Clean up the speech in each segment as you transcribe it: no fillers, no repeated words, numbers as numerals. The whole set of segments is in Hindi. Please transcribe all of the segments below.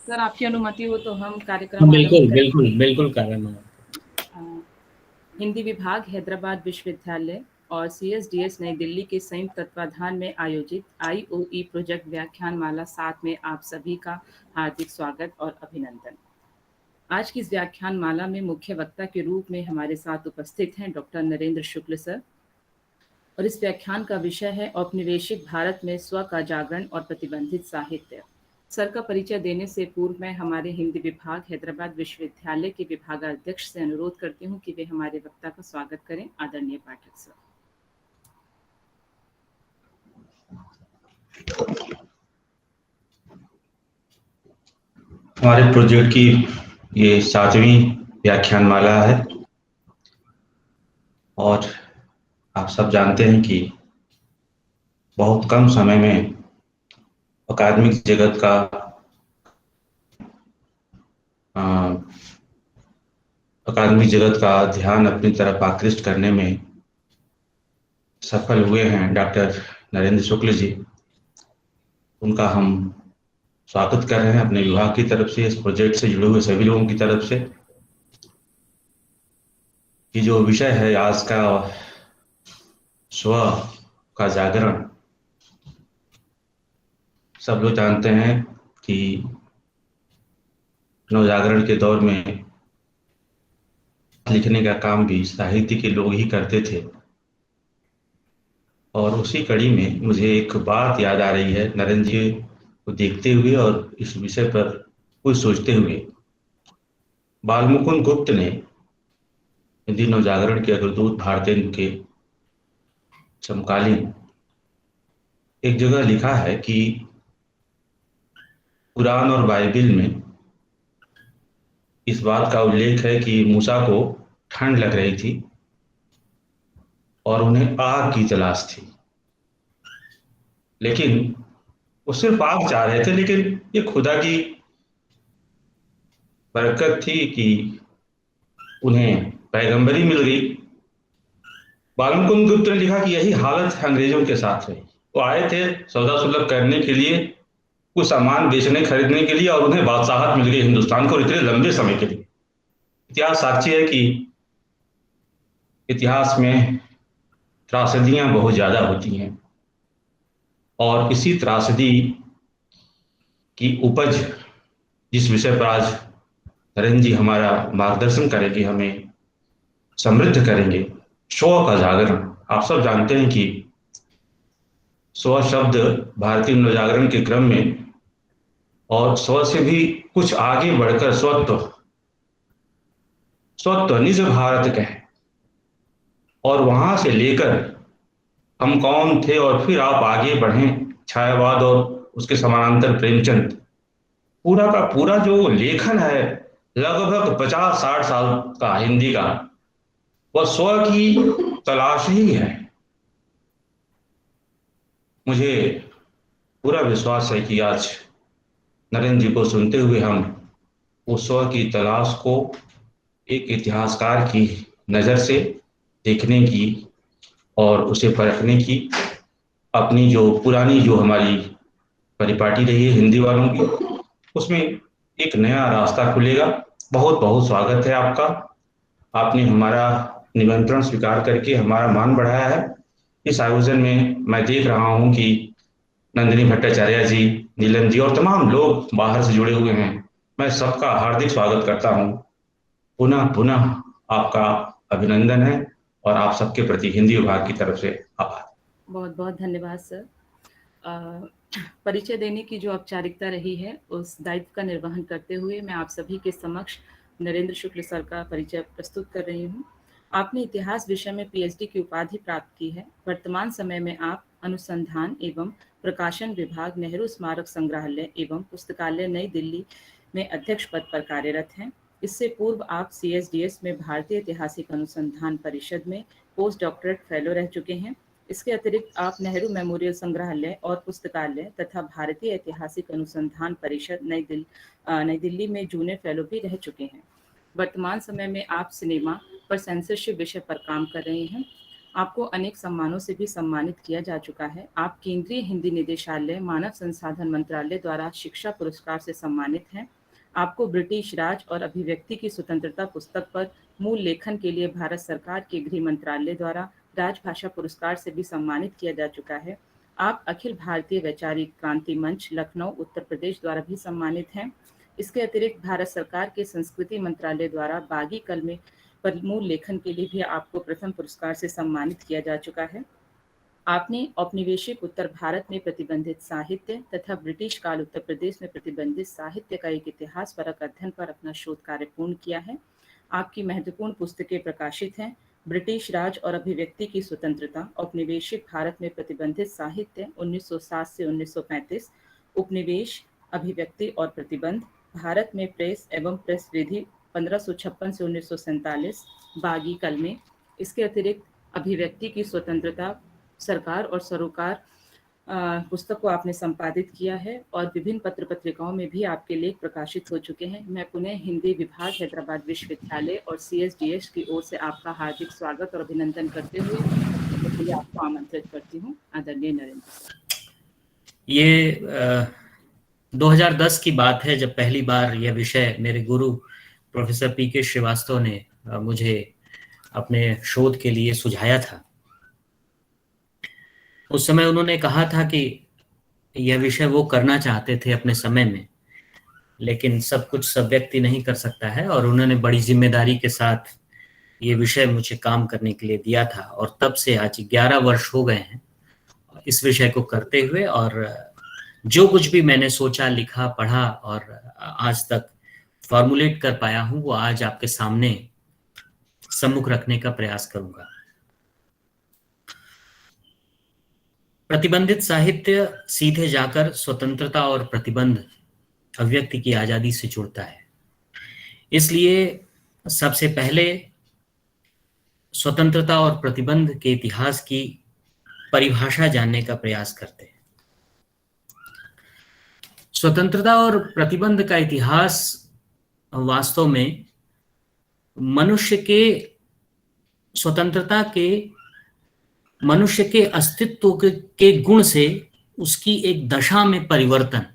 सर आपकी अनुमति हो तो हम हाँ, कार्यक्रम आरंभ बिल्कुल करें। बिल्कुल बिल्कुल कर रहे हैं। अ, हिंदी विभाग हैदराबाद विश्वविद्यालय और सीएसडीएस नई दिल्ली के संयुक्त तत्वाधान में आयोजित आईओई प्रोजेक्ट व्याख्यान माला 7 में आप सभी का हार्दिक स्वागत और अभिनंदन। आज की इस व्याख्यान माला में मुख्य वक्ता के रूप में हमारे साथ उपस्थित हैं डॉक्टर नरेंद्र शुक्ल सर और इस व्याख्यान का विषय है औपनिवेशिक भारत में स्व का जागरण और प्रतिबंधित साहित्य। सर का परिचय देने से पूर्व मैं हमारे हिंदी विभाग हैदराबाद विश्वविद्यालय के विभागाध्यक्ष से अनुरोध करती हूँ कि वे हमारे वक्ता का स्वागत करें। आदरणीय पाठक सर। हमारे प्रोजेक्ट की ये 7वीं व्याख्यान माला है और आप सब जानते हैं कि बहुत कम समय में अकादमिक जगत का अकादमिक जगत का ध्यान अपनी तरफ आकृष्ट करने में सफल हुए हैं डॉक्टर नरेंद्र शुक्ल जी। उनका हम स्वागत कर रहे हैं अपने विभाग की तरफ से, इस प्रोजेक्ट से जुड़े हुए सभी लोगों की तरफ से। कि जो विषय है आज का, स्व का जागरण। सब लोग जानते हैं कि नवजागरण के दौर में लिखने का काम भी साहित्य के लोग ही करते थे। और उसी कड़ी में मुझे एक बात याद आ रही है नरेंद्र जी को देखते हुए और इस विषय पर कुछ सोचते हुए। बालमुकुंद गुप्त ने हिंदी नवजागरण के अग्रदूत भारतेंदु के समकालीन एक जगह लिखा है कि कुरान और बाइबिल में इस बात का उल्लेख है कि मूसा को ठंड लग रही थी और उन्हें आग की तलाश थी, लेकिन वो सिर्फ आग चाह रहे थे। लेकिन ये खुदा की बरकत थी कि उन्हें पैगंबरी मिल गई। बालमुकुंद गुप्त ने लिखा कि यही हालत अंग्रेजों के साथ रही। वो आए थे सौदा सुलभ करने के लिए, कुछ सामान बेचने खरीदने के लिए, और उन्हें बादशाहत मिल गई हिंदुस्तान को इतने लंबे समय के लिए। इतिहास साक्षी है कि इतिहास में त्रासदियां बहुत ज्यादा होती हैं और इसी त्रासदी की उपज, जिस विषय पर आज नरेंद्र जी हमारा मार्गदर्शन करेंगे, हमें समृद्ध करेंगे, स्व का जागरण। आप सब जानते हैं कि स्व शब्द भारतीय नवजागरण के क्रम में और स्व से भी कुछ आगे बढ़कर स्वत्व, स्वत्व निज भारत का है। और वहां से लेकर हम कौन थे और फिर आप आगे बढ़ें, छायावाद और उसके समानांतर प्रेमचंद, पूरा का पूरा जो लेखन है लगभग 50-60 साल का हिंदी का, वह स्व की तलाश ही है। मुझे पूरा विश्वास है कि आज नरेंद्र जी को सुनते हुए हम उस स्व की तलाश को एक इतिहासकार की नजर से देखने की और उसे परखने की, अपनी जो पुरानी जो हमारी परिपाटी रही है हिंदी वालों की, उसमें एक नया रास्ता खुलेगा। बहुत बहुत स्वागत है आपका। आपने हमारा निमंत्रण स्वीकार करके हमारा मान बढ़ाया है। इस आयोजन में मैं देख रहा हूं कि नंदिनी भट्टाचार्य जी, नीलम जी और तमाम लोग बाहर से जुड़े हुए हैं। मैं सबका हार्दिक स्वागत करता हूं। पुनः पुनः आपका अभिनंदन है और आप सबके प्रति हिंदी विभाग की तरफ से आभार। बहुत बहुत धन्यवाद सर। परिचय देने की जो औपचारिकता रही है उस दायित्व का निर्वहन करते हुए मैं आप सभी के समक्ष नरेंद्र शुक्ल सर का परिचय प्रस्तुत कर रही हूँ। आपने इतिहास विषय में पीएचडी की उपाधि प्राप्त की है। वर्तमान समय में आप अनुसंधान एवं प्रकाशन विभाग, नेहरू स्मारक संग्रहालय एवं पुस्तकालय नई दिल्ली में अध्यक्ष पद पर कार्यरत हैं। इससे पूर्व आप सीएसडीएस में भारतीय ऐतिहासिक अनुसंधान परिषद में पोस्ट डॉक्टरेट फेलो रह चुके हैं। इसके अतिरिक्त आप नेहरू मेमोरियल संग्रहालय और पुस्तकालय तथा भारतीय ऐतिहासिक अनुसंधान परिषद नई दिल्ली में जूनियर फेलो भी रह चुके हैं। वर्तमान समय में आप सिनेमा पर सेंसरशिप विषय पर काम कर रहे हैं। आपको अनेक सम्मानों से भी सम्मानित किया जा चुका है। आप केंद्रीय हिंदी निदेशालय, मानव संसाधन मंत्रालय द्वारा शिक्षा पुरस्कार से सम्मानित हैं। आपको ब्रिटिश राज और अभिव्यक्ति की स्वतंत्रता पुस्तक पर मूल लेखन के लिए भारत सरकार के गृह मंत्रालय द्वारा राजभाषा पुरस्कार से भी सम्मानित किया जा चुका है। आप अखिल भारतीय वैचारिक क्रांति मंच, लखनऊ, उत्तर प्रदेश द्वारा भी सम्मानित हैं। इसके अतिरिक्त भारत सरकार के संस्कृति मंत्रालय द्वारा बागी कलमे पर मूल लेखन के लिए भी आपको प्रथम पुरस्कार से सम्मानित किया जा चुका है। आपने औपनिवेशिक उत्तर भारत में प्रतिबंधित साहित्य तथा ब्रिटिश काल उत्तर प्रदेश में प्रतिबंधित साहित्य का एक इतिहास परक अध्ययन पर अपना शोध कार्य पूर्ण किया है। आपकी महत्वपूर्ण पुस्तकें प्रकाशित हैं: ब्रिटिश राज और अभिव्यक्ति की स्वतंत्रता, औपनिवेशिक भारत में प्रतिबंधित साहित्य 1907 से 1935, उपनिवेश, अभिव्यक्ति और प्रतिबंध, भारत में प्रेस एवं प्रेस विधि 1556 से 1947, बागी कलमे। इसके अतिरिक्त अभिव्यक्ति की स्वतंत्रता, सरकार और सरोकार पुस्तक को आपने संपादित किया है और विभिन्न पत्र पत्रिकाओं में भी आपके लेख प्रकाशित हो चुके हैं। मैं पुनः हिंदी विभाग, हैदराबाद विश्वविद्यालय और CSDS की ओर से आपका हार्दिक स्वागत और अभिनंदन करते हुए आपको आमंत्रित करती हूँ। आदरणीय नरेंद्र। ये 2010 की बात है जब पहली बार यह विषय मेरे गुरु प्रोफेसर PK श्रीवास्तव ने मुझे अपने शोध के लिए सुझाया था। उस समय उन्होंने कहा था कि यह विषय वो करना चाहते थे अपने समय में, लेकिन सब कुछ सब व्यक्ति नहीं कर सकता है, और उन्होंने बड़ी जिम्मेदारी के साथ ये विषय मुझे काम करने के लिए दिया था। और तब से आज 11 वर्ष हो गए हैं इस विषय को करते हुए, और जो कुछ भी मैंने सोचा, लिखा, पढ़ा और आज तक फॉर्मुलेट कर पाया हूँ, वो आज आपके सामने सम्मुख रखने का प्रयास करूंगा। प्रतिबंधित साहित्य सीधे जाकर स्वतंत्रता और प्रतिबंध, अभिव्यक्ति की आजादी से जुड़ता है। इसलिए सबसे पहले स्वतंत्रता और प्रतिबंध के इतिहास की परिभाषा जानने का प्रयास करते हैं। स्वतंत्रता और प्रतिबंध का इतिहास वास्तव में मनुष्य के स्वतंत्रता के, मनुष्य के अस्तित्व के गुण से उसकी एक दशा में परिवर्तन,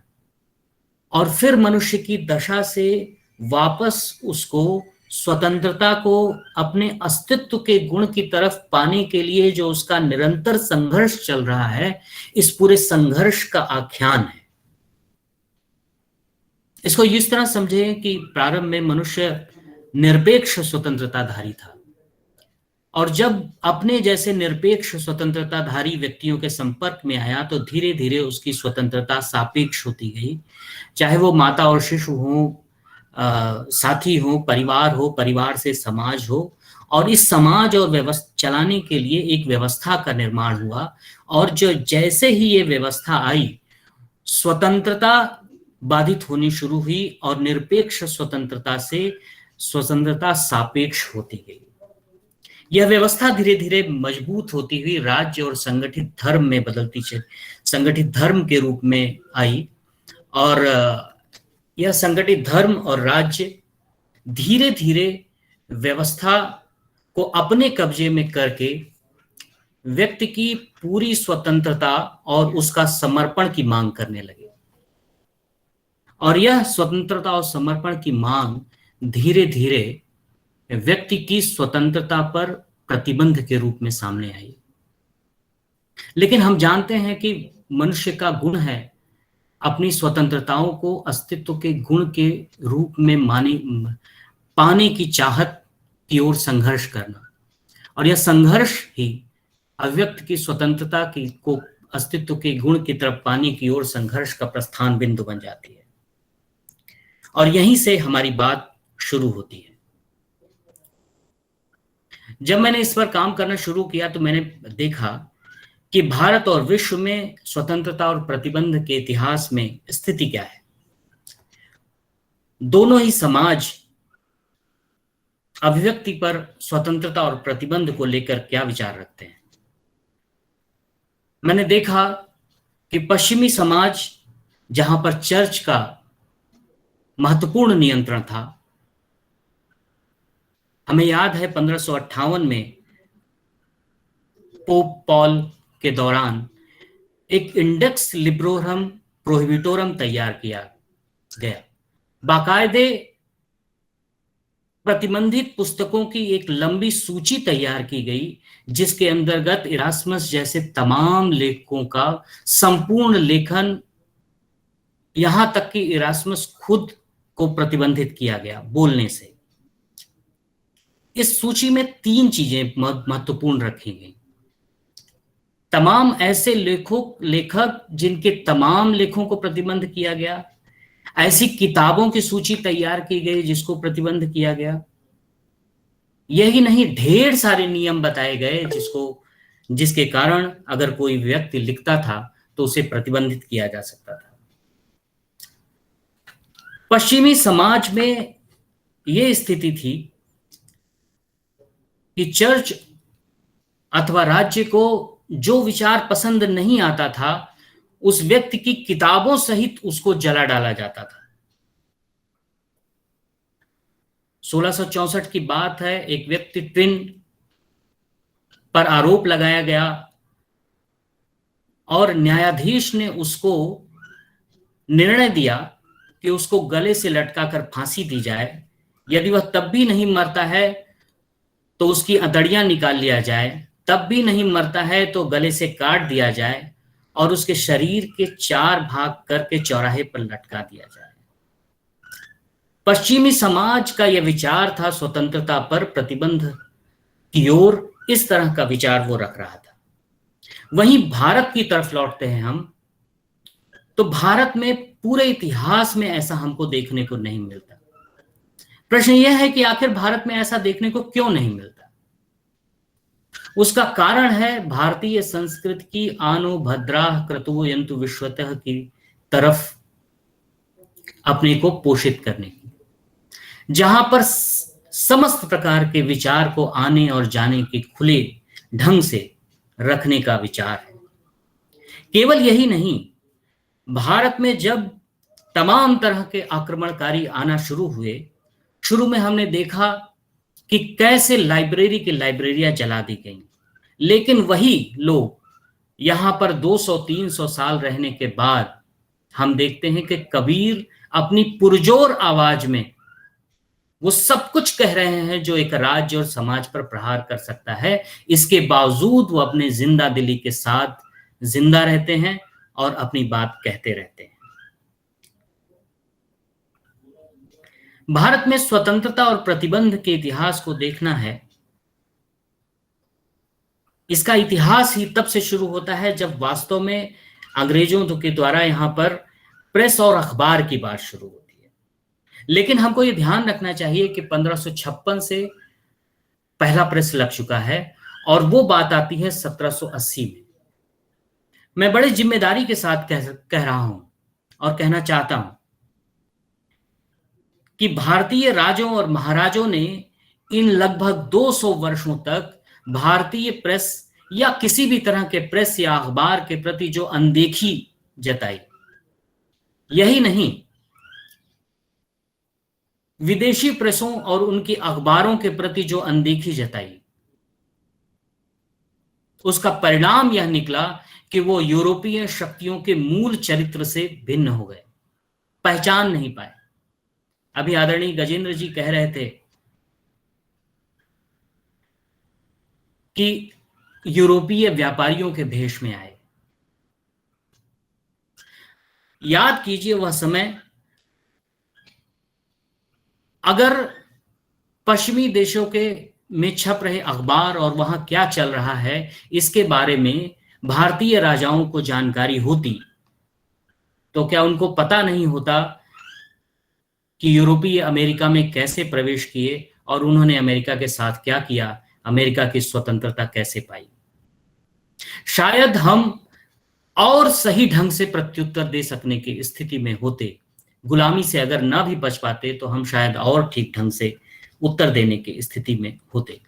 और फिर मनुष्य की दशा से वापस उसको स्वतंत्रता को अपने अस्तित्व के गुण की तरफ पाने के लिए जो उसका निरंतर संघर्ष चल रहा है, इस पूरे संघर्ष का आख्यान है। इसको इस तरह समझें कि प्रारंभ में मनुष्य निरपेक्ष स्वतंत्रताधारी था, और जब अपने जैसे निरपेक्ष स्वतंत्रताधारी व्यक्तियों के संपर्क में आया तो धीरे धीरे उसकी स्वतंत्रता सापेक्ष होती गई। चाहे वो माता और शिशु हो, साथी हो, परिवार से समाज हो, और इस समाज और व्यवस्था चलाने के लिए एक व्यवस्था का निर्माण हुआ। और जो जैसे ही ये व्यवस्था आई, स्वतंत्रता बाधित होनी शुरू हुई और निरपेक्ष स्वतंत्रता से स्वतंत्रता सापेक्ष होती गई। यह व्यवस्था धीरे धीरे मजबूत होती हुई राज्य और संगठित धर्म में बदलती चली, संगठित धर्म के रूप में आई, और यह संगठित धर्म और राज्य धीरे धीरे व्यवस्था को अपने कब्जे में करके व्यक्ति की पूरी स्वतंत्रता और उसका समर्पण की मांग करने लगे। और यह स्वतंत्रता और समर्पण की मांग धीरे धीरे व्यक्ति की स्वतंत्रता पर प्रतिबंध के रूप में सामने आई। लेकिन हम जानते हैं कि मनुष्य का गुण है अपनी स्वतंत्रताओं को अस्तित्व के गुण के रूप में पाने की चाहत की ओर संघर्ष करना, और यह संघर्ष ही अव्यक्त की स्वतंत्रता की को अस्तित्व के गुण की तरफ पाने की ओर संघर्ष का प्रस्थान बिंदु बन जाती है। और यहीं से हमारी बात शुरू होती है। जब मैंने इस पर काम करना शुरू किया तो मैंने देखा कि भारत और विश्व में स्वतंत्रता और प्रतिबंध के इतिहास में स्थिति क्या है। दोनों ही समाज अभिव्यक्ति पर स्वतंत्रता और प्रतिबंध को लेकर क्या विचार रखते हैं। मैंने देखा कि पश्चिमी समाज, जहां पर चर्च का महत्वपूर्ण नियंत्रण था, हमें याद है 1558 में पोप पॉल के दौरान एक इंडेक्स लिब्रोरम प्रोहिबिटोरम तैयार किया गया। बाकायदे प्रतिबंधित पुस्तकों की एक लंबी सूची तैयार की गई, जिसके अंतर्गत इरास्मस जैसे तमाम लेखकों का संपूर्ण लेखन, यहां तक कि इरास्मस खुद को प्रतिबंधित किया गया बोलने से। इस सूची में 3 चीजें महत्वपूर्ण रखी गई। तमाम ऐसे लेखक जिनके तमाम लेखों को प्रतिबंध किया गया, ऐसी किताबों की सूची तैयार की गई जिसको प्रतिबंध किया गया। यही नहीं, ढेर सारे नियम बताए गए जिसके कारण अगर कोई व्यक्ति लिखता था तो उसे प्रतिबंधित किया जा सकता था। पश्चिमी समाज में यह स्थिति थी कि चर्च अथवा राज्य को जो विचार पसंद नहीं आता था, उस व्यक्ति की किताबों सहित उसको जला डाला जाता था। 1664 की बात है, एक व्यक्ति ट्विन पर आरोप लगाया गया और न्यायाधीश ने उसको निर्णय दिया कि उसको गले से लटकाकर फांसी दी जाए। यदि वह तब भी नहीं मरता है तो उसकी अतड़ियां निकाल लिया जाए, तब भी नहीं मरता है तो गले से काट दिया जाए और उसके शरीर के 4 भाग करके चौराहे पर लटका दिया जाए। पश्चिमी समाज का यह विचार था, स्वतंत्रता पर प्रतिबंध की ओर इस तरह का विचार वो रख रहा था। वहीं भारत की तरफ लौटते हैं हम, तो भारत में पूरे इतिहास में ऐसा हमको देखने को नहीं मिलता। प्रश्न यह है कि आखिर भारत में ऐसा देखने को क्यों नहीं मिलता? उसका कारण है भारतीय संस्कृति की आनो भद्राः क्रतुयन्तु विश्वतः की तरफ अपने को पोषित करने की, जहां पर समस्त प्रकार के विचार को आने और जाने के खुले ढंग से रखने का विचार है। केवल यही नहीं, भारत में जब तमाम तरह के आक्रमणकारी आना शुरू हुए, शुरू में हमने देखा कि कैसे लाइब्रेरी की लाइब्रेरियां जला दी गईं, लेकिन वही लोग यहां पर 200-300 साल रहने के बाद हम देखते हैं कि कबीर अपनी पुरजोर आवाज में वो सब कुछ कह रहे हैं जो एक राज्य और समाज पर प्रहार कर सकता है। इसके बावजूद वो अपने जिंदा दिली के साथ जिंदा रहते हैं और अपनी बात कहते रहते हैं। भारत में स्वतंत्रता और प्रतिबंध के इतिहास को देखना है, इसका इतिहास ही तब से शुरू होता है जब वास्तव में अंग्रेजों के द्वारा यहां पर प्रेस और अखबार की बात शुरू होती है। लेकिन हमको ये ध्यान रखना चाहिए कि 1556 से पहला प्रेस लग चुका है और वो बात आती है 1780 में। मैं बड़े जिम्मेदारी के साथ कह रहा हूं और कहना चाहता हूं कि भारतीय राजों और महाराजों ने इन लगभग 200 वर्षों तक भारतीय प्रेस या किसी भी तरह के प्रेस या अखबार के प्रति जो अनदेखी जताई, यही नहीं, विदेशी प्रेसों और उनकी अखबारों के प्रति जो अनदेखी जताई, उसका परिणाम यह निकला कि वो यूरोपीय शक्तियों के मूल चरित्र से भिन्न हो गए, पहचान नहीं पाए। अभी आदरणीय गजेंद्र जी कह रहे थे कि यूरोपीय व्यापारियों के भेष में आए। याद कीजिए वह समय, अगर पश्चिमी देशों के में छप रहे अखबार और वहां क्या चल रहा है इसके बारे में भारतीय राजाओं को जानकारी होती, तो क्या उनको पता नहीं होता कि यूरोपीय अमेरिका में कैसे प्रवेश किए और उन्होंने अमेरिका के साथ क्या किया, अमेरिका की स्वतंत्रता कैसे पाई? शायद हम और सही ढंग से प्रत्युत्तर दे सकने की स्थिति में होते। गुलामी से अगर ना भी बच पाते तो हम शायद और ठीक ढंग से उत्तर देने की स्थिति में होते।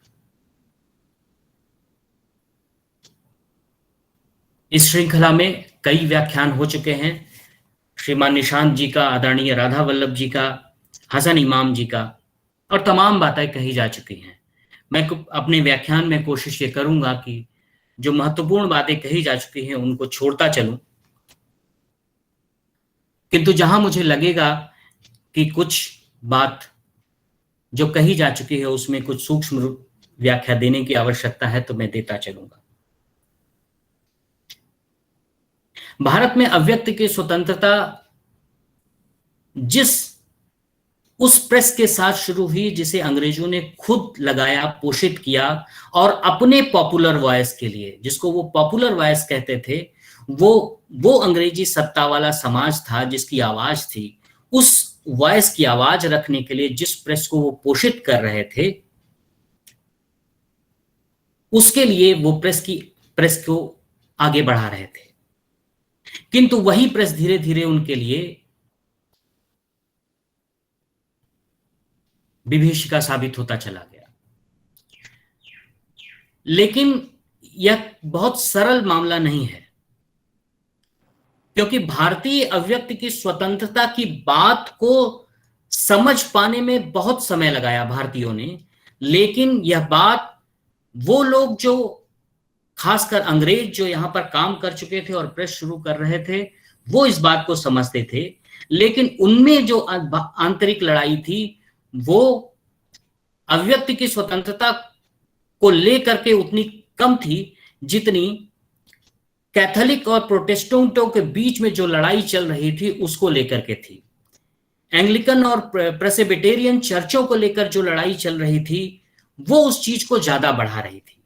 इस श्रृंखला में कई व्याख्यान हो चुके हैं। श्रीमान निशांत जी का, आदरणीय राधा वल्लभ जी का, हसन इमाम जी का, और तमाम बातें कही जा चुकी हैं। मैं अपने व्याख्यान में कोशिश ये करूंगा कि जो महत्वपूर्ण बातें कही जा चुकी हैं उनको छोड़ता चलूं, किंतु जहां मुझे लगेगा कि कुछ बात जो कही जा चुकी है उसमें कुछ सूक्ष्म व्याख्या देने की आवश्यकता है तो मैं देता चलूंगा। भारत में अभिव्यक्ति की स्वतंत्रता उस प्रेस के साथ शुरू हुई जिसे अंग्रेजों ने खुद लगाया, पोषित किया और अपने पॉपुलर वॉइस के लिए, जिसको वो पॉपुलर वॉइस कहते थे, वो अंग्रेजी सत्ता वाला समाज था जिसकी आवाज थी। उस वॉइस की आवाज रखने के लिए जिस प्रेस को वो पोषित कर रहे थे, उसके लिए वो प्रेस को आगे बढ़ा रहे थे, किंतु वही प्रेस धीरे धीरे उनके लिए विभीषिका साबित होता चला गया। लेकिन यह बहुत सरल मामला नहीं है, क्योंकि भारतीय अभिव्यक्ति की स्वतंत्रता की बात को समझ पाने में बहुत समय लगाया भारतीयों ने। लेकिन यह बात वो लोग जो खासकर अंग्रेज जो यहां पर काम कर चुके थे और प्रेस शुरू कर रहे थे, वो इस बात को समझते थे, लेकिन उनमें जो आंतरिक लड़ाई थी वो अभिव्यक्ति की स्वतंत्रता को लेकर के उतनी कम थी जितनी कैथोलिक और प्रोटेस्टेंटों के बीच में जो लड़ाई चल रही थी उसको लेकर के थी। एंग्लिकन और प्रेस्बिटेरियन चर्चों को लेकर जो लड़ाई चल रही थी वो उस चीज को ज्यादा बढ़ा रही थी।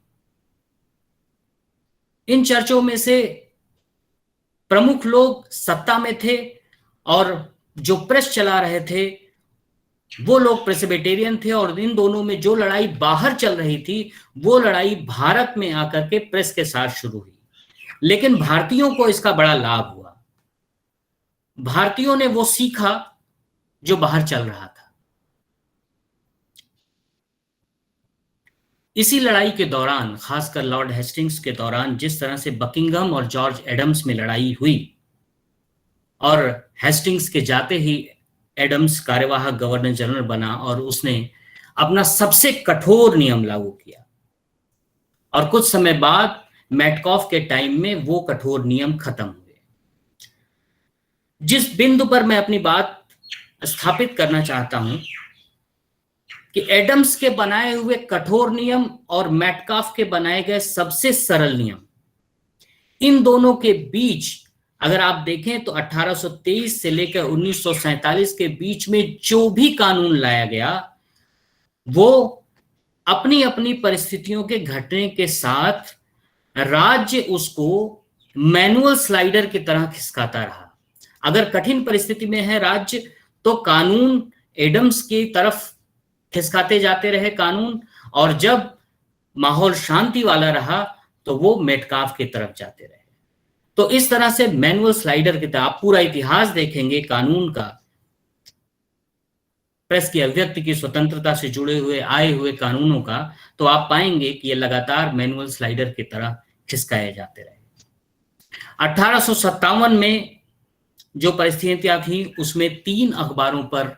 इन चर्चों में से प्रमुख लोग सत्ता में थे और जो प्रेस चला रहे थे वो लोग प्रेस्बिटेरियन थे, और इन दोनों में जो लड़ाई बाहर चल रही थी वो लड़ाई भारत में आकर के प्रेस के साथ शुरू हुई। लेकिन भारतीयों को इसका बड़ा लाभ हुआ। भारतीयों ने वो सीखा जो बाहर चल रहा था। इसी लड़ाई के दौरान, खासकर लॉर्ड हेस्टिंग्स के दौरान, जिस तरह से बकिंघम और जॉर्ज एडम्स में लड़ाई हुई और हेस्टिंग्स के जाते ही एडम्स कार्यवाहक गवर्नर जनरल बना और उसने अपना सबसे कठोर नियम लागू किया, और कुछ समय बाद मैटकॉफ के टाइम में वो कठोर नियम खत्म हुए। जिस बिंदु पर मैं अपनी बात स्थापित करना चाहता हूं कि एडम्स के बनाए हुए कठोर नियम और मैटकॉफ के बनाए गए सबसे सरल नियम, इन दोनों के बीच अगर आप देखें तो 1823 से लेकर 1947 के बीच में जो भी कानून लाया गया वो अपनी अपनी परिस्थितियों के घटने के साथ राज्य उसको मैनुअल स्लाइडर की तरह खिसकाता रहा। अगर कठिन परिस्थिति में है राज्य तो कानून एडम्स की तरफ खिसकाते जाते रहे कानून, और जब माहौल शांति वाला रहा तो वो मेटकाफ की तरफ जाते रहे। तो इस तरह से मैनुअल स्लाइडर की तरह आप पूरा इतिहास देखेंगे कानून का, प्रेस की अभिव्यक्ति की स्वतंत्रता से जुड़े हुए आए हुए कानूनों का, तो आप पाएंगे कि ये लगातार मैनुअल स्लाइडर की तरह खिसकाए जाते रहे। 1857 में जो परिस्थितियां थी उसमें 3 अखबारों पर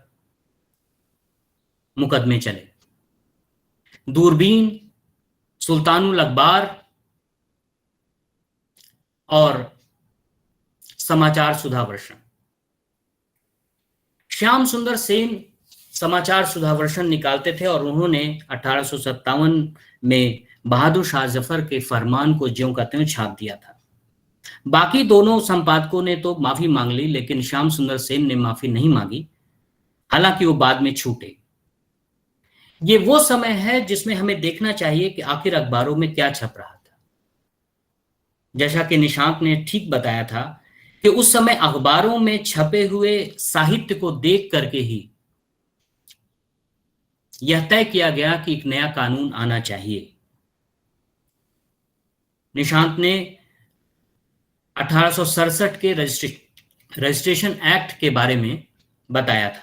मुकदमे चले, दूरबीन, सुल्तानुल अखबार और समाचार सुधावर्षण। श्याम सुंदर सेन समाचार सुधावर्षण निकालते थे और उन्होंने 1857 में बहादुर शाह जफर के फरमान को ज्यों का त्यों छाप दिया था। बाकी दोनों संपादकों ने तो माफी मांग ली, लेकिन श्याम सुंदर सेन ने माफी नहीं मांगी, हालांकि वो बाद में छूटे। ये वो समय है जिसमें हमें देखना चाहिए कि आखिर अखबारों में क्या छप रहा था। जैसा कि निशांत ने ठीक बताया था कि उस समय अखबारों में छपे हुए साहित्य को देख करके ही यह तय किया गया कि एक नया कानून आना चाहिए। निशांत ने 1867 के रजिस्ट्रेशन एक्ट के बारे में बताया था।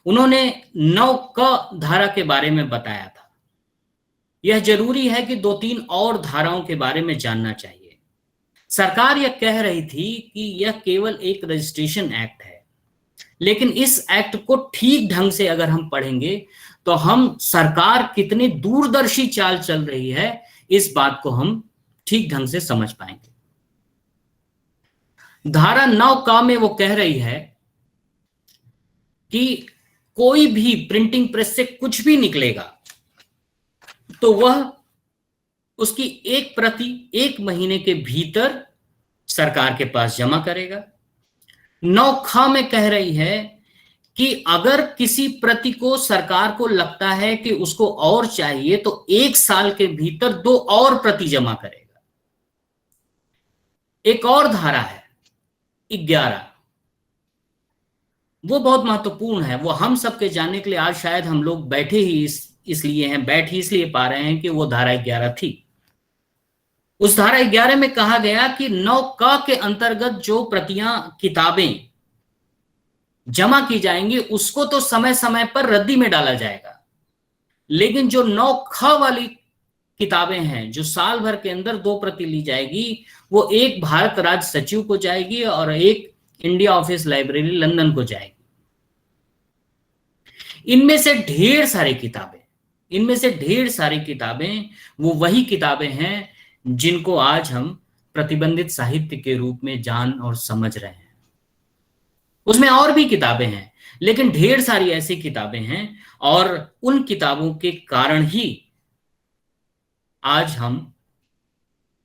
उन्होंने 9 क धारा के बारे में बताया था। यह जरूरी है कि 2-3 और धाराओं के बारे में जानना चाहिए। सरकार यह कह रही थी कि यह केवल एक रजिस्ट्रेशन एक्ट है, लेकिन इस एक्ट को ठीक ढंग से अगर हम पढ़ेंगे तो हम सरकार कितनी दूरदर्शी चाल चल रही है इस बात को हम ठीक ढंग से समझ पाएंगे। धारा 9 में वो कह रही है कि कोई भी प्रिंटिंग प्रेस से कुछ भी निकलेगा तो वह उसकी एक प्रति 1 महीने के भीतर सरकार के पास जमा करेगा। 9 में कह रही है कि अगर किसी प्रति को सरकार को लगता है कि उसको और चाहिए तो 1 साल के भीतर 2 और प्रति जमा करेगा। एक और धारा है 11, वो बहुत महत्वपूर्ण है। वो हम सबके जानने के लिए आज शायद हम लोग बैठ ही इसलिए पा रहे हैं कि वो धारा 11 थी। उस धारा 11 में कहा गया कि 9 के अंतर्गत जो प्रतियां किताबें जमा की जाएंगी उसको तो समय समय पर रद्दी में डाला जाएगा, लेकिन जो 9 वाली किताबें हैं जो साल भर के अंदर 2 प्रति ली जाएगी, वो एक भारत राज्य सचिव को जाएगी और एक इंडिया ऑफिस लाइब्रेरी लंदन को जाएगी। इनमें से ढेर सारी किताबें वो वही किताबें हैं जिनको आज हम प्रतिबंधित साहित्य के रूप में जान और समझ रहे हैं। उसमें और भी किताबें हैं, लेकिन ढेर सारी ऐसी किताबें हैं और उन किताबों के कारण ही आज हम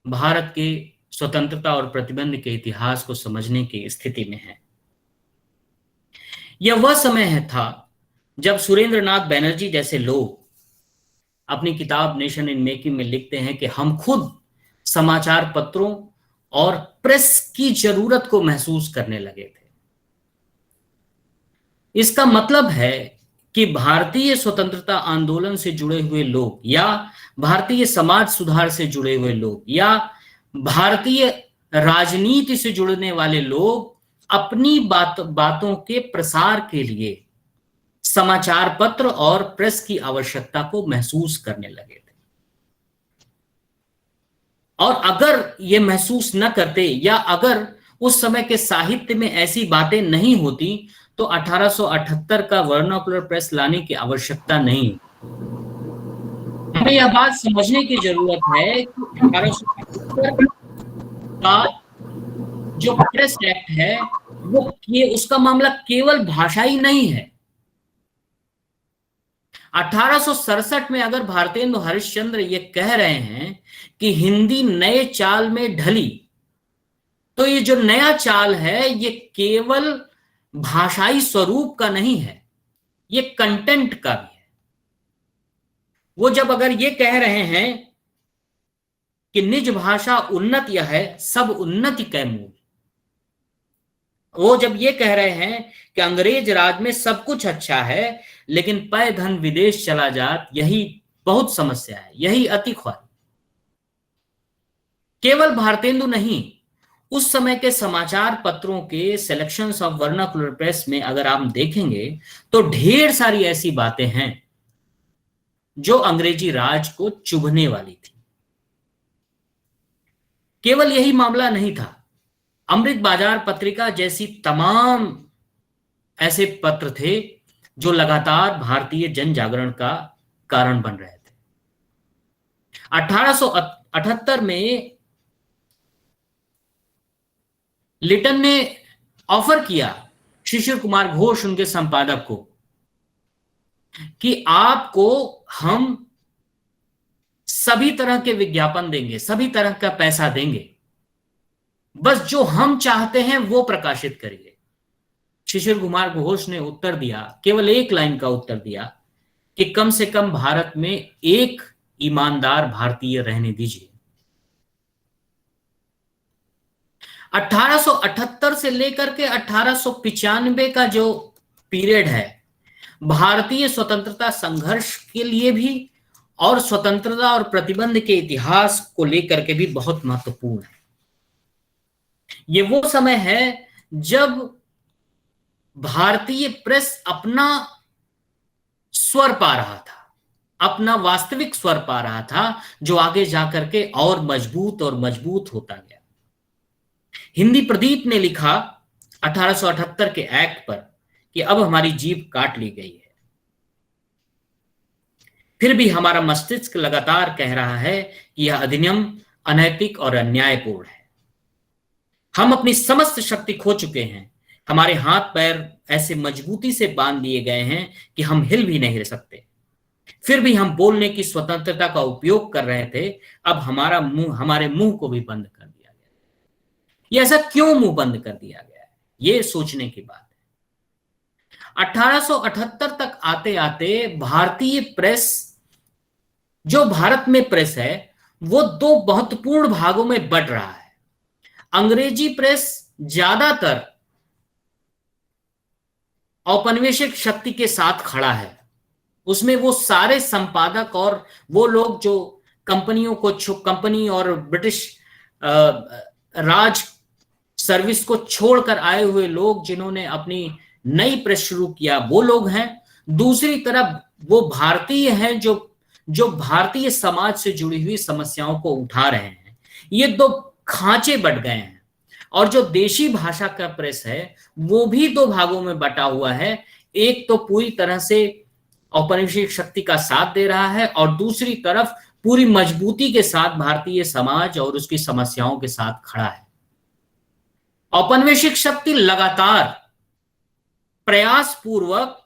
भारत के स्वतंत्रता और प्रतिबंध के इतिहास को समझने की स्थिति में हैं। यह वह समय था जब सुरेंद्रनाथ बैनर्जी जैसे लोग अपनी किताब नेशन इन मेकिंग में लिखते हैं कि हम खुद समाचार पत्रों और प्रेस की जरूरत को महसूस करने लगे थे। इसका मतलब है कि भारतीय स्वतंत्रता आंदोलन से जुड़े हुए लोग या भारतीय समाज सुधार से जुड़े हुए लोग या भारतीय राजनीति से जुड़ने वाले लोग अपनी बातों के प्रसार के लिए समाचार पत्र और प्रेस की आवश्यकता को महसूस करने लगे थे। और अगर ये महसूस न करते या अगर उस समय के साहित्य में ऐसी बातें नहीं होती तो 1878 का वर्नाकुलर प्रेस लाने की आवश्यकता नहीं। हमें यह बात समझने की जरूरत है कि 1878 का जो प्रेस एक्ट है वो उसका मामला केवल भाषाई नहीं है। 1867 में अगर भारतेंदु हरिश्चंद्र ये कह रहे हैं कि हिंदी नए चाल में ढली, तो ये जो नया चाल है ये केवल भाषाई स्वरूप का नहीं है, ये कंटेंट का भी है। वो जब अगर ये कह रहे हैं कि निज भाषा उन्नत यह है सब उन्नति कै मूल, वो जब ये कह रहे हैं कि अंग्रेज राज में सब कुछ अच्छा है लेकिन पय धन विदेश चला जात यही बहुत समस्या है, यही अति ख्वारी। केवल भारतेंदु नहीं, उस समय के समाचार पत्रों के सिलेक्शंस ऑफ वर्नाकुलर प्रेस में अगर आप देखेंगे तो ढेर सारी ऐसी बातें हैं जो अंग्रेजी राज को चुभने वाली थी। केवल यही मामला नहीं था, अमृत बाजार पत्रिका जैसी तमाम ऐसे पत्र थे जो लगातार भारतीय जन जागरण का कारण बन रहे थे। 1878 में लिटन ने ऑफर किया शिशिर कुमार घोष उनके संपादक को कि आपको हम सभी तरह के विज्ञापन देंगे, सभी तरह का पैसा देंगे, बस जो हम चाहते हैं वो प्रकाशित करिए। शिशिर कुमार घोष ने उत्तर दिया, केवल एक लाइन का उत्तर दिया कि कम से कम भारत में एक ईमानदार भारतीय रहने दीजिए। 1878 से लेकर के 1895 का जो पीरियड है भारतीय स्वतंत्रता संघर्ष के लिए भी और स्वतंत्रता और प्रतिबंध के इतिहास को लेकर के भी बहुत महत्वपूर्ण है। ये वो समय है जब भारतीय प्रेस अपना स्वर पा रहा था, अपना वास्तविक स्वर पा रहा था, जो आगे जाकर के और मजबूत होता गया। हिंदी प्रदीप ने लिखा 1878 के एक्ट पर कि अब हमारी जीभ काट ली गई है, फिर भी हमारा मस्तिष्क लगातार कह रहा है कि यह अधिनियम अनैतिक और अन्यायपूर्ण है। हम अपनी समस्त शक्ति खो चुके हैं। हमारे हाथ पैर ऐसे मजबूती से बांध दिए गए हैं कि हम हिल भी नहीं सकते। फिर भी हम बोलने की स्वतंत्रता का उपयोग कर रहे थे। अब हमारे मुंह को भी बंद कर दिया गया। ये ऐसा क्यों मुंह बंद कर दिया गया है, ये सोचने की बात है। 1878 तक आते आते भारतीय प्रेस, जो भारत में प्रेस है, वो दो महत्वपूर्ण भागों में बढ़ रहा है। अंग्रेजी प्रेस ज्यादातर औपनिवेशिक शक्ति के साथ खड़ा है। उसमें वो सारे संपादक और वो लोग जो कंपनी और ब्रिटिश राज सर्विस को छोड़कर आए हुए लोग, जिन्होंने अपनी नई प्रेस शुरू किया, वो लोग हैं। दूसरी तरफ वो भारतीय हैं जो भारतीय समाज से जुड़ी हुई समस्याओं को उठा रहे हैं। ये दो खांचे बट गए हैं। और जो देशी भाषा का प्रेस है वो भी दो भागों में बटा हुआ है। एक तो पूरी तरह से औपनिवेशिक शक्ति का साथ दे रहा है और दूसरी तरफ पूरी मजबूती के साथ भारतीय समाज और उसकी समस्याओं के साथ खड़ा है। औपनिवेशिक शक्ति लगातार प्रयास पूर्वक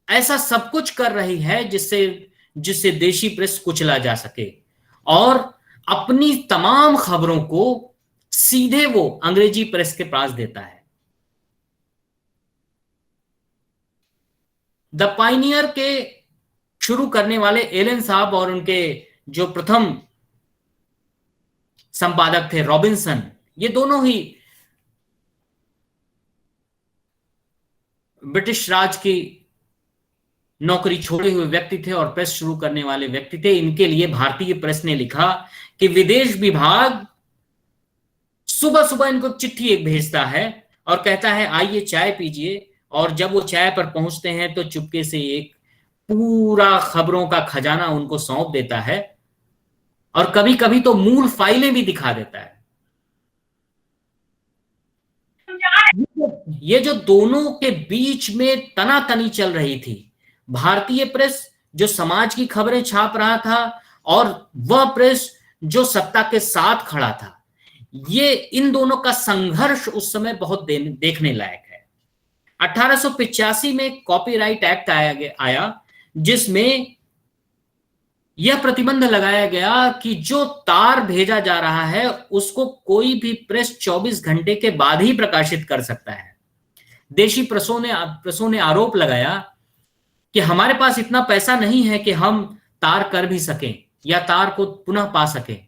ऐसा सब कुछ कर रही है जिससे देशी प्रेस कुचला जा सके और अपनी तमाम खबरों को सीधे वो अंग्रेजी प्रेस के पास देता है। द पायनियर के शुरू करने वाले एलन साहब और उनके जो प्रथम संपादक थे रॉबिन्सन, ये दोनों ही ब्रिटिश राज की नौकरी छोड़े हुए व्यक्ति थे और प्रेस शुरू करने वाले व्यक्ति थे। इनके लिए भारतीय प्रेस ने लिखा कि विदेश विभाग सुबह सुबह इनको चिट्ठी एक भेजता है और कहता है आइए चाय पीजिए, और जब वो चाय पर पहुंचते हैं तो चुपके से एक पूरा खबरों का खजाना उनको सौंप देता है और कभी कभी तो मूल फाइलें भी दिखा देता है। ये जो दोनों के बीच में तनातनी चल रही थी, भारतीय प्रेस जो समाज की खबरें छाप रहा था और वह प्रेस जो सत्ता के साथ खड़ा था, ये इन दोनों का संघर्ष उस समय बहुत देखने लायक है। 1885 में कॉपीराइट एक्ट आया जिसमें यह प्रतिबंध लगाया गया कि जो तार भेजा जा रहा है उसको कोई भी प्रेस 24 घंटे के बाद ही प्रकाशित कर सकता है। देशी प्रेसों ने आरोप लगाया कि हमारे पास इतना पैसा नहीं है कि हम तार कर भी सकें या तार को पुनः पा सकें,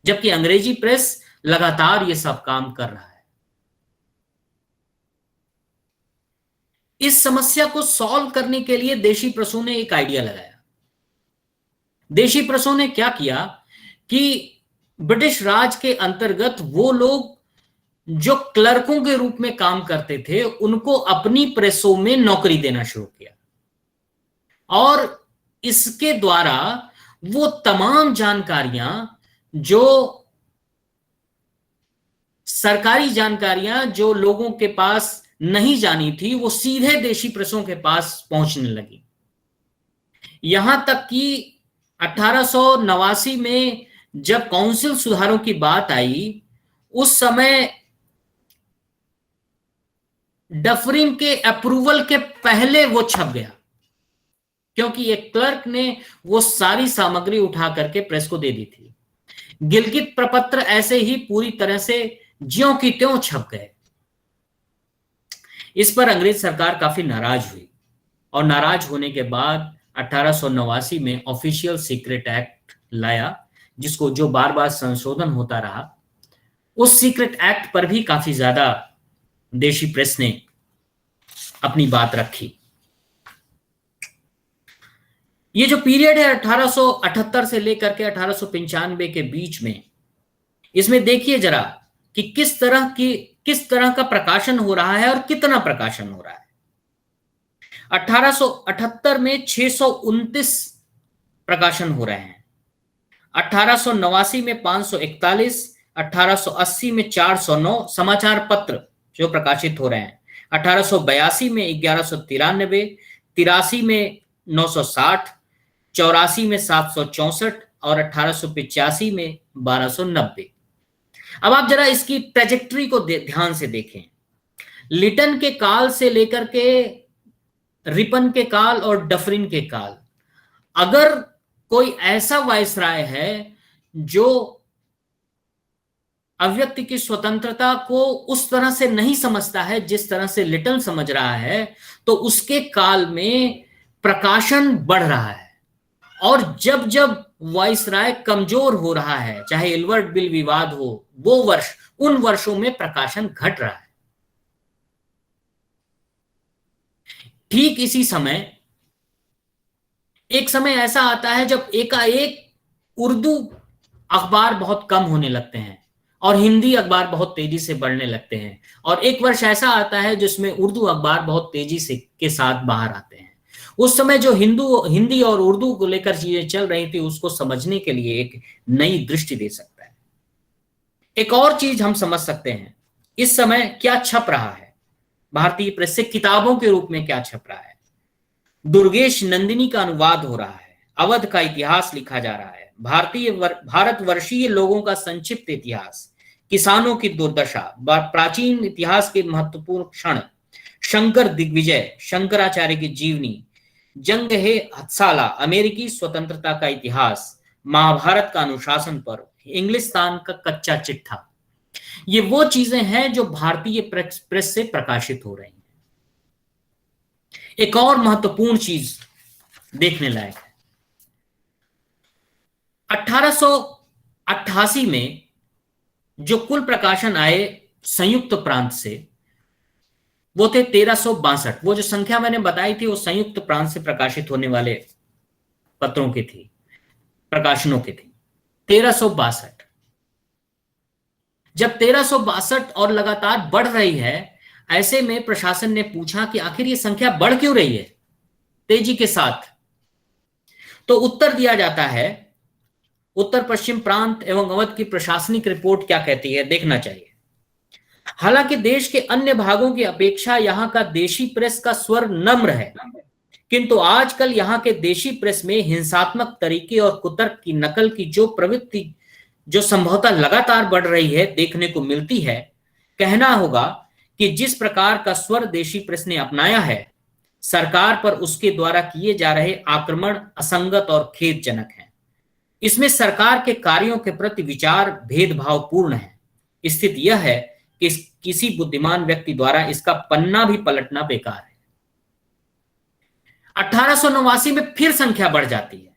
जबकि अंग्रेजी प्रेस लगातार ये सब काम कर रहा है। इस समस्या को सॉल्व करने के लिए देशी प्रेसों ने एक आइडिया लगाया। देशी प्रेसों ने क्या किया कि ब्रिटिश राज के अंतर्गत वो लोग जो क्लर्कों के रूप में काम करते थे उनको अपनी प्रेसों में नौकरी देना शुरू किया और इसके द्वारा वो तमाम जानकारियां, जो सरकारी जानकारियां जो लोगों के पास नहीं जानी थी, वो सीधे देशी प्रेसों के पास पहुंचने लगी। यहां तक कि 1889 में जब काउंसिल सुधारों की बात आई, उस समय डफरिन के अप्रूवल के पहले वो छप गया, क्योंकि एक क्लर्क ने वो सारी सामग्री उठा करके प्रेस को दे दी थी। गिलगित प्रपत्र ऐसे ही पूरी तरह से ज्यों की त्यों छप गए। इस पर अंग्रेज सरकार काफी नाराज हुई और नाराज होने के बाद 1889 में ऑफिशियल सीक्रेट एक्ट लाया, जिसको जो बार बार संशोधन होता रहा। उस सीक्रेट एक्ट पर भी काफी ज्यादा देशी प्रेस ने अपनी बात रखी। ये जो पीरियड है 1878 से लेकर के 1895 के बीच में, इसमें देखिए जरा कि किस तरह का प्रकाशन हो रहा है और कितना प्रकाशन हो रहा है। 1878 में 629 प्रकाशन हो रहे हैं, 1889 में 541, 1880 में 409 समाचार पत्र जो प्रकाशित हो रहे हैं, 1882 में 1193, 83 में 960, 84 में 764, और 1885 में 1290। अब आप जरा इसकी ट्रेजेक्टरी को ध्यान से देखें। लिटन के काल से लेकर के रिपन के काल और डफरिन के काल, अगर कोई ऐसा वायसराय है जो अव्यक्ति की स्वतंत्रता को उस तरह से नहीं समझता है जिस तरह से लिटन समझ रहा है, तो उसके काल में प्रकाशन बढ़ रहा है। और जब जब वायसराय कमजोर हो रहा है, चाहे एल्बर्ट बिल विवाद हो, वो वर्ष, उन वर्षों में प्रकाशन घट रहा है। ठीक इसी समय एक समय ऐसा आता है जब एकाएक उर्दू अखबार बहुत कम होने लगते हैं और हिंदी अखबार बहुत तेजी से बढ़ने लगते हैं, और एक वर्ष ऐसा आता है जिसमें उर्दू अखबार बहुत तेजी से के साथ बाहर आते हैं। उस समय जो हिंदी और उर्दू को लेकर चीजें चल रही थी, उसको समझने के लिए एक नई दृष्टि दे सकता है। एक और चीज हम समझ सकते हैं, इस समय क्या छप रहा है भारतीय प्रेस से, किताबों के रूप में क्या छप रहा है। दुर्गेश नंदिनी का अनुवाद हो रहा है, अवध का इतिहास लिखा जा रहा है, भारतवर्षीय लोगों का संक्षिप्त इतिहास, किसानों की दुर्दशा, प्राचीन इतिहास के महत्वपूर्ण क्षण, शंकर दिग्विजय, शंकराचार्य की जीवनी, जंग है हथसाला, अमेरिकी स्वतंत्रता का इतिहास, महाभारत का अनुशासन पर्व, इंग्लिस्तान का कच्चा चिट्ठा। ये वो चीजें हैं जो भारतीय प्रेस से प्रकाशित हो रही हैं। एक और महत्वपूर्ण चीज देखने लायक है, 1888 में जो कुल प्रकाशन आए संयुक्त प्रांत से, वो थे 1362। वो जो संख्या मैंने बताई थी वो संयुक्त प्रांत से प्रकाशित होने वाले पत्रों की थी, प्रकाशनों की थी, 1362। जब 1362 और लगातार बढ़ रही है, ऐसे में प्रशासन ने पूछा कि आखिर ये संख्या बढ़ क्यों रही है तेजी के साथ। तो उत्तर दिया जाता है, उत्तर पश्चिम प्रांत एवं अवध की प्रशासनिक रिपोर्ट क्या कहती है, देखना चाहिए। हालांकि देश के अन्य भागों की अपेक्षा यहां का देशी प्रेस का स्वर नम्र है, किंतु आजकल यहां के देशी प्रेस में हिंसात्मक तरीके और कुतर्क की नकल की जो प्रवृत्ति जो संभवतः लगातार बढ़ रही है देखने को मिलती है। कहना होगा कि जिस प्रकार का स्वर देशी प्रेस ने अपनाया है, सरकार पर उसके द्वारा किए जा रहे आक्रमण असंगत और खेदजनक हैं। इसमें सरकार के कार्यों के प्रति विचार भेदभावपूर्ण है। स्थिति यह है कि किसी बुद्धिमान व्यक्ति द्वारा इसका पन्ना भी पलटना बेकार है। 1889 में फिर संख्या बढ़ जाती है,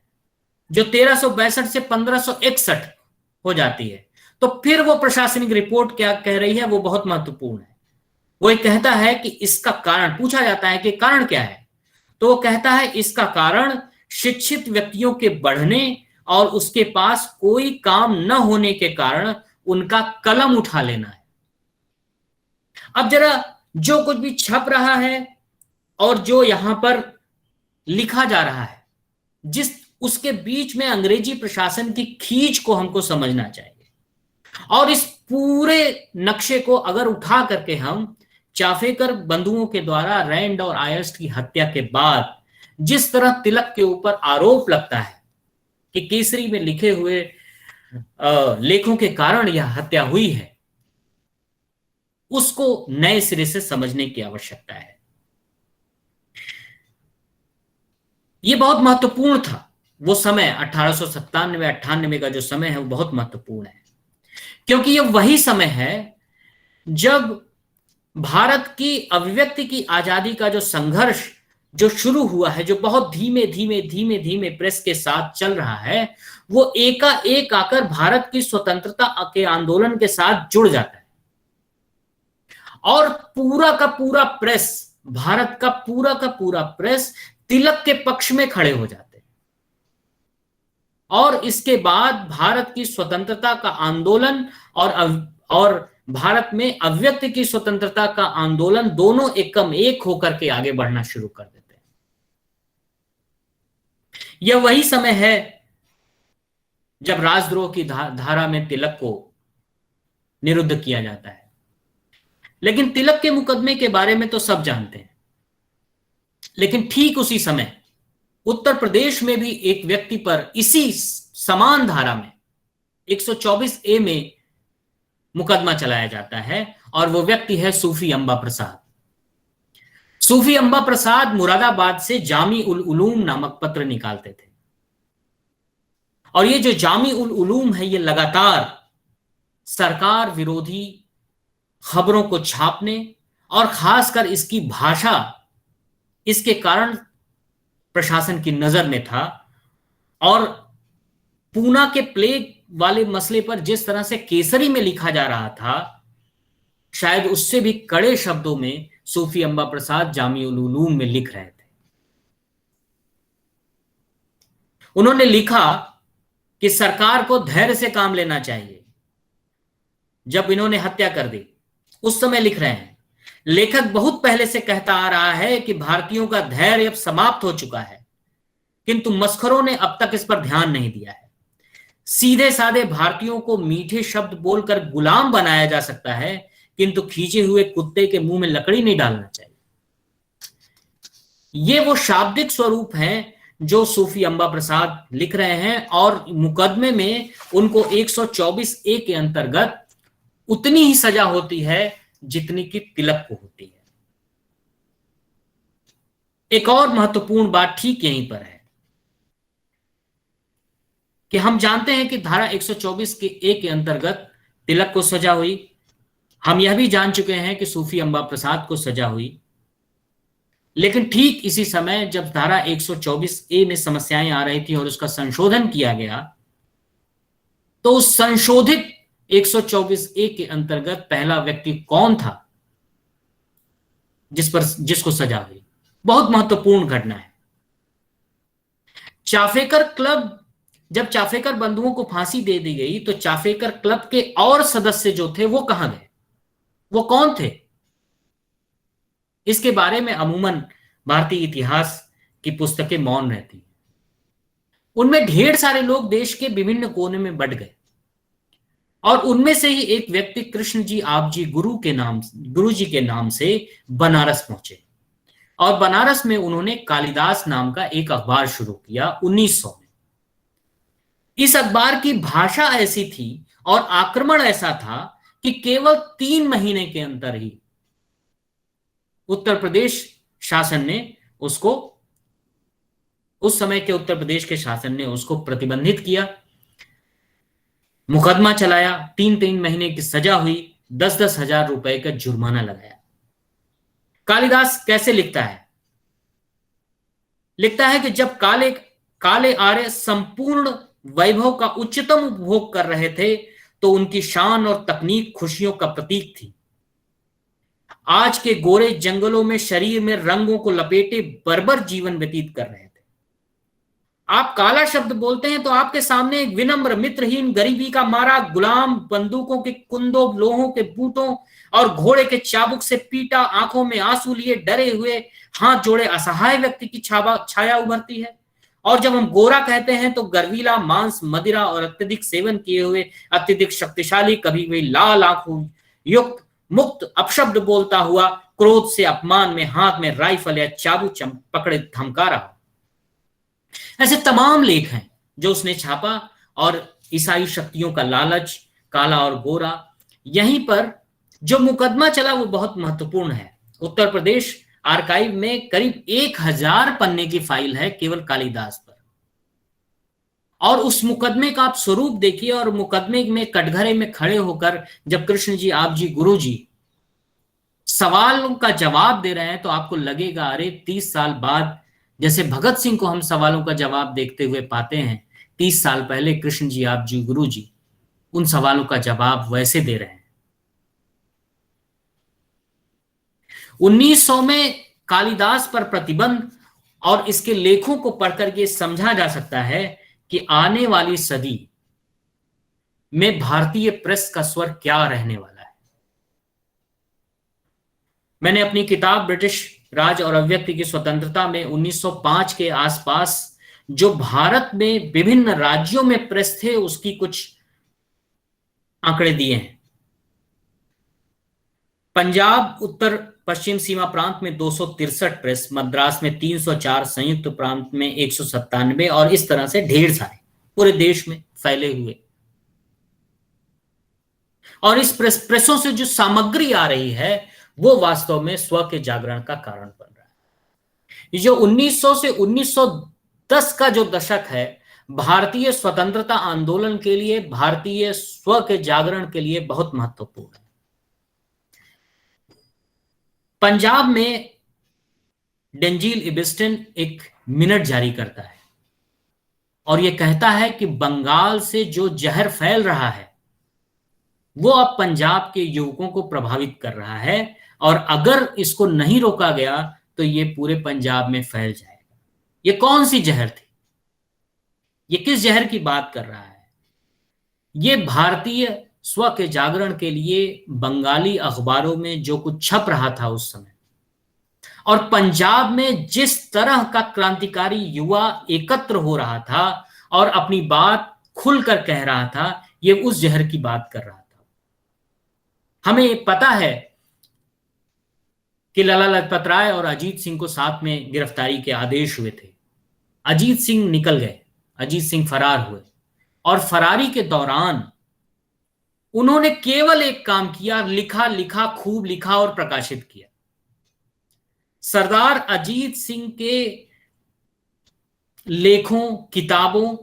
जो 1362 से 1561 हो जाती है। तो फिर वो प्रशासनिक रिपोर्ट क्या कह रही है, वो बहुत महत्वपूर्ण है। वो ये कहता है कि इसका कारण, पूछा जाता है कि कारण क्या है, तो वो कहता है इसका कारण शिक्षित व्यक्तियों के बढ़ने और उसके पास कोई काम न होने के कारण उनका कलम उठा लेना है। अब जरा जो कुछ भी छप रहा है और जो यहां पर लिखा जा रहा है, जिस उसके बीच में अंग्रेजी प्रशासन की खींच को हमको समझना चाहिए। और इस पूरे नक्शे को अगर उठा करके हम चाफेकर बंधुओं के द्वारा रैंड और आयर्स्ट की हत्या के बाद जिस तरह तिलक के ऊपर आरोप लगता है कि केसरी में लिखे हुए लेखों के कारण यह हत्या हुई है, उसको नए सिरे से समझने की आवश्यकता है। यह बहुत महत्वपूर्ण था वो समय, 1897-98 का जो समय है वो बहुत महत्वपूर्ण है, क्योंकि यह वही समय है जब भारत की अभिव्यक्ति की आजादी का जो संघर्ष जो शुरू हुआ है, जो बहुत धीमे धीमे धीमे धीमे प्रेस के साथ चल रहा है, वो एकाएक आकर भारत की स्वतंत्रता के आंदोलन के साथ जुड़ जाता है। और पूरा का पूरा प्रेस, भारत का पूरा प्रेस तिलक के पक्ष में खड़े हो जाते हैं। और इसके बाद भारत की स्वतंत्रता का आंदोलन और भारत में अभिव्यक्ति की स्वतंत्रता का आंदोलन दोनों एकम एक होकर के आगे बढ़ना शुरू कर देते हैं। यह वही समय है जब राजद्रोह की धारा में तिलक को निरुद्ध किया जाता है। लेकिन तिलक के मुकदमे के बारे में तो सब जानते हैं, लेकिन ठीक उसी समय उत्तर प्रदेश में भी एक व्यक्ति पर इसी समान धारा में 124A में मुकदमा चलाया जाता है और वो व्यक्ति है सूफी अंबा प्रसाद। सूफी अंबा प्रसाद मुरादाबाद से जामी उल उलूम नामक पत्र निकालते थे और ये जो जामी उल उलूम है ये लगातार सरकार विरोधी खबरों को छापने और खासकर इसकी भाषा, इसके कारण प्रशासन की नजर में था। और पूना के प्लेग वाले मसले पर जिस तरह से केसरी में लिखा जा रहा था, शायद उससे भी कड़े शब्दों में सूफी अंबा प्रसाद जामी उल उलूम में लिख रहे थे। उन्होंने लिखा कि सरकार को धैर्य से काम लेना चाहिए। जब इन्होंने हत्या कर दी उस समय लिख रहे हैं, लेखक बहुत पहले से कहता आ रहा है कि भारतीयों का धैर्य अब समाप्त हो चुका है, किंतु मस्खरों ने अब तक इस पर ध्यान नहीं दिया है। सीधे साधे भारतीयों को मीठे शब्द बोलकर गुलाम बनाया जा सकता है, किंतु खींचे हुए कुत्ते के मुंह में लकड़ी नहीं डालना चाहिए। ये वो शाब्दिक स्वरूप हैं जो सूफी अंबा प्रसाद लिख रहे हैं और मुकदमे में उनको 124A के अंतर्गत उतनी ही सजा होती है जितनी कि तिलक को होती है। एक और महत्वपूर्ण बात ठीक यहीं पर है कि हम जानते हैं कि धारा 124A के अंतर्गत तिलक को सजा हुई। हम यह भी जान चुके हैं कि सूफी अंबा प्रसाद को सजा हुई। लेकिन ठीक इसी समय जब धारा 124A में समस्याएं आ रही थी और उसका संशोधन किया गया, तो उस संशोधित 124A के अंतर्गत पहला व्यक्ति कौन था जिसको सजा हुई? बहुत महत्वपूर्ण घटना है। चाफेकर क्लब, जब चाफेकर बंधुओं को फांसी दे दी गई तो चाफेकर क्लब के और सदस्य जो थे वो कहां गए? वो कौन थे? इसके बारे में अमूमन भारतीय इतिहास की पुस्तकें मौन रहती हैं। उनमें ढेर सारे लोग देश के विभिन्न कोने में बट गए और उनमें से ही एक व्यक्ति कृष्ण जी आप जी गुरु जी के नाम से बनारस पहुंचे और बनारस में उन्होंने कालिदास नाम का एक अखबार शुरू किया 1900 में। इस अखबार की भाषा ऐसी थी और आक्रमण ऐसा था कि केवल 3 महीने के अंदर ही उत्तर प्रदेश शासन ने उसको, उस समय के उत्तर प्रदेश के शासन ने उसको प्रतिबंधित किया, मुकदमा चलाया, 3 महीने की सजा हुई, 10-10 हजार रुपए का जुर्माना लगाया। कालिदास कैसे लिखता है? लिखता है कि जब काले आर्य संपूर्ण वैभव का उच्चतम उपभोग कर रहे थे तो उनकी शान और तकनीक खुशियों का प्रतीक थी। आज के गोरे जंगलों में शरीर में रंगों को लपेटे बर्बर जीवन व्यतीत कर रहे थे। आप काला शब्द बोलते हैं तो आपके सामने एक विनम्र मित्रहीन गरीबी का मारा गुलाम बंदूकों के कुंदों, लोहों के बूटों और घोड़े के चाबुक से पीटा, आंखों में आंसू लिए डरे हुए हाथ जोड़े असहाय व्यक्ति की छाया उभरती है। और जब हम गोरा कहते हैं तो गर्वीला मांस, मदिरा और अत्यधिक सेवन किए हुए अत्यधिक शक्तिशाली, कभी भी लाल आंखों युक्त मुक्त अपशब्द बोलता हुआ, क्रोध से अपमान में हाथ में राइफल या चाबू पकड़े धमका रहा। ऐसे तमाम लेख हैं जो उसने छापा और ईसाई शक्तियों का लालच, काला और गोरा। यहीं पर जो मुकदमा चला वो बहुत महत्वपूर्ण है। उत्तर प्रदेश आर्काइव में करीब 1000 पन्ने की फाइल है केवल कालिदास पर। और उस मुकदमे का आप स्वरूप देखिए और मुकदमे में कटघरे में खड़े होकर जब कृष्ण जी आप जी गुरु जी सवालों का जवाब दे रहे हैं तो आपको लगेगा अरे 30 साल बाद, जैसे भगत सिंह को हम सवालों का जवाब देखते हुए पाते हैं, 30 साल पहले कृष्ण जी आप जी गुरु जी उन सवालों का जवाब वैसे दे रहे हैं। 1900 में कालिदास पर प्रतिबंध और इसके लेखों को पढ़कर ये समझा जा सकता है कि आने वाली सदी में भारतीय प्रेस का स्वर क्या रहने वाला है। मैंने अपनी किताब ब्रिटिश राज और अभिव्यक्ति की स्वतंत्रता में 1905 के आसपास जो भारत में विभिन्न राज्यों में प्रेस थे उसकी कुछ आंकड़े दिए हैं। पंजाब उत्तर पश्चिम सीमा प्रांत में 263 प्रेस, मद्रास में 304, संयुक्त प्रांत में 197 और इस तरह से ढेर सारे। पूरे देश में फैले हुए। और इस प्रेसों से जो सामग्री आ रही है वो वास्तव में स्व के जागरण का कारण बन रहा है। जो 1900 से 1910 का जो दशक है, भारतीय स्वतंत्रता आंदोलन के लिए, भारतीय स्व के जागरण के लिए बहुत महत्वपूर्ण है। पंजाब में डेंजील इबिस्टन एक मिनट जारी करता है और यह कहता है कि बंगाल से जो जहर फैल रहा है वो अब पंजाब के युवकों को प्रभावित कर रहा है, और अगर इसको नहीं रोका गया तो ये पूरे पंजाब में फैल जाएगा। ये कौन सी जहर थी? ये किस जहर की बात कर रहा है? ये भारतीय स्व के जागरण के लिए बंगाली अखबारों में जो कुछ छप रहा था उस समय, और पंजाब में जिस तरह का क्रांतिकारी युवा एकत्र हो रहा था और अपनी बात खुलकर कह रहा था, ये उस जहर की बात कर रहा था। हमें पता है कि लाला लाजपत राय और अजीत सिंह को साथ में गिरफ्तारी के आदेश हुए थे। अजीत सिंह निकल गए, अजीत सिंह फरार हुए, और फरारी के दौरान उन्होंने केवल एक काम किया, लिखा, खूब लिखा और प्रकाशित किया। सरदार अजीत सिंह के लेखों, किताबों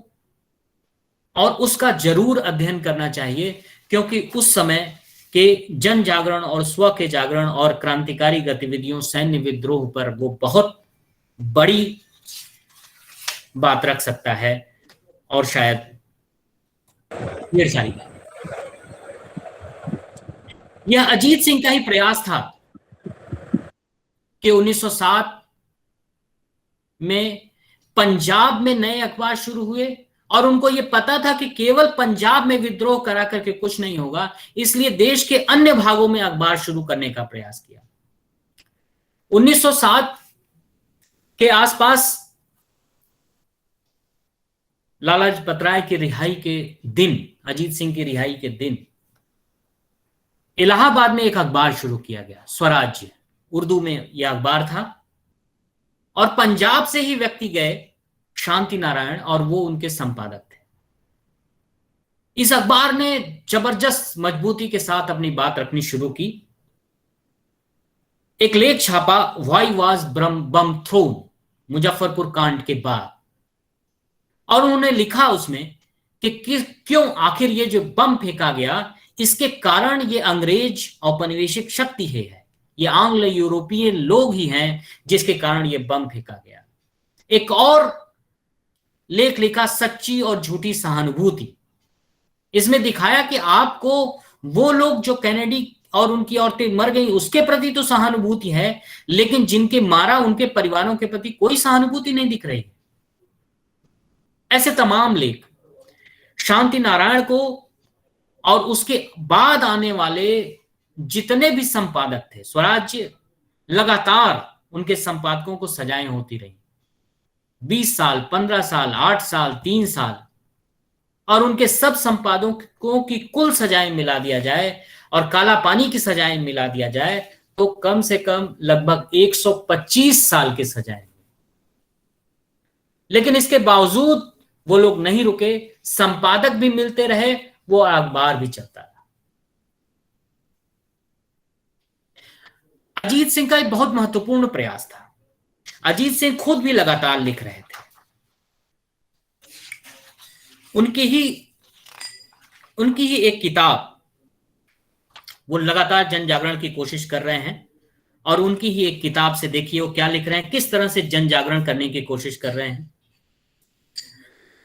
और उसका जरूर अध्ययन करना चाहिए, क्योंकि उस समय के जन जागरण और स्व के जागरण और क्रांतिकारी गतिविधियों, सैन्य विद्रोह पर वो बहुत बड़ी बात रख सकता है, और शायद ढेर सारी बात। यह अजीत सिंह का ही प्रयास था कि 1907 में पंजाब में नए अखबार शुरू हुए, और उनको यह पता था कि केवल पंजाब में विद्रोह करा करके कुछ नहीं होगा, इसलिए देश के अन्य भागों में अखबार शुरू करने का प्रयास किया। 1907 के आसपास लाला लाजपत राय की रिहाई के दिन, अजीत सिंह की रिहाई के दिन, इलाहाबाद में एक अखबार शुरू किया गया, स्वराज्य, उर्दू में यह अखबार था, और पंजाब से ही व्यक्ति गए, शांति नारायण, और वो उनके संपादक थे। इस अखबार ने जबरदस्त मजबूती के साथ अपनी बात रखनी शुरू की। एक लेख छापा, why was bomb thrown, Muzaffarpur कांड के बाद, और उन्होंने लिखा उसमें कि क्यों आखिर ये जो बम फेंका गया, इसके कारण ये अंग्रेज औपनिवेशिक शक्ति है, ये आंग्ल यूरोपीय लोग ही हैं जिसके कारण ये बम फेंका गया। एक और लेख लिखा, सच्ची और झूठी सहानुभूति। इसमें दिखाया कि आपको वो लोग जो कैनेडी और उनकी औरतें मर गई उसके प्रति तो सहानुभूति है, लेकिन जिनके मारा उनके परिवारों के प्रति कोई सहानुभूति नहीं दिख रही। ऐसे तमाम लेख शांति नारायण को और उसके बाद आने वाले जितने भी संपादक थे, स्वराज्य, लगातार उनके संपादकों को सजाएं होती रही, 20 साल, 15 साल, 8 साल, 3 साल, और उनके सब संपादकों की कुल सजाएं मिला दिया जाए और काला पानी की सजाएं मिला दिया जाए तो कम से कम लगभग 125 साल की सजाएं। लेकिन इसके बावजूद वो लोग नहीं रुके, संपादक भी मिलते रहे, वो अखबार भी चलता रहा। अजीत सिंह का एक बहुत महत्वपूर्ण प्रयास था। अजीत सिंह खुद भी लगातार लिख रहे थे। उनकी ही एक किताब, वो लगातार जन जागरण की कोशिश कर रहे हैं, और उनकी ही एक किताब से देखिए वो क्या लिख रहे हैं, किस तरह से जन जागरण करने की कोशिश कर रहे हैं।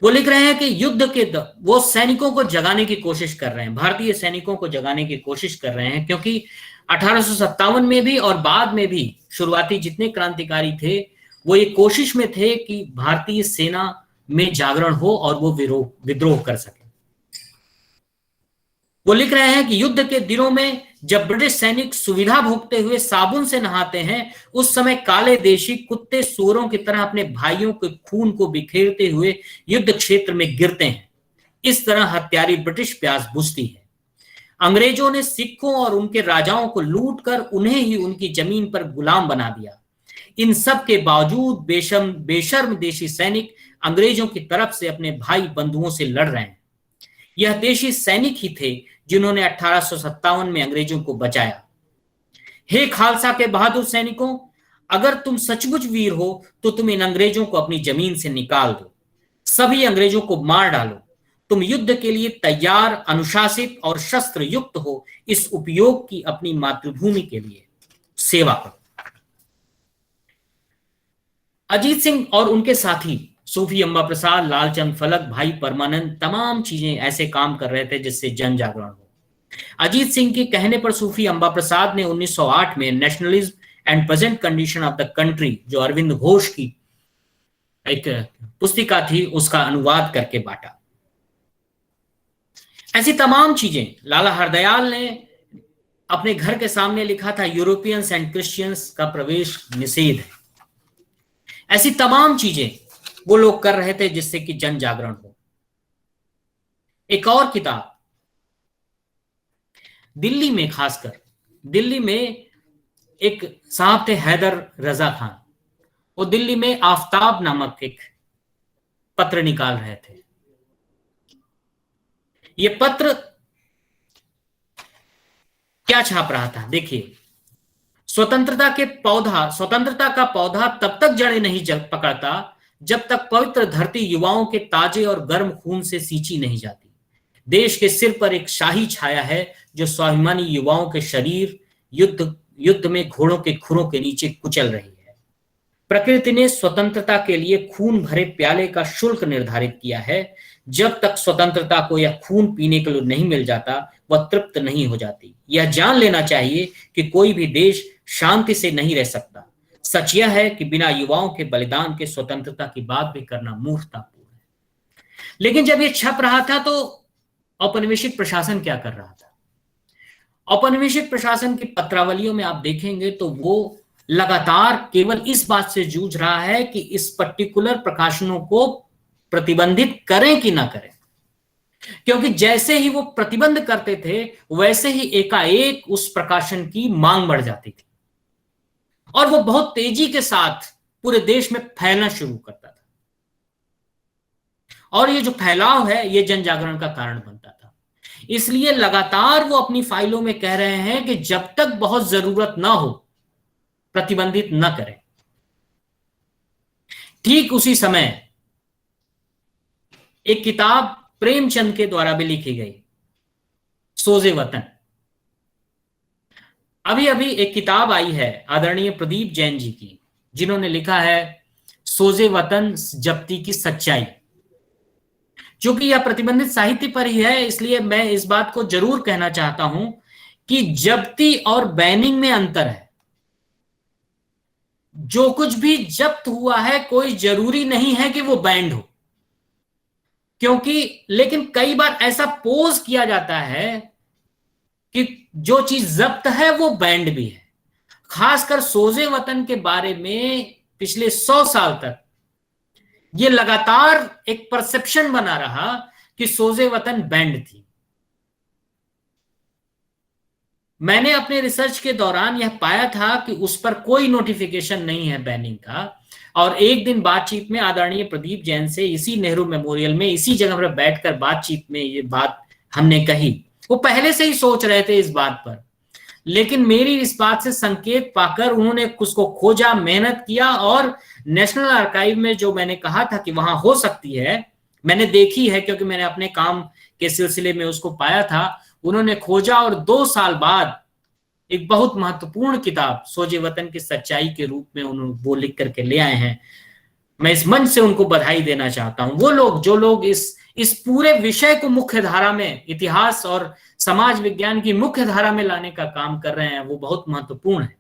वो लिख रहे हैं कि युद्ध के वो सैनिकों को जगाने की कोशिश कर रहे हैं, भारतीय सैनिकों को जगाने की कोशिश कर रहे हैं, क्योंकि 1857 में भी और बाद में भी शुरुआती जितने क्रांतिकारी थे वो ये कोशिश में थे कि भारतीय सेना में जागरण हो और वो विद्रोह कर सके। वो लिख रहे हैं कि युद्ध के दिनों में जब ब्रिटिश सैनिक सुविधा भोगते हुए साबुन से नहाते हैं, उस समय काले देशी कुत्ते सूअरों की तरह अपने भाइयों के खून को बिखेरते हुए युद्ध क्षेत्र में गिरते हैं। इस तरह हत्यारी ब्रिटिश प्यास बुझती है। अंग्रेजों ने सिखों और उनके राजाओं को लूट कर उन्हें ही उनकी जमीन पर गुलाम बना दिया। इन सब के बावजूद बेशर्म देशी सैनिक अंग्रेजों की तरफ से अपने भाई बंधुओं से लड़ रहे हैं। यह देशी सैनिक ही थे जिन्होंने 1857 में अंग्रेजों को बचाया। हे खालसा के बहादुर सैनिकों, अगर तुम सचमुच वीर हो तो तुम इन अंग्रेजों को अपनी जमीन से निकाल दो, सभी अंग्रेजों को मार डालो। तुम युद्ध के लिए तैयार, अनुशासित और शस्त्र युक्त हो। इस उपयोग की अपनी मातृभूमि के लिए सेवा करो। अजीत सिंह और उनके साथी सूफी अंबा प्रसाद, लालचंद फलक, भाई परमानंद तमाम चीजें ऐसे काम कर रहे थे जिससे जन जागरण हो। अजीत सिंह के कहने पर सूफी अंबा प्रसाद ने 1908 में nationalism and present condition of the country, जो अरविंद घोष की एक पुस्तिका थी, उसका अनुवाद करके बांटा। ऐसी तमाम चीजें लाला हरदयाल ने अपने घर के सामने लिखा था, यूरोपियंस एंड क्रिश्चियंस का प्रवेश निषेध है। ऐसी तमाम चीजें वो लोग कर रहे थे जिससे कि जन जागरण हो। एक और किताब, दिल्ली में, खासकर दिल्ली में एक साहब थे हैदर रजा खान। वो दिल्ली में आफताब नामक एक पत्र निकाल रहे थे। ये पत्र क्या छाप रहा था, देखिए। स्वतंत्रता का पौधा तब तक जड़ें नहीं पकड़ता जब तक पवित्र धरती युवाओं के ताजे और गर्म खून से सींची नहीं जाती। देश के सिर पर एक शाही छाया है जो स्वाभिमानी युवाओं के शरीर युद्ध में घोड़ों के खुरों के नीचे कुचल रही है। प्रकृति ने स्वतंत्रता के लिए खून भरे प्याले का शुल्क निर्धारित किया है। जब तक स्वतंत्रता को यह खून पीने के लिए नहीं मिल जाता, वह तृप्त नहीं हो जाती। यह जान लेना चाहिए कि कोई भी देश शांति से नहीं रह सकता। सच यह है कि बिना युवाओं के बलिदान के स्वतंत्रता की बात भी करना मूर्खतापूर्ण है। लेकिन जब यह छप रहा था तो औपनिवेशिक प्रशासन क्या कर रहा था? औपनिवेशिक प्रशासन की पत्रावलियों में आप देखेंगे तो वो लगातार केवल इस बात से जूझ रहा है कि इस पर्टिकुलर प्रकाशनों को प्रतिबंधित करें कि ना करें, क्योंकि जैसे ही वो प्रतिबंध करते थे वैसे ही एकाएक उस प्रकाशन की मांग बढ़ जाती थी और वो बहुत तेजी के साथ पूरे देश में फैलना शुरू करता था। और ये जो फैलाव है ये जन जागरण का कारण बनता था। इसलिए लगातार वो अपनी फाइलों में कह रहे हैं कि जब तक बहुत जरूरत ना हो प्रतिबंधित न करें। ठीक उसी समय एक किताब प्रेमचंद के द्वारा भी लिखी गई, सोजे वतन। अभी अभी एक किताब आई है आदरणीय प्रदीप जैन जी की, जिन्होंने लिखा है सोजे वतन जब्ती की सच्चाई। चूंकि यह प्रतिबंधित साहित्य पर ही है, इसलिए मैं इस बात को जरूर कहना चाहता हूं कि जब्ती और बैनिंग में अंतर है। जो कुछ भी जब्त हुआ है कोई जरूरी नहीं है कि वो बैंड हो, क्योंकि लेकिन कई बार ऐसा पोज किया जाता है कि जो चीज जब्त है वो बैंड भी है। खासकर सोजे वतन के बारे में पिछले 100 साल तक ये लगातार एक परसेप्शन बना रहा कि सोजे वतन बैंड थी। मैंने अपने रिसर्च के दौरान यह पाया था कि उस पर कोई नोटिफिकेशन नहीं है बैनिंग का। और एक दिन बातचीत में आदरणीय प्रदीप जैन से इसी नेहरू मेमोरियल में इसी जगह पर बैठकर बातचीत में ये बात हमने कही। वो पहले से ही सोच रहे थे इस बात पर, लेकिन मेरी इस बात से संकेत पाकर उन्होंने उसको खोजा, मेहनत किया और नेशनल आर्काइव में जो मैंने कहा था कि वहां हो सकती है, मैंने देखी है क्योंकि मैंने अपने काम के सिलसिले में उसको पाया था। उन्होंने खोजा और 2 साल बाद एक बहुत महत्वपूर्ण किताब सोजे वतन की सच्चाई के रूप में उन्होंने वो लिख करके ले आए हैं। मैं इस मंच से उनको बधाई देना चाहता हूं। वो लोग जो लोग इस पूरे विषय को मुख्य धारा में, इतिहास और समाज विज्ञान की मुख्य धारा में लाने का काम कर रहे हैं, वो बहुत महत्वपूर्ण है।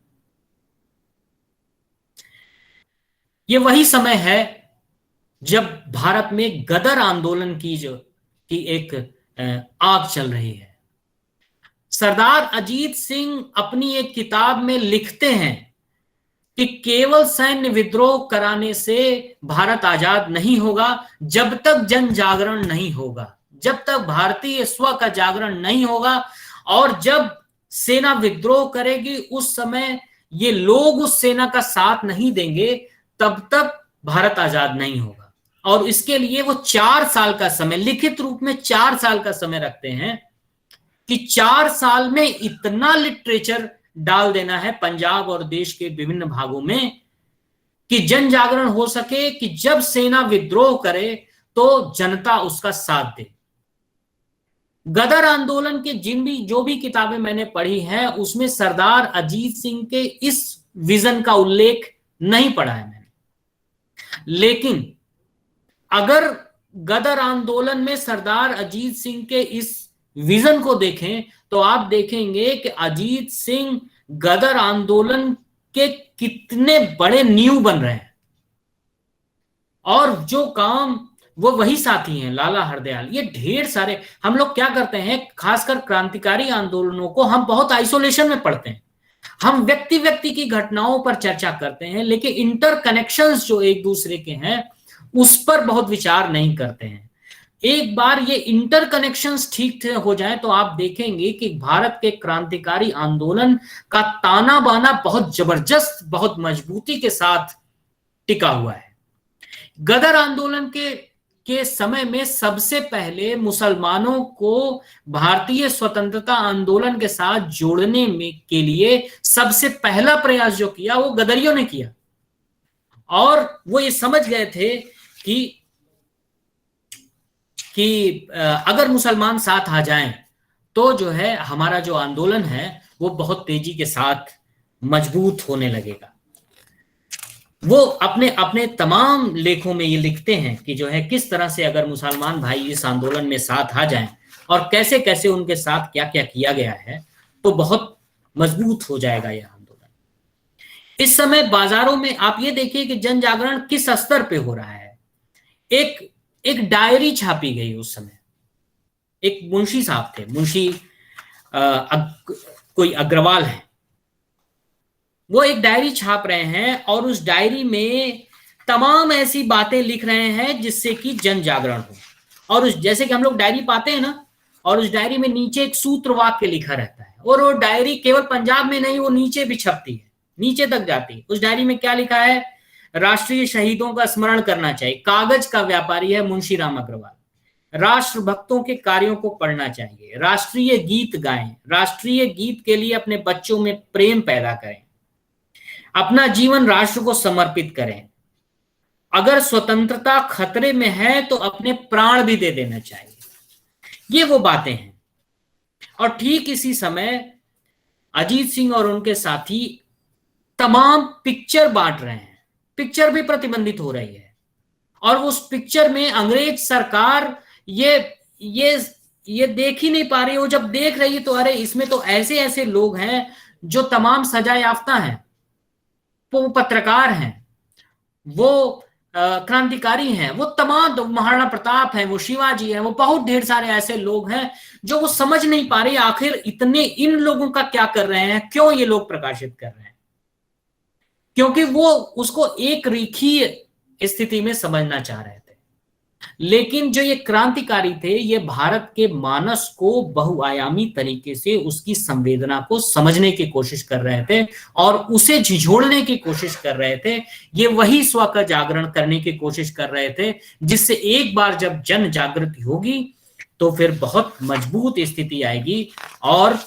ये वही समय है जब भारत में गदर आंदोलन की एक आग चल रही है। सरदार अजीत सिंह अपनी एक किताब में लिखते हैं कि केवल सैन्य विद्रोह कराने से भारत आजाद नहीं होगा जब तक जन जागरण नहीं होगा, जब तक भारतीय स्व का जागरण नहीं होगा। और जब सेना विद्रोह करेगी उस समय ये लोग उस सेना का साथ नहीं देंगे तब तक भारत आजाद नहीं होगा। और इसके लिए वो 4 साल का समय, लिखित रूप में 4 साल का समय रखते हैं कि 4 साल में इतना लिटरेचर डाल देना है पंजाब और देश के विभिन्न भागों में कि जन जागरण हो सके, कि जब सेना विद्रोह करे तो जनता उसका साथ दे। गदर आंदोलन के जो भी किताबें मैंने पढ़ी हैं उसमें सरदार अजीत सिंह के इस विजन का उल्लेख नहीं पढ़ा है मैंने। लेकिन अगर गदर आंदोलन में सरदार अजीत सिंह के इस विजन को देखें तो आप देखेंगे कि अजीत सिंह गदर आंदोलन के कितने बड़े नींव बन रहे हैं। और जो काम वो वही साथी हैं, लाला हरदयाल, ये ढेर सारे, हम लोग क्या करते हैं, खासकर क्रांतिकारी आंदोलनों को हम बहुत आइसोलेशन में पढ़ते हैं। हम व्यक्ति की घटनाओं पर चर्चा करते हैं, लेकिन इंटरकनेक्शंस जो एक दूसरे के हैं उस पर बहुत विचार नहीं करते हैं। एक बार ये इंटरकनेक्शंस ठीक हो जाए तो आप देखेंगे कि भारत के क्रांतिकारी आंदोलन का ताना बाना बहुत जबरदस्त, बहुत मजबूती के साथ टिका हुआ है। गदर आंदोलन के समय में सबसे पहले मुसलमानों को भारतीय स्वतंत्रता आंदोलन के साथ जोड़ने के लिए सबसे पहला प्रयास जो किया वो गदरियों ने किया। और वो ये समझ गए थे कि अगर मुसलमान साथ आ जाएं तो जो है हमारा जो आंदोलन है वो बहुत तेजी के साथ मजबूत होने लगेगा। वो अपने तमाम लेखों में ये लिखते हैं कि जो है किस तरह से अगर मुसलमान भाई इस आंदोलन में साथ आ जाएं और कैसे कैसे उनके साथ क्या क्या किया गया है तो बहुत मजबूत हो जाएगा यह आंदोलन। इस समय बाजारों में आप ये देखिए कि जन जागरण किस स्तर पे हो रहा है। एक डायरी छापी गई उस समय, एक मुंशी साहब थे, मुंशी कोई अग्रवाल है, वो एक डायरी छाप रहे हैं और उस डायरी में तमाम ऐसी बातें लिख रहे हैं जिससे कि जन जागरण हो। और जैसे कि हम लोग डायरी पाते हैं ना, और उस डायरी में नीचे एक सूत्र वाक्य लिखा रहता है, और वो डायरी केवल पंजाब में नहीं, वो नीचे भी छपती है, नीचे तक जाती है। उस डायरी में क्या लिखा है, राष्ट्रीय शहीदों का स्मरण करना चाहिए, कागज का व्यापारी है मुंशी राम अग्रवाल, राष्ट्र भक्तों के कार्यों को पढ़ना चाहिए, राष्ट्रीय गीत गाएं, राष्ट्रीय गीत के लिए अपने बच्चों में प्रेम पैदा करें, अपना जीवन राष्ट्र को समर्पित करें, अगर स्वतंत्रता खतरे में है तो अपने प्राण भी दे देना चाहिए। ये वो बातें हैं। और ठीक इसी समय अजीत सिंह और उनके साथी तमाम पिक्चर बांट रहे हैं, पिक्चर भी प्रतिबंधित हो रही है। और उस पिक्चर में अंग्रेज सरकार ये देख ही नहीं पा रही। वो जब देख रही है तो अरे इसमें तो ऐसे ऐसे लोग हैं जो तमाम सजा याफ्ता हैं, वो पत्रकार हैं, वो क्रांतिकारी हैं, वो तमाम महाराणा प्रताप हैं, वो शिवाजी हैं, वो बहुत ढेर सारे ऐसे लोग हैं जो वो समझ नहीं पा रहे आखिर इतने इन लोगों का क्या कर रहे हैं, क्यों ये लोग प्रकाशित कर रहे हैं, क्योंकि वो उसको एक रेखीय स्थिति में समझना चाह रहे थे। लेकिन जो ये क्रांतिकारी थे ये भारत के मानस को बहुआयामी तरीके से, उसकी संवेदना को समझने की कोशिश कर रहे थे और उसे झिझोड़ने की कोशिश कर रहे थे। ये वही स्व का जागरण करने की कोशिश कर रहे थे जिससे एक बार जब जन जागृति होगी तो फिर बहुत मजबूत स्थिति आएगी और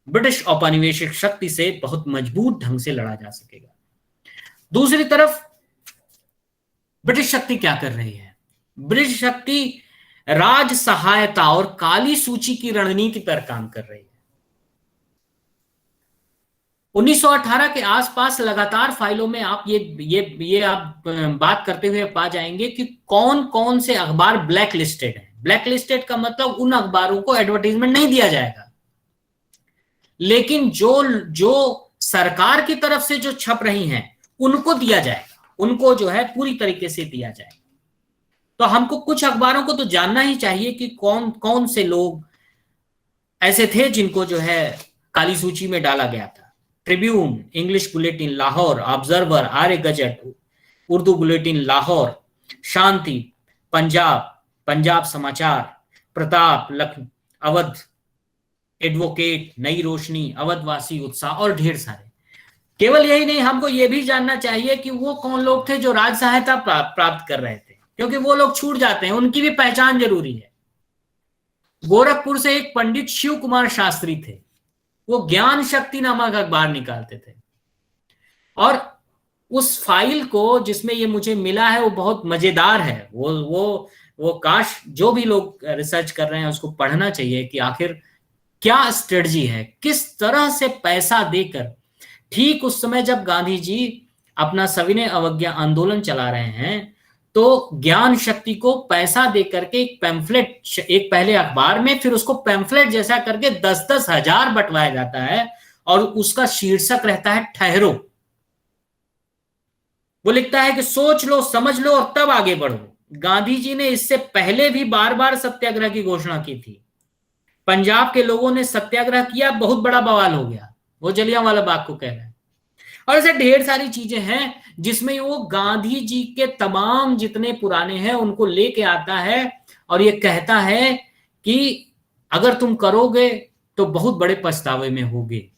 ब्रिटिश औपनिवेशिक शक्ति से बहुत मजबूत ढंग से लड़ा जा सकेगा। दूसरी तरफ ब्रिटिश शक्ति क्या कर रही है? ब्रिटिश शक्ति राज सहायता और काली सूची की रणनीति पर काम कर रही है। 1918 के आसपास लगातार फाइलों में आप ये आप बात करते हुए पा जाएंगे कि कौन कौन से अखबार ब्लैक लिस्टेड है। ब्लैक लिस्टेड का मतलब उन अखबारों को एडवर्टाइजमेंट नहीं दिया जाएगा, लेकिन जो सरकार की तरफ से जो छप रही हैं उनको दिया जाएगा, उनको जो है पूरी तरीके से दिया जाएगा। तो हमको कुछ अखबारों को तो जानना ही चाहिए कि कौन कौन से लोग ऐसे थे जिनको जो है काली सूची में डाला गया था। Tribune, English bulletin Lahore, Observer, Arya Gazette, Urdu bulletin Lahore, Shanti, Punjab Samachar, Pratap, Lucknow, Awadh, advocate, Nai Roshni, अवधवासी, उत्साह और ढेर सारे। केवल यही नहीं, हमको ये भी जानना चाहिए कि वो कौन लोग थे जो राज सहायता प्राप्त कर रहे थे, क्योंकि वो लोग छूट जाते हैं, उनकी भी पहचान जरूरी है। गोरखपुर से एक पंडित शिव कुमार शास्त्री थे, वो ज्ञान शक्ति नामक अखबार निकालते थे, और उस फाइल को जिसमें ये मुझे मिला है वो बहुत मजेदार है। वो काश जो भी लोग रिसर्च कर रहे हैं उसको पढ़ना चाहिए कि आखिर क्या स्ट्रेटजी है, किस तरह से पैसा देकर, ठीक उस समय जब गांधी जी अपना सविनय अवज्ञा आंदोलन चला रहे हैं, तो ज्ञान शक्ति को पैसा देकर के एक पैम्फलेट, एक पहले अखबार में, फिर उसको पैम्फलेट जैसा करके 10-10 हजार बंटवाया जाता है, और उसका शीर्षक रहता है ठहरो। वो लिखता है कि सोच लो, समझ लो और तब आगे बढ़ो। गांधी जी ने इससे पहले भी बार बार सत्याग्रह की घोषणा की थी। पंजाब के लोगों ने सत्याग्रह किया, बहुत बड़ा बवाल हो गया, वो जलियांवाला बाग को कह रहे हैं। और ऐसे ढेर सारी चीजें हैं जिसमें वो गांधी जी के तमाम जितने पुराने हैं उनको लेके आता है, और ये कहता है कि अगर तुम करोगे तो बहुत बड़े पछतावे में होगे।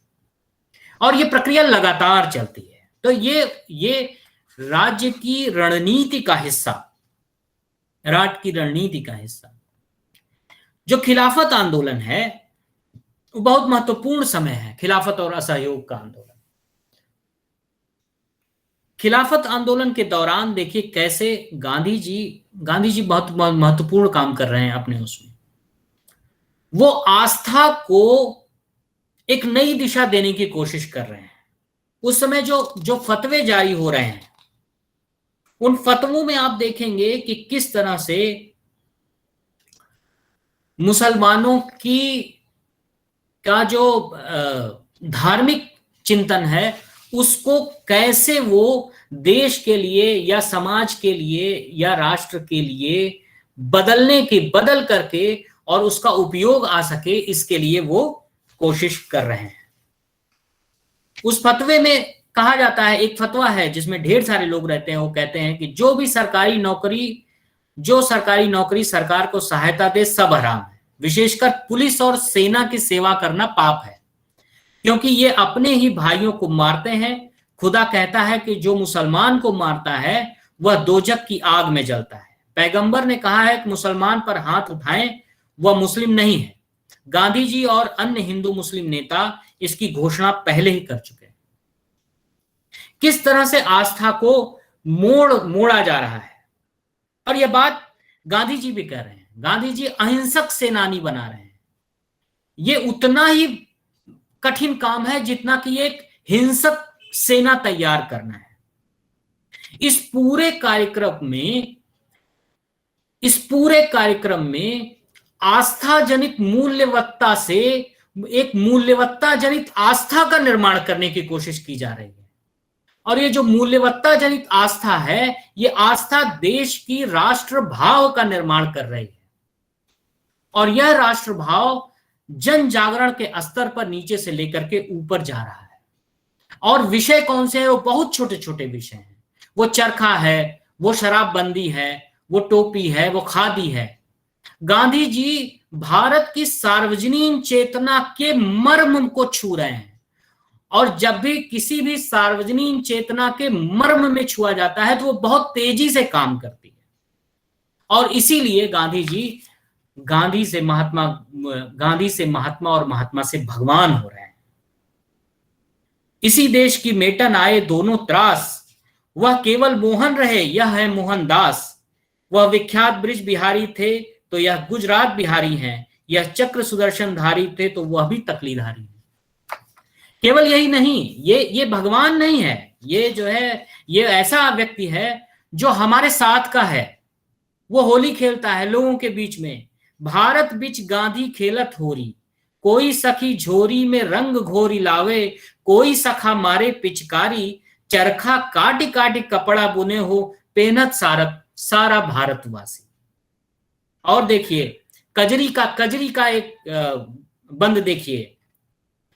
और ये प्रक्रिया लगातार चलती है। तो ये राज्य की रणनीति का हिस्सा, राज की रणनीति का हिस्सा। जो खिलाफत आंदोलन है वो बहुत महत्वपूर्ण समय है, खिलाफत और असहयोग का आंदोलन। खिलाफत आंदोलन के दौरान देखिए कैसे गांधी जी बहुत महत्वपूर्ण काम कर रहे हैं अपने उसमें। वो आस्था को एक नई दिशा देने की कोशिश कर रहे हैं। उस समय जो फतवे जारी हो रहे हैं, उन फतवों में आप देखेंगे कि किस तरह से मुसलमानों का जो धार्मिक चिंतन है उसको कैसे वो देश के लिए या समाज के लिए या राष्ट्र के लिए बदल करके और उसका उपयोग आ सके, इसके लिए वो कोशिश कर रहे हैं। उस फतवे में कहा जाता है, एक फतवा है जिसमें ढेर सारे लोग रहते हैं, वो कहते हैं कि जो सरकारी नौकरी सरकार को सहायता दे सब हराम है, विशेषकर पुलिस और सेना की सेवा करना पाप है, क्योंकि ये अपने ही भाइयों को मारते हैं। खुदा कहता है कि जो मुसलमान को मारता है वह दोजक की आग में जलता है। पैगंबर ने कहा है कि मुसलमान पर हाथ उठाएं, वह मुस्लिम नहीं है। गांधी जी और अन्य हिंदू मुस्लिम नेता इसकी घोषणा पहले ही कर चुके हैं। किस तरह से आस्था को मोड़ा जा रहा है, और यह बात गांधी जी भी कह रहे हैं। गांधी जी अहिंसक सेनानी बना रहे हैं। ये उतना ही कठिन काम है जितना कि एक हिंसक सेना तैयार करना है। इस पूरे कार्यक्रम में आस्था जनित मूल्यवत्ता से एक मूल्यवत्ता जनित आस्था का निर्माण करने की कोशिश की जा रही है। और ये जो मूल्यवत्ता जनित आस्था है, ये आस्था देश की राष्ट्र भाव का निर्माण कर रही है, और यह राष्ट्र भाव जन जागरण के स्तर पर नीचे से लेकर के ऊपर जा रहा है। और विषय कौन से हैं? वो बहुत छोटे छोटे विषय हैं। वो चरखा है, वो शराबबंदी है, वो टोपी है, वो खादी है। गांधी जी भारत की सार्वजनिक चेतना के मर्म को छू रहे हैं, और जब भी किसी भी सार्वजनिक चेतना के मर्म में छुआ जाता है तो वो बहुत तेजी से काम करती है। और इसीलिए गांधी से महात्मा और महात्मा से भगवान हो रहे हैं। इसी देश की मेटन आए दोनों त्रास, वह केवल मोहन रहे, यह है मोहनदास। वह विख्यात ब्रिज बिहारी थे तो यह गुजरात बिहारी हैं, यह चक्र सुदर्शन धारी थे तो वह भी तकलीधारी हैं। केवल यही नहीं, ये भगवान नहीं है, ये जो है ये ऐसा व्यक्ति है जो हमारे साथ का है। वो होली खेलता है लोगों के बीच में। भारत बिच गांधी खेलत होरी, कोई सखी झोरी में रंग घोरी लावे, कोई सखा मारे पिचकारी, चरखा काटी काटी कपड़ा बुने हो, पेनत सारा भारतवासी। और देखिए कजरी का एक बंद देखिए,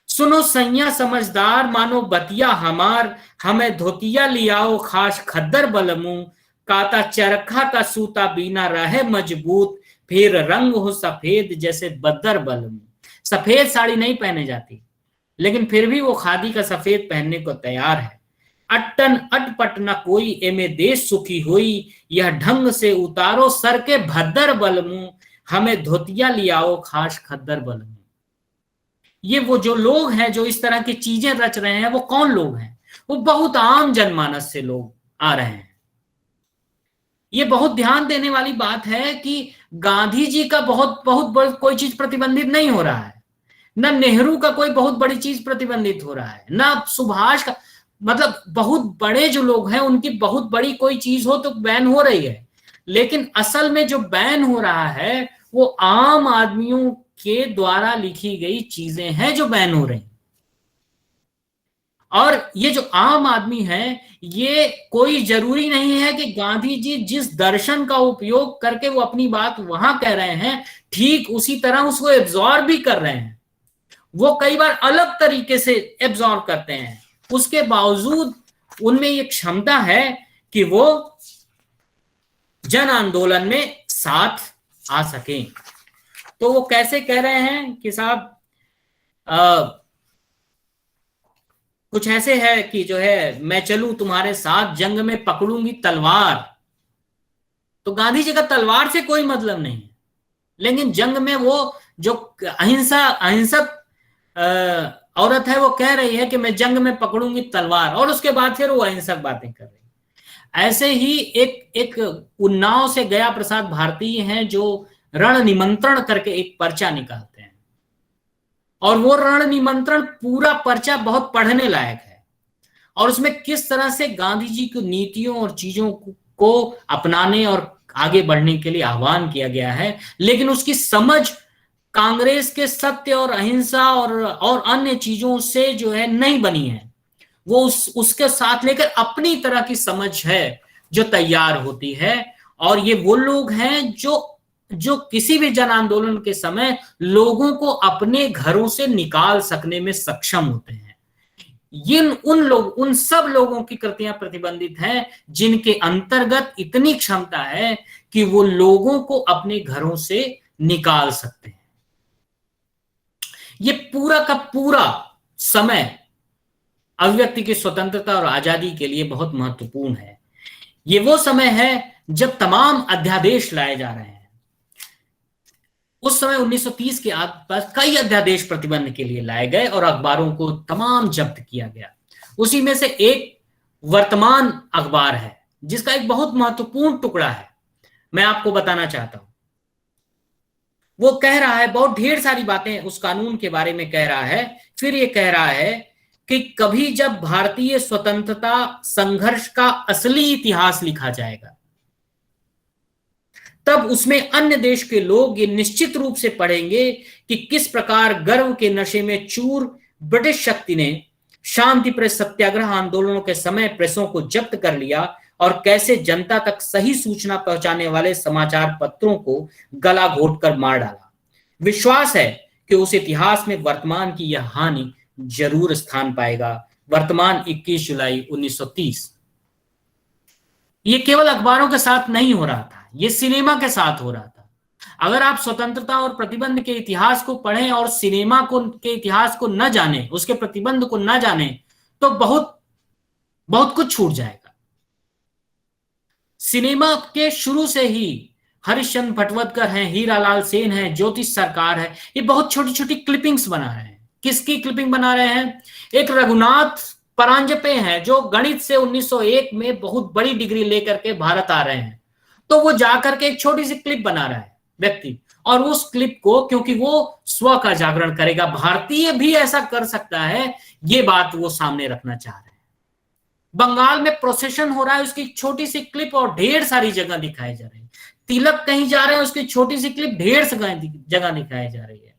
सुनो सैया समझदार मानो बतिया हमार, हमें धोतिया लियाओ खास खद्दर बलमू, काता चरखा का सूता बीना रहे मजबूत, फिर रंग हो सफेद जैसे बद्दर बलमू। सफेद साड़ी नहीं पहने जाती, लेकिन फिर भी वो खादी का सफेद पहनने को तैयार है। अट्टन अटपट न कोई एमे देश सुखी हुई, यह ढंग से उतारो सर के भद्दर बलमू, हमें धोतिया लियाओ खास खद्दर बलमू। ये वो जो लोग हैं जो इस तरह की चीजें रच रहे हैं, वो कौन लोग हैं? वो बहुत आम जनमानस से लोग आ रहे हैं। ये बहुत ध्यान देने वाली बात है कि गांधी जी का बहुत बड़ी कोई चीज प्रतिबंधित नहीं हो रहा है, न नेहरू का कोई बहुत बड़ी चीज प्रतिबंधित हो रहा है, न सुभाष का, मतलब बहुत बड़े जो लोग हैं उनकी बहुत बड़ी कोई चीज हो तो बैन हो रही है, लेकिन असल में जो बैन हो रहा है वो आम आदमियों के द्वारा लिखी गई चीजें हैं जो बैन हो रही हैं। और ये जो आम आदमी है, ये कोई जरूरी नहीं है कि गांधी जी जिस दर्शन का उपयोग करके वो अपनी बात वहां कह रहे हैं ठीक उसी तरह उसको एब्जॉर्ब भी कर रहे हैं। वो कई बार अलग तरीके से एब्जॉर्ब करते हैं, उसके बावजूद उनमें ये क्षमता है कि वो जन आंदोलन में साथ आ सकें। तो वो कैसे कह रहे हैं कि साहब कुछ ऐसे है कि जो है मैं चलूं तुम्हारे साथ, जंग में पकड़ूंगी तलवार। तो गांधी जी का तलवार से कोई मतलब नहीं है, लेकिन जंग में वो जो अहिंसक औरत है वो कह रही है कि मैं जंग में पकड़ूंगी तलवार, और उसके बाद फिर वो अहिंसक बातें कर रही है। ऐसे ही एक उन्नाव से गया प्रसाद भारतीय हैं जो रण निमंत्रण करके एक पर्चा निकालते हैं, और वो रण निमंत्रण पूरा पर्चा बहुत पढ़ने लायक है, और उसमें किस तरह से गांधी जी की नीतियों और चीजों को अपनाने और आगे बढ़ने के लिए आह्वान किया गया है। लेकिन उसकी समझ कांग्रेस के सत्य और अहिंसा और अन्य चीजों से जो है नहीं बनी है। वो उसके साथ लेकर अपनी तरह की समझ है जो तैयार होती है। और ये वो लोग हैं जो किसी भी जन आंदोलन के समय लोगों को अपने घरों से निकाल सकने में सक्षम होते हैं। उन सब लोगों की कृतियां प्रतिबंधित हैं जिनके अंतर्गत इतनी क्षमता है कि वो लोगों को अपने घरों से निकाल सकते हैं। ये पूरा का पूरा समय अभिव्यक्ति की स्वतंत्रता और आजादी के लिए बहुत महत्वपूर्ण है। ये वो समय है जब तमाम अध्यादेश लाए जा रहे हैं। उस समय 1930 के आसपास कई अध्यादेश प्रतिबंध के लिए लाए गए और अखबारों को तमाम जब्त किया गया। उसी में से एक वर्तमान अखबार है जिसका एक बहुत महत्वपूर्ण टुकड़ा है, मैं आपको बताना चाहता हूं। वो कह रहा है, बहुत ढेर सारी बातें उस कानून के बारे में कह रहा है। फिर ये कह रहा है कि कभी जब भारतीय स्वतंत्रता संघर्ष का असली इतिहास लिखा जाएगा तब उसमें अन्य देश के लोग ये निश्चित रूप से पढ़ेंगे कि किस प्रकार गर्व के नशे में चूर ब्रिटिश शक्ति ने शांति प्रेस सत्याग्रह आंदोलनों के समय प्रेसों को जब्त कर लिया और कैसे जनता तक सही सूचना पहुंचाने वाले समाचार पत्रों को गला घोटकर मार डाला। विश्वास है कि उस इतिहास में वर्तमान की यह हानि जरूर स्थान पाएगा। वर्तमान 21 जुलाई 1930। ये केवल अखबारों के साथ नहीं हो रहा था, ये सिनेमा के साथ हो रहा था। अगर आप स्वतंत्रता और प्रतिबंध के इतिहास को पढ़ें और सिनेमा के इतिहास को न जाने, उसके प्रतिबंध को न जाने, तो बहुत बहुत कुछ छूट जाएगा। सिनेमा के शुरू से ही हरिश्चंद्र भटवदकर हैं, हीरालाल सेन हैं, ज्योतिष सरकार है, ये बहुत छोटी छोटी क्लिपिंग्स बना रहे हैं। किसकी क्लिपिंग बना रहे हैं? एक रघुनाथ परांजपे हैं जो गणित से 1901 में बहुत बड़ी डिग्री लेकर के भारत आ रहे हैं, तो वो जाकर के एक छोटी सी क्लिप बना रहा है व्यक्ति, और उस क्लिप को, क्योंकि वो स्व का जागरण करेगा, भारतीय भी ऐसा कर सकता है, ये बात वो सामने रखना चाह रहे हैं। बंगाल में प्रोसेशन हो रहा है, उसकी छोटी सी क्लिप और ढेर सारी जगह दिखाई जा रही है। तिलक कहीं जा रहे हैं, उसकी छोटी सी क्लिप ढेर जगह दिखाई जा रही है।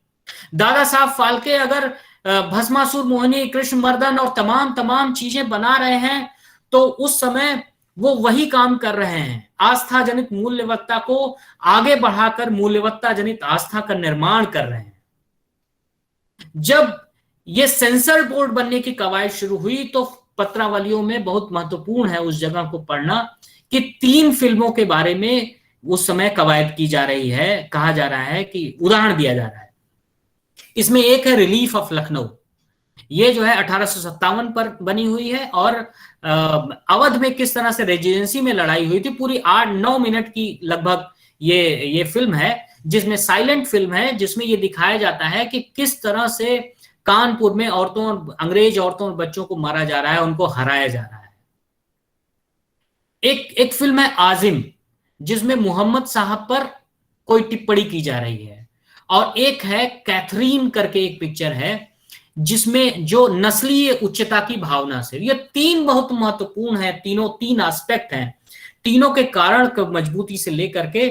दादा साहब फाल्के अगर भस्मासुर मोहिनी, कृष्ण मर्दन और तमाम चीजें बना रहे हैं, तो उस समय वो वही काम कर रहे हैं। आस्था जनित मूल्यवत्ता को आगे बढ़ाकर मूल्यवत्ता जनित आस्था का निर्माण कर रहे हैं। जब ये सेंसर बोर्ड बनने की कवायद शुरू हुई तो पत्रावलियों में बहुत महत्वपूर्ण है उस जगह को पढ़ना कि 3 फिल्मों के बारे में उस समय कवायद की जा रही है। कहा जा रहा है कि उदाहरण दिया जा रहा है। इसमें एक है रिलीफ ऑफ लखनऊ, ये जो है 1857 पर बनी हुई है और अवध में किस तरह से रेजिडेंसी में लड़ाई हुई थी, पूरी 8-9 मिनट की लगभग ये फिल्म है, जिसमें साइलेंट फिल्म है, जिसमें ये दिखाया जाता है कि किस तरह से कानपुर में औरतों, अंग्रेज औरतों और बच्चों को मारा जा रहा है, उनको हराया जा रहा है। एक फिल्म है आजिम, जिसमें मोहम्मद साहब पर कोई टिप्पणी की जा रही है, और एक है कैथरीन करके एक पिक्चर है, जिसमें जो नस्लीय उच्चता की भावना से, ये तीन बहुत महत्वपूर्ण है, तीनों तीन एस्पेक्ट हैं, तीनों के कारण को मजबूती से लेकर के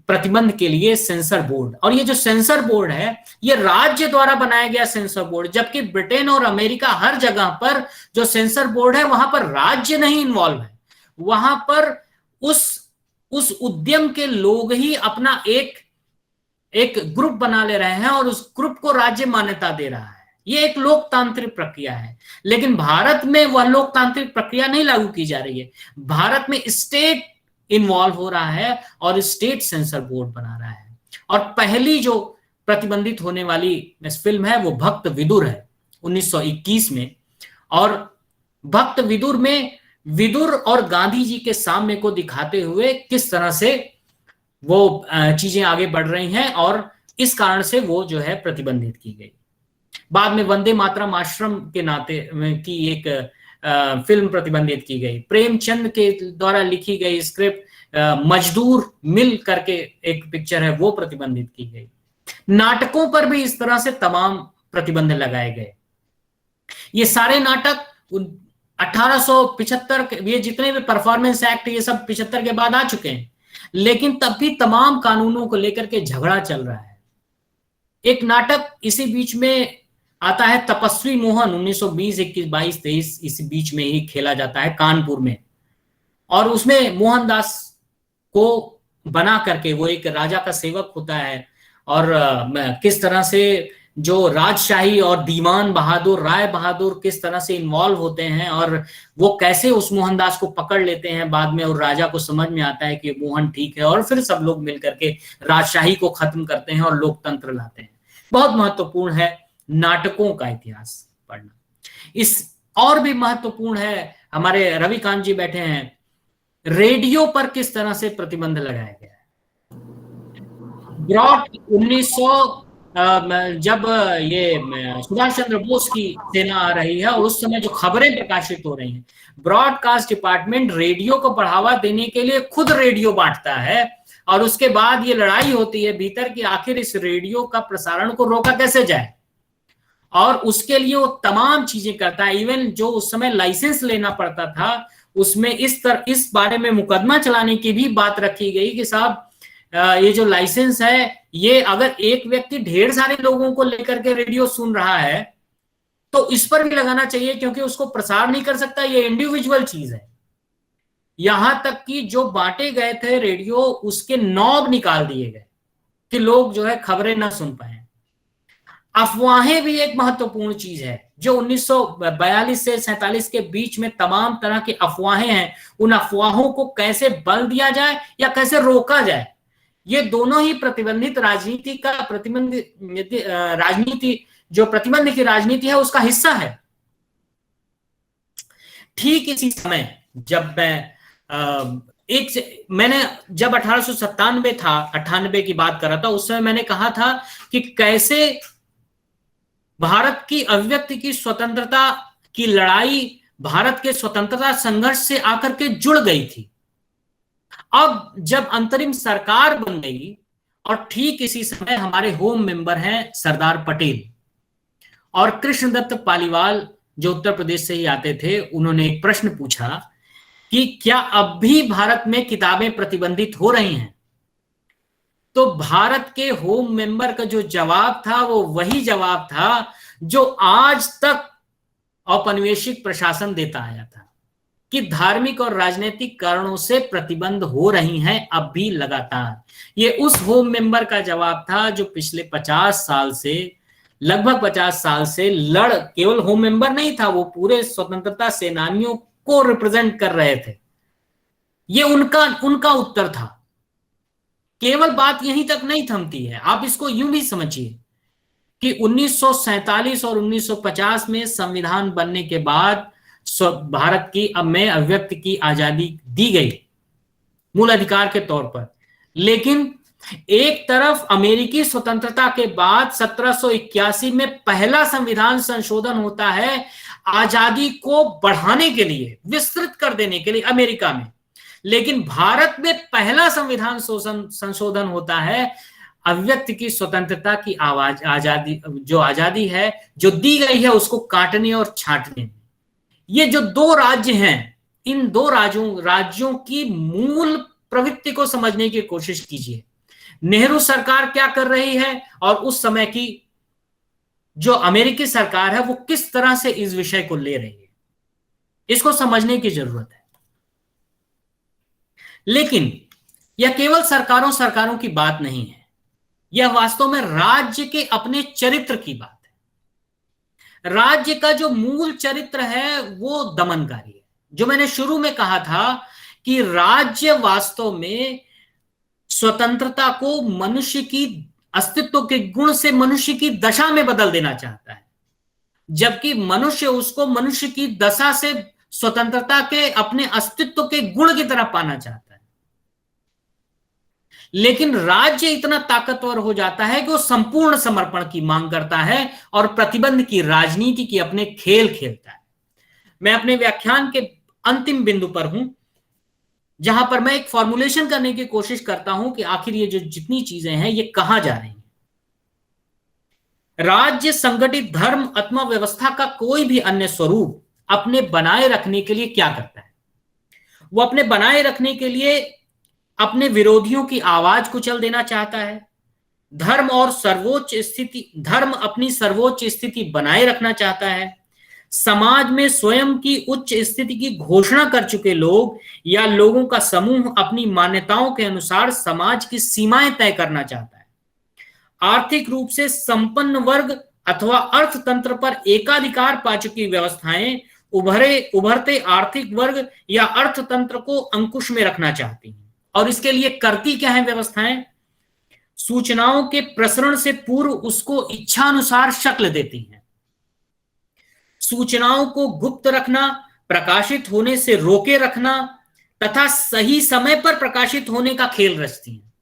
प्रतिबंध के लिए सेंसर बोर्ड, और ये जो सेंसर बोर्ड है ये राज्य द्वारा बनाया गया सेंसर बोर्ड, जबकि ब्रिटेन और अमेरिका हर जगह पर जो सेंसर बोर्ड है वहां पर राज्य नहीं इन्वॉल्व है, वहां पर उस उद्यम के लोग ही अपना एक ग्रुप बना ले रहे हैं और उस ग्रुप को राज्य मान्यता दे रहा है। ये एक लोकतांत्रिक प्रक्रिया है, लेकिन भारत में वह लोकतांत्रिक प्रक्रिया नहीं लागू की जा रही है। भारत में स्टेट इन्वॉल्व हो रहा है और स्टेट सेंसर बोर्ड बना रहा है। और पहली जो प्रतिबंधित होने वाली फिल्म है वो भक्त विदुर है 1921 में, और भक्त विदुर में विदुर और गांधी जी के साम्य को दिखाते हुए किस तरह से वो चीजें आगे बढ़ रही हैं, और इस कारण से वो जो है प्रतिबंधित की गई। बाद में वंदे मातरम आश्रम के नाते की एक फिल्म प्रतिबंधित की गई। प्रेमचंद के द्वारा लिखी गई स्क्रिप्ट मजदूर मिल करके एक पिक्चर है, वो प्रतिबंधित की गई। नाटकों पर भी इस तरह से तमाम प्रतिबंध लगाए गए। ये सारे नाटक 1875 ये जितने भी परफॉर्मेंस एक्ट ये सब 75 के बाद आ चुके हैं, लेकिन तब भी तमाम कानूनों को लेकर के झगड़ा चल रहा है। एक नाटक इसी बीच में आता है तपस्वी मोहन 1920, 21, 22, 23 इसी बीच में ही खेला जाता है कानपुर में, और उसमें मोहनदास को बना करके वो एक राजा का सेवक होता है, और किस तरह से जो राजशाही और दीवान बहादुर राय बहादुर किस तरह से इन्वॉल्व होते हैं, और वो कैसे उस मोहनदास को पकड़ लेते हैं बाद में, और राजा को समझ में आता है कि मोहन ठीक है, और फिर सब लोग मिलकर के राजशाही को खत्म करते हैं और लोकतंत्र लाते हैं। बहुत महत्वपूर्ण है नाटकों का इतिहास पढ़ना। इस और भी महत्वपूर्ण है, हमारे रविकांत जी बैठे हैं, रेडियो पर किस तरह से प्रतिबंध लगाया गया है। ब्रॉड 1900 जब ये सुभाष चंद्र बोस की सेना आ रही है और उस समय जो खबरें प्रकाशित हो रही हैं, ब्रॉडकास्ट डिपार्टमेंट रेडियो को बढ़ावा देने के लिए खुद रेडियो बांटता है, और उसके बाद ये लड़ाई होती है भीतर कि आखिर इस रेडियो का प्रसारण को रोका कैसे जाए, और उसके लिए वो तमाम चीजें करता है। इवन जो उस समय लाइसेंस लेना पड़ता था, उसमें इस बारे में मुकदमा चलाने की भी बात रखी गई कि साहब ये जो लाइसेंस है, ये अगर एक व्यक्ति ढेर सारे लोगों को लेकर के रेडियो सुन रहा है तो इस पर भी लगाना चाहिए, क्योंकि उसको प्रसार नहीं कर सकता, ये इंडिविजुअल चीज है। यहां तक कि जो बांटे गए थे रेडियो, उसके नॉब निकाल दिए गए कि लोग जो है खबरें ना सुन पाए। अफवाहें भी एक महत्वपूर्ण चीज है, जो 1942 से 47 के बीच में तमाम तरह की अफवाहें हैं, उन अफवाहों को कैसे बल दिया जाए या कैसे रोका जाए, ये दोनों ही प्रतिबंधित राजनीति का जो प्रतिबंध की राजनीति है उसका हिस्सा है। ठीक इसी समय जब मैंने जब 1897 था, 98 की बात कर रहा था, उस समय मैंने कहा था कि कैसे भारत की अभिव्यक्ति की स्वतंत्रता की लड़ाई भारत के स्वतंत्रता संघर्ष से आकर के जुड़ गई थी। अब जब अंतरिम सरकार बन गई, और ठीक इसी समय हमारे होम मेंबर हैं सरदार पटेल और कृष्णदत्त पालीवाल, जो उत्तर प्रदेश से ही आते थे, उन्होंने एक प्रश्न पूछा कि क्या अब भी भारत में किताबें प्रतिबंधित हो रही हैं। तो भारत के होम मेंबर का जो जवाब था वो वही जवाब था जो आज तक औपनिवेशिक प्रशासन देता आया था, कि धार्मिक और राजनीतिक कारणों से प्रतिबंध हो रही हैं अब भी लगातार। ये उस होम मेंबर का जवाब था जो पिछले 50 साल से, लगभग 50 साल से केवल होम मेंबर नहीं था, वो पूरे स्वतंत्रता सेनानियों को रिप्रेजेंट कर रहे थे। ये उनका उत्तर था। केवल बात यहीं तक नहीं थमती है, आप इसको यूं भी समझिए कि 1947 और 1950 में संविधान बनने के बाद भारत की में अभिव्यक्ति की आजादी दी गई मूल अधिकार के तौर पर। लेकिन एक तरफ अमेरिकी स्वतंत्रता के बाद 1781 में पहला संविधान संशोधन होता है आजादी को बढ़ाने के लिए, विस्तृत कर देने के लिए अमेरिका में, लेकिन भारत में पहला संविधान संशोधन होता है अभिव्यक्ति की स्वतंत्रता की आजादी, जो आजादी है जो दी गई है उसको काटने और छांटने में। ये जो दो राज्य हैं, इन दो राज्यों की मूल प्रवृत्ति को समझने की कोशिश कीजिए। नेहरू सरकार क्या कर रही है और उस समय की जो अमेरिकी सरकार है वो किस तरह से इस विषय को ले रही है, इसको समझने की जरूरत है। लेकिन यह केवल सरकारों की बात नहीं है, यह वास्तव में राज्य के अपने चरित्र की बात है। राज्य का जो मूल चरित्र है वो दमनकारी है। जो मैंने शुरू में कहा था कि राज्य वास्तव में स्वतंत्रता को मनुष्य की अस्तित्व के गुण से मनुष्य की दशा में बदल देना चाहता है, जबकि मनुष्य उसको मनुष्य की दशा से स्वतंत्रता के अपने अस्तित्व के गुण की तरह पाना चाहता है। लेकिन राज्य इतना ताकतवर हो जाता है कि वो संपूर्ण समर्पण की मांग करता है और प्रतिबंध की राजनीति की अपने खेल खेलता है। मैं अपने व्याख्यान के अंतिम बिंदु पर हूं, जहां पर मैं एक फॉर्मुलेशन करने की कोशिश करता हूं कि आखिर ये जो जितनी चीजें हैं ये कहां जा रही हैं। राज्य संगठित धर्म अथवा व्यवस्था का कोई भी अन्य स्वरूप अपने बनाए रखने के लिए क्या करता है? वो अपने बनाए रखने के लिए अपने विरोधियों की आवाज कुचल देना चाहता है। धर्म अपनी सर्वोच्च स्थिति बनाए रखना चाहता है। समाज में स्वयं की उच्च स्थिति की घोषणा कर चुके लोग या लोगों का समूह अपनी मान्यताओं के अनुसार समाज की सीमाएं तय करना चाहता है। आर्थिक रूप से संपन्न वर्ग अथवा अर्थतंत्र पर एकाधिकार पा चुकी व्यवस्थाएं उभरते आर्थिक वर्ग या अर्थतंत्र को अंकुश में रखना चाहती हैं। और इसके लिए करती क्या है व्यवस्थाएं? सूचनाओं के प्रसरण से पूर्व उसको इच्छानुसार शक्ल देती हैं। सूचनाओं को गुप्त रखना, प्रकाशित होने से रोके रखना तथा सही समय पर प्रकाशित होने का खेल रचती हैं।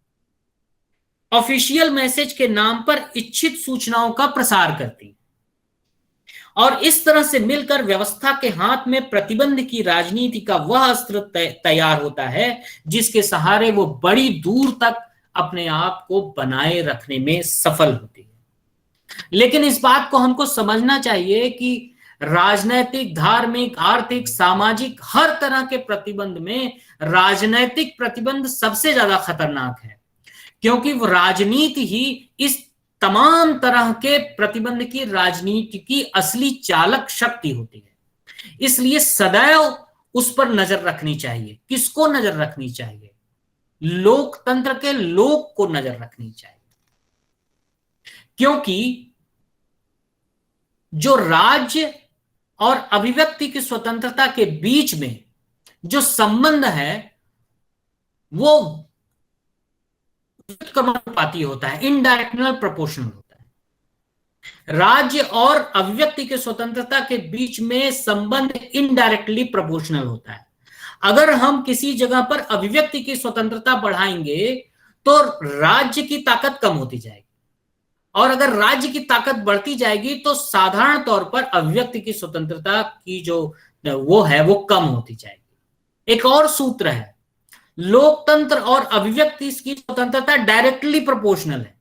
ऑफिशियल मैसेज के नाम पर इच्छित सूचनाओं का प्रसार करती हैं। और इस तरह से मिलकर व्यवस्था के हाथ में प्रतिबंध की राजनीति का वह अस्त्र तैयार होता है जिसके सहारे वो बड़ी दूर तक अपने आप को बनाए रखने में सफल होती है। लेकिन इस बात को हमको समझना चाहिए कि राजनैतिक, धार्मिक, आर्थिक, सामाजिक हर तरह के प्रतिबंध में राजनैतिक प्रतिबंध सबसे ज्यादा खतरनाक है, क्योंकि वो राजनीति ही इस तमाम तरह के प्रतिबंध की राजनीति की असली चालक शक्ति होती है। इसलिए सदैव उस पर नजर रखनी चाहिए। किसको नजर रखनी चाहिए? लोकतंत्र के लोक को नजर रखनी चाहिए, क्योंकि जो राज्य और अभिव्यक्ति की स्वतंत्रता के बीच में जो संबंध है वो समानुपाती होता है, इनडायरेक्शनल प्रोपोर्शनल होता है। राज्य और अभिव्यक्ति की स्वतंत्रता के बीच में संबंध इनडायरेक्टली प्रोपोर्शनल होता है। अगर हम किसी जगह पर अभिव्यक्ति की स्वतंत्रता बढ़ाएंगे तो राज्य की ताकत कम होती जाएगी, और अगर राज्य की ताकत बढ़ती जाएगी तो साधारण तौर पर अभिव्यक्ति की स्वतंत्रता की जो वो है वो कम होती जाएगी। एक और सूत्र है, लोकतंत्र और अभिव्यक्ति की स्वतंत्रता डायरेक्टली प्रोपोर्शनल है।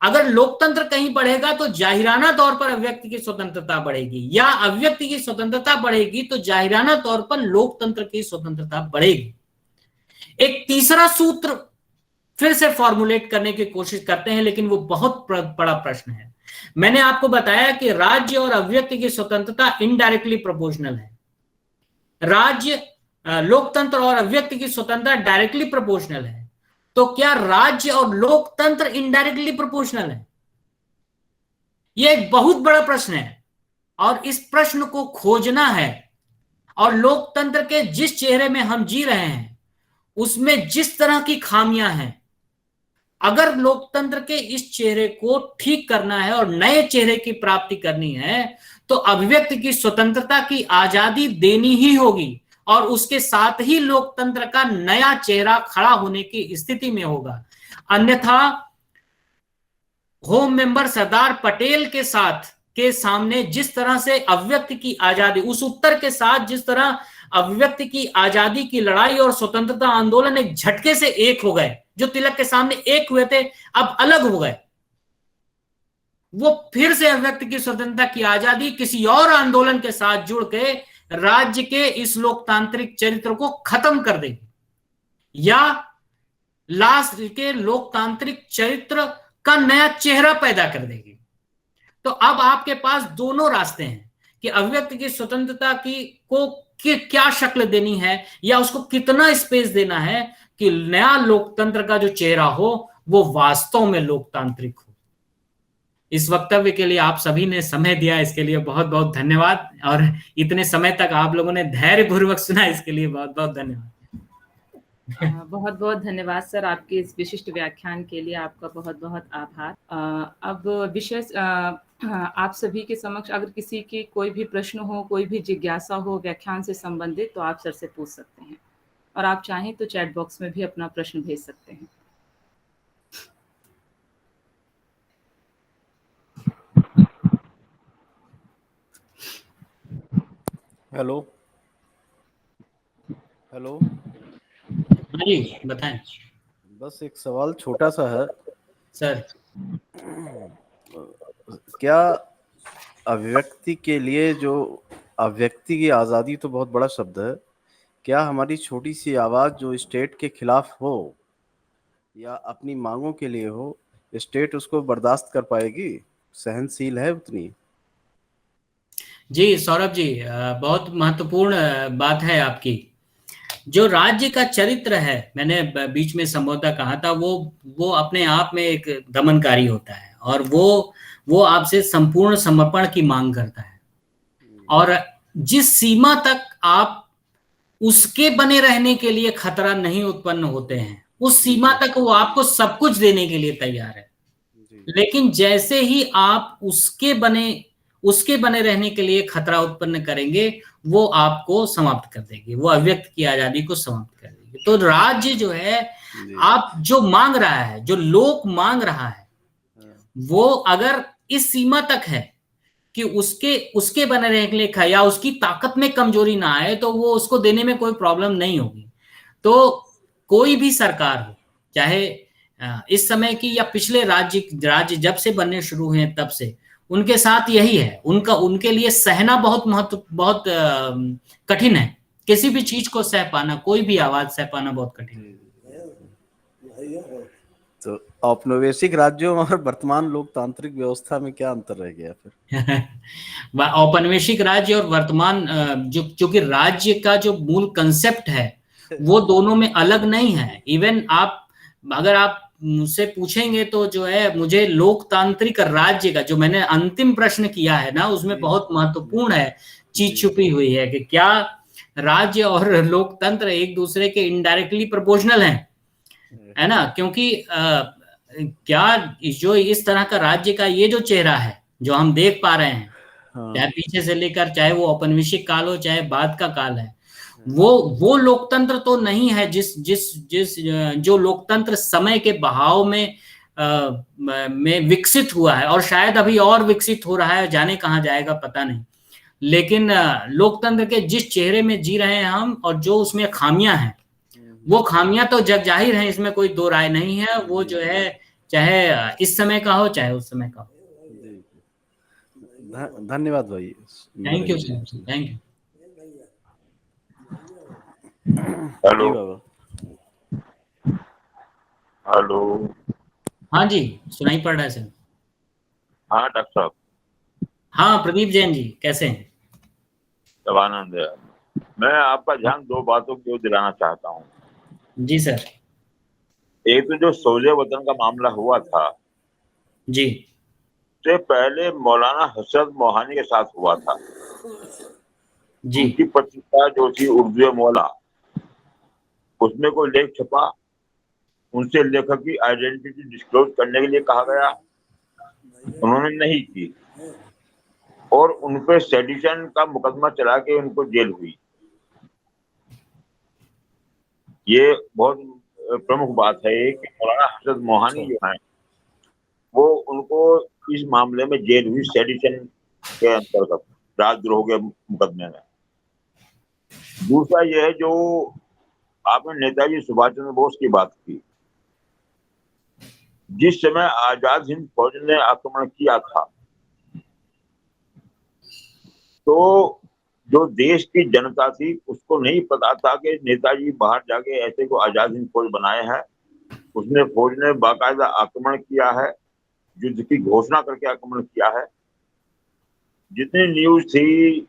अगर लोकतंत्र कहीं बढ़ेगा तो जाहिराना तौर पर अभिव्यक्ति की स्वतंत्रता बढ़ेगी, या अभिव्यक्ति की स्वतंत्रता बढ़ेगी तो जाहिराना तौर पर लोकतंत्र की स्वतंत्रता बढ़ेगी। एक तीसरा सूत्र फिर से फॉर्मुलेट करने की कोशिश करते हैं, लेकिन वो बहुत बड़ा प्रश्न है। मैंने आपको बताया कि राज्य और अभिव्यक्ति की स्वतंत्रता इनडायरेक्टली प्रोपोर्शनल है। राज्य, लोकतंत्र और अभिव्यक्ति की स्वतंत्रता डायरेक्टली प्रोपोर्शनल है, तो क्या राज्य और लोकतंत्र इनडायरेक्टली प्रोपोर्शनल है? यह एक बहुत बड़ा प्रश्न है और इस प्रश्न को खोजना है। और लोकतंत्र के जिस चेहरे में हम जी रहे हैं उसमें जिस तरह की खामियां हैं अगर लोकतंत्र के इस चेहरे को ठीक करना है और नए चेहरे की प्राप्ति करनी है तो अभिव्यक्ति की स्वतंत्रता की आजादी देनी ही होगी और उसके साथ ही लोकतंत्र का नया चेहरा खड़ा होने की स्थिति में होगा। अन्यथा होम मेंबर सरदार पटेल के सामने जिस तरह से अभिव्यक्ति की आजादी, उस उत्तर के साथ जिस तरह अभिव्यक्ति की आजादी की लड़ाई और स्वतंत्रता आंदोलन एक झटके से एक हो गए, जो तिलक के सामने एक हुए थे अब अलग हो गए, वो फिर से अभिव्यक्ति की स्वतंत्रता की आजादी किसी और आंदोलन के साथ जुड़ के राज्य के इस लोकतांत्रिक चरित्र को खत्म कर देगी या लास्ट के लोकतांत्रिक चरित्र का नया चेहरा पैदा कर देगी। तो अब आपके पास दोनों रास्ते हैं कि अभिव्यक्ति की स्वतंत्रता की क्या शक्ल देनी है या उसको कितना स्पेस देना है कि नया लोकतंत्र का जो चेहरा हो वो वास्तव में लोकतांत्रिक हो। इस वक्तव्य के लिए आप सभी ने समय दिया, इसके लिए बहुत बहुत धन्यवाद और इतने समय तक आप लोगों ने धैर्यपूर्वक सुना, इसके लिए बहुत बहुत धन्यवाद। बहुत बहुत धन्यवाद सर, आपके इस विशिष्ट व्याख्यान के लिए आपका बहुत बहुत आभार। अब विषय आप सभी के समक्ष अगर किसी की कोई भी प्रश्न हो, कोई भी जिज्ञासा हो व्याख्यान से संबंधित तो आप सर से पूछ सकते हैं और आप चाहें तो चैट बॉक्स में भी अपना प्रश्न भेज सकते हैं। हेलो हेलो जी बताएं। बस एक सवाल छोटा सा है सर। क्या अभिव्यक्ति के लिए, जो अभिव्यक्ति की आज़ादी तो बहुत बड़ा शब्द है, क्या हमारी छोटी सी आवाज़ जो स्टेट के खिलाफ हो या अपनी मांगों के लिए हो, स्टेट उसको बर्दाश्त कर पाएगी? सहनशील है उतनी? जी सौरभ जी, बहुत महत्वपूर्ण बात है आपकी। जो राज्य का चरित्र है, मैंने बीच में संबोधन कहा था, वो अपने आप में एक दमनकारी होता है और वो आपसे संपूर्ण समर्पण की मांग करता है और जिस सीमा तक आप उसके बने रहने के लिए खतरा नहीं उत्पन्न होते हैं उस सीमा तक वो आपको सब कुछ देने के लिए तैयार है। लेकिन जैसे ही आप उसके बने रहने के लिए खतरा उत्पन्न करेंगे वो आपको समाप्त कर देगी, वो अभिव्यक्त की आजादी को समाप्त कर देगी। तो राज्य जो है, आप जो मांग रहा है, जो लोक मांग रहा है, वो अगर इस सीमा तक है कि उसके बने रहने के लिए या उसकी ताकत में कमजोरी ना आए तो वो उसको देने में कोई प्रॉब्लम नहीं होगी। तो कोई भी सरकार हो, चाहे इस समय की या पिछले राज्य जब से बनने शुरू हुए तब से, उनके साथ यही है। उनके लिए सहना बहुत कठिन है। किसी भी चीज को सह पाना, कोई भी आवाज सह पाना बहुत कठिन है। तो औपनिवेशिक राज्यों और वर्तमान लोकतांत्रिक व्यवस्था में क्या अंतर रह गया फिर? औपनिवेशिक राज्य और वर्तमान, जो कि राज्य का जो मूल कंसेप्ट है वो दोनों में अलग नहीं है। इवन अगर आप मुझसे पूछेंगे तो जो है, मुझे लोकतांत्रिक राज्य का जो मैंने अंतिम प्रश्न किया है ना, उसमें बहुत महत्वपूर्ण है चीज छुपी हुई है कि क्या राज्य और लोकतंत्र एक दूसरे के इनडायरेक्टली प्रोपोर्शनल हैं, है ना? क्योंकि क्या जो इस तरह का राज्य का ये जो चेहरा है जो हम देख पा रहे हैं, चाहे पीछे से लेकर, चाहे वो औपनिवेशिक काल हो चाहे बाद का काल है, वो लोकतंत्र तो नहीं है जो लोकतंत्र समय के बहाव में विकसित हुआ है और शायद अभी और विकसित हो रहा है, जाने कहाँ जाएगा पता नहीं। लेकिन लोकतंत्र के जिस चेहरे में जी रहे हैं हम और जो उसमें खामियां हैं, वो खामियां तो जग जाहिर हैं, इसमें कोई दो राय नहीं है। वो जो है, चाहे इस समय का हो चाहे उस समय का हो। धन्यवाद भाई। Thank you, thank you. Hello hello. हाँ जी, सुनाई पड़ रहा है सर। हाँ डॉक्टर साहब। हाँ प्रदीप जैन जी, कैसे हैं? शिवानंद है। मैं आपका ध्यान दो बातों की ओर दिलाना चाहता हूँ। जी सर। एक तो जो शौर्य वतन का मामला हुआ था जी, से पहले मौलाना हसरत मोहानी के साथ हुआ था जी। उनकी पत्रिका जो थी उर्दू मौला, उसमें कोई लेख छपा उनसे लेखक की आइडेंटिटी डिस्क्लोज करने के लिए कहा गया, उन्होंने नहीं की और उन पे सेडिशन का मुकदमा चला के उनको जेल हुई। ये बहुत प्रमुख बात है कि मौलाना हजरत मोहानी जो है वो उनको इस मामले में जेल हुई सेडिशन के अंतर्गत राजद्रोह के मुकदमे में। दूसरा यह है जो आपने नेताजी सुभाष चंद्र बोस की बात की, जिस समय आजाद हिंद फौज ने आक्रमण किया था तो जो देश की जनता थी उसको नहीं पता था कि नेताजी बाहर जाके ऐसे को आजाद हिंद फौज बनाए हैं। उसने फौज ने बाकायदा आक्रमण किया है, युद्ध की घोषणा करके आक्रमण किया है। जितनी न्यूज थी,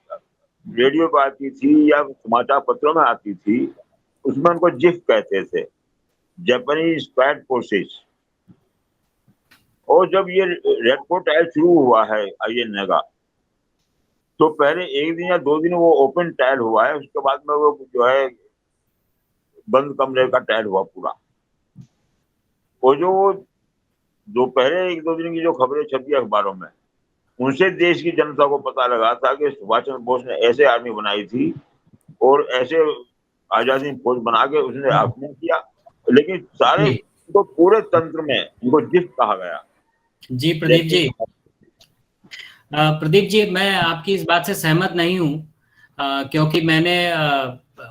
रेडियो पर आती थी या समाचार पत्रों में आती थी, उसमें उनको जिफ कहते थे, जापानीज स्क्वाड फोर्सेस। और जब ये रेड कोट ट्रायल शुरू हुआ है INA का, तो पहले एक दिन या 2 दिन वो ओपन ट्रायल हुआ है, उसके बाद में वो जो है बंद कमरे का ट्रायल हुआ पूरा। वो जो पहले 1-2 दिन की जो खबरें छपी अखबारों में, उनसे देश की जनता को पता लगा था कि सुभाष चंद्र बोस ने ऐसे आर्मी बनाई थी और ऐसे आजादी फौज बना के उसने आक्रमण किया। लेकिन सारे तो पूरे तंत्र में उनको जिफ कहा गया। जी प्रदीप जी, मैं आपकी इस बात से सहमत नहीं हूँ, क्योंकि मैंने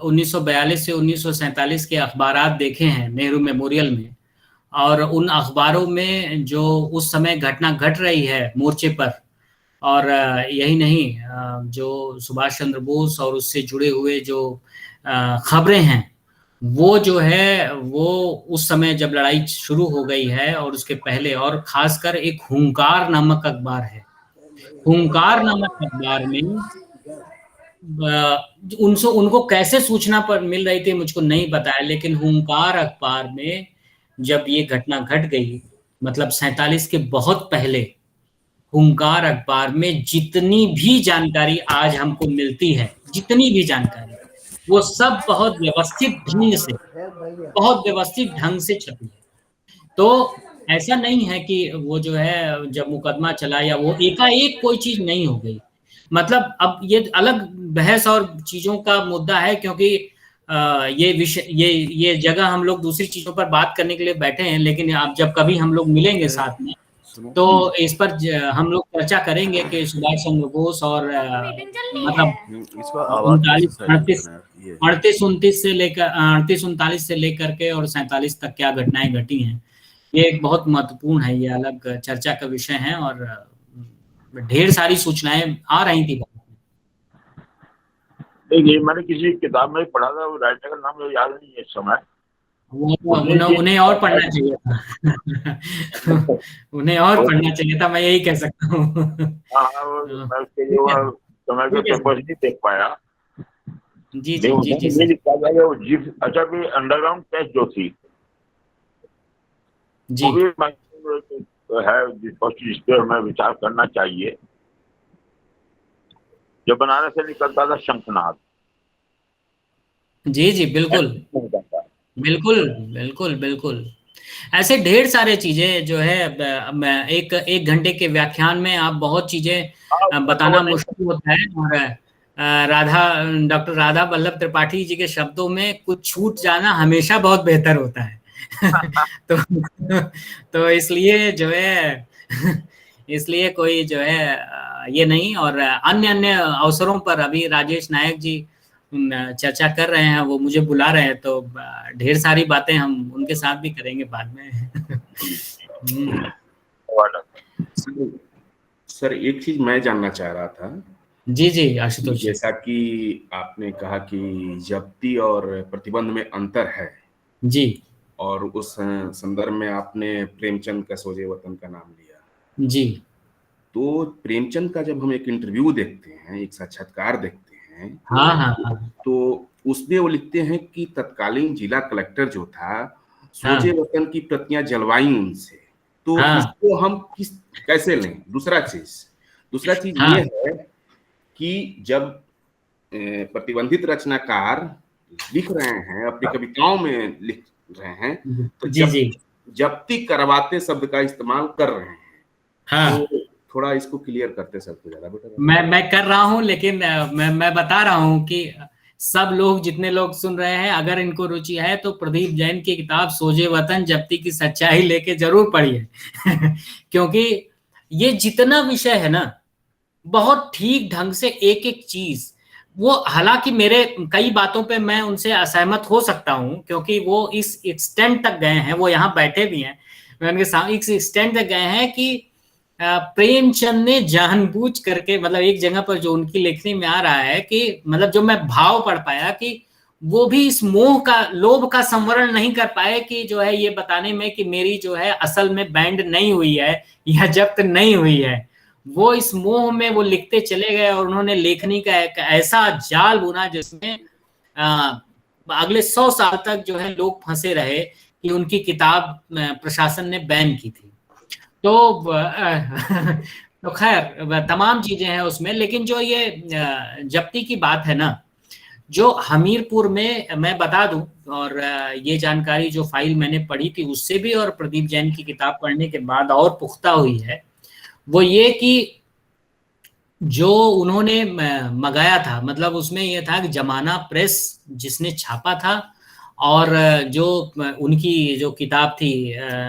1942 से 1947 के अखबारात देखे हैं नेहरू मेमोरियल में, और उन अखबारों में जो उस समय घटना घट रही है मोर्चे पर, और यही नहीं, जो सुभाष चंद्र बोस और उससे जुड़े हुए जो खबरें हैं, वो जो है वो उस समय जब लड़ाई शुरू हो गई है और उसके पहले, और खासकर एक हुंकार नामक अखबार है, हुंकार नामक अखबार में उनको कैसे सूचना पर मिल रही थी मुझको नहीं पता है, लेकिन हुंकार अखबार में जब ये घटना घट गई, मतलब 47 के बहुत पहले, हुंकार अखबार में जितनी भी जानकारी आज हमको मिलती है, जितनी भी जानकारी, वो सब बहुत व्यवस्थित ढंग से छपी है। तो ऐसा नहीं है कि वो जो है जब मुकदमा चला या वो एकाएक कोई चीज नहीं हो गई। मतलब अब ये अलग बहस और चीजों का मुद्दा है, क्योंकि ये विषय ये जगह हम लोग दूसरी चीजों पर बात करने के लिए बैठे हैं, लेकिन अब जब कभी हम लोग मिलेंगे साथ में तो इस पर हम लोग चर्चा करेंगे कि सुभाष चंद्र बोस और मतलब 38-39 से लेकर के और 47 तक क्या घटनाएं घटी हैं, ये एक बहुत महत्वपूर्ण है, ये अलग चर्चा का विषय है, और ढेर सारी सूचनाएं आ रही थी। देखिए, मैंने किसी किताब में पढ़ा था, वो राइटर का नाम मुझे याद नहीं है इस समय। उन्हें और पढ़ना चाहिए था उन्हें और पढ़ना चाहिए था, मैं यही कह सकता हूँ। मैं उसके लिए समय के पेपर्स नहीं देख पाया। जी लिखा था वो जिफ, अच्छा भी अंडरग्राउंड टेस्ट जो थी वो भी है जिस पर हमें विचार करना चाहिए। जो बनारस से निकलता था शंखनाद। जी बिल्कुल ऐसे ढेर सारे चीजें जो है, एक घंटे के व्याख्यान में आप बहुत चीजें बताना मुश्किल होता है, और डॉक्टर राधा वल्लभ त्रिपाठी जी के शब्दों में कुछ छूट जाना हमेशा बहुत बेहतर होता है। तो इसलिए जो है इसलिए कोई जो है ये नहीं, और अन्य अवसरों पर अभी राजेश नायक जी चर्चा कर रहे हैं, वो मुझे बुला रहे हैं, तो ढेर सारी बातें हम उनके साथ भी करेंगे बाद में। सर एक चीज मैं जानना चाह रहा था। जी आशुतोष, जैसा कि आपने कहा कि जब्ती और प्रतिबंध में अंतर है जी, और उस संदर्भ में आपने प्रेमचंद का सोजे वतन का नाम लिया जी। तो प्रेमचंद का जब हम एक इंटरव्यू देखते हैं, एक साक्षात्कार देखते हैं, हाँ। तो उसमें वो लिखते हैं कि तत्कालीन जिला कलेक्टर जो था, सोजे वतन की प्रतियां जलवाई उनसे, तो इसको हम कैसे लें? दूसरा चीज ये है कि जब प्रतिबंधित रचनाकार लिख रहे हैं, अपनी कविताओं में रहे हैं, तो जी जी जब्ती करवाते शब्द का इस्तेमाल कर रहे हैं। हाँ, तो थोड़ा इसको क्लियर करते सर तो ज्यादा बेटर। मैं कर रहा हूँ, लेकिन मैं बता रहा हूँ कि सब लोग, जितने लोग सुन रहे हैं, अगर इनको रुचि है तो प्रदीप जैन की किताब सोजे वतन जब्ती की सच्चाई लेके जरूर पढ़िए क्योंकि ये जितना विषय है ना, बहुत ठीक ढंग से एक एक चीज, वो हालांकि मेरे कई बातों पे मैं उनसे असहमत हो सकता हूं, क्योंकि वो इस एक्सटेंट तक गए हैं, वो यहाँ बैठे भी हैं, मैं उनके सामने इस एक्सटेंट तक गए हैं कि प्रेमचंद ने जानबूझ करके, मतलब एक जगह पर जो उनकी लेखनी में आ रहा है कि, मतलब जो मैं भाव पढ़ पाया कि वो भी इस मोह का, लोभ का संवरण नहीं कर पाए कि जो है ये बताने में कि मेरी जो है असल में बैंड नहीं हुई है या जब्त नहीं हुई है। वो इस मोह में वो लिखते चले गए और उन्होंने लेखनी का एक ऐसा जाल बुना जिसमें अगले 100 साल तक जो है लोग फंसे रहे कि उनकी किताब प्रशासन ने बैन की थी। तो खैर तमाम चीजें हैं उसमें, लेकिन जो ये जब्ती की बात है ना, जो हमीरपुर में, मैं बता दूं, और ये जानकारी जो फाइल मैंने पढ़ी थी उससे भी और प्रदीप जैन की किताब पढ़ने के बाद और पुख्ता हुई है, वो ये कि जो उन्होंने मंगाया था, मतलब उसमें ये था कि जमाना प्रेस जिसने छापा था, और जो उनकी जो किताब थी,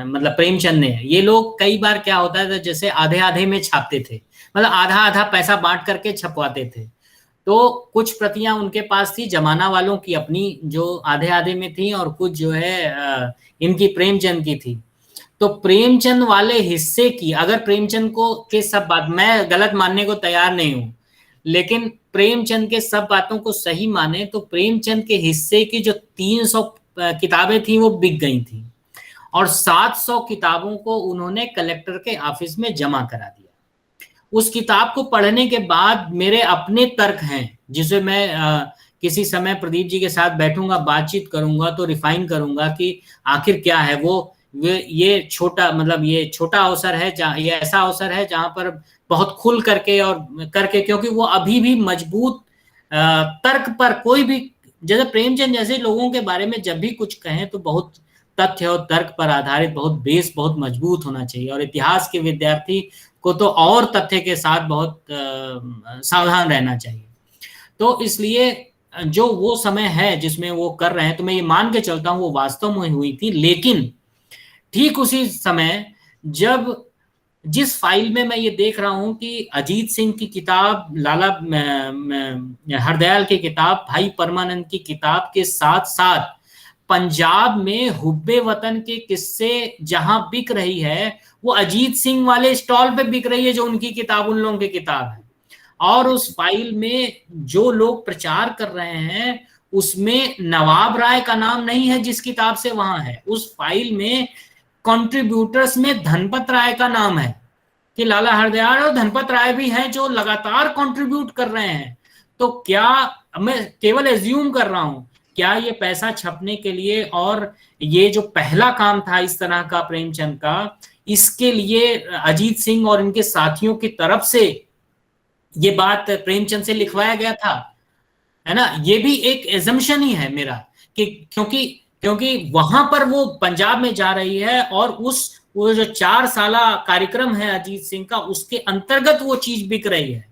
मतलब प्रेमचंद ने, ये लोग कई बार क्या होता था, जैसे आधे आधे में छापते थे, मतलब आधा आधा पैसा बांट करके छपवाते थे। तो कुछ प्रतियां उनके पास थी, जमाना वालों की अपनी जो आधे आधे में थी, और कुछ जो है इनकी प्रेमचंद की थी। तो प्रेमचंद वाले हिस्से की, अगर प्रेमचंद को के सब बात, मैं गलत मानने को तैयार नहीं हूं, लेकिन प्रेमचंद के सब बातों को सही माने तो प्रेमचंद के हिस्से की जो 300 किताबें थी वो बिक गई थी, और 700 किताबों को उन्होंने कलेक्टर के ऑफिस में जमा करा दिया। उस किताब को पढ़ने के बाद मेरे अपने तर्क हैं, जिसे मैं किसी समय प्रदीप जी के साथ बैठूंगा, बातचीत करूंगा तो रिफाइन करूंगा कि आखिर क्या है वो ये छोटा, मतलब ये छोटा अवसर है, ये ऐसा अवसर है जहां पर बहुत खुल करके और करके, क्योंकि वो अभी भी मजबूत तर्क पर, कोई भी, जैसे प्रेमचंद जैसे लोगों के बारे में जब भी कुछ कहें तो बहुत तथ्य और तर्क पर आधारित, बहुत बेस बहुत मजबूत होना चाहिए, और इतिहास के विद्यार्थी को तो और तथ्य के साथ बहुत सावधान रहना चाहिए। तो इसलिए जो वो समय है जिसमें वो कर रहे हैं, तो मैं ये मान के चलता हूँ वो वास्तव में हुई थी। लेकिन ठीक उसी समय जब, जिस फाइल में मैं ये देख रहा हूं कि अजीत सिंह की किताब, लाला हरदयाल की किताब, भाई परमानंद की किताब के साथ साथ पंजाब में हुब्बे वतन के किस्से जहां बिक रही है, वो अजीत सिंह वाले स्टॉल पे बिक रही है, जो उनकी किताब, उन लोगों की किताब है। और उस फाइल में जो लोग प्रचार कर रहे हैं उसमें नवाब राय का नाम नहीं है, जिस किताब से वहां है। उस फाइल में कंट्रीब्यूटर्स में धनपत राय का नाम है, कि लाला हरदयाल और धनपत राय भी हैं जो लगातार कंट्रीब्यूट कर रहे हैं। तो क्या, मैं केवल एज्यूम कर रहा हूं, क्या ये पैसा छपने के लिए, और ये जो पहला काम था इस तरह का प्रेमचंद का, इसके लिए अजीत सिंह और इनके साथियों की तरफ से ये बात प्रेमचंद से लिखवाया गया था, है ना? ये भी एक एजम्पशन ही है मेरा, कि क्योंकि वहां पर वो पंजाब में जा रही है, और वो जो 4 साला कार्यक्रम है अजीत सिंह का, उसके अंतर्गत वो चीज बिक रही है।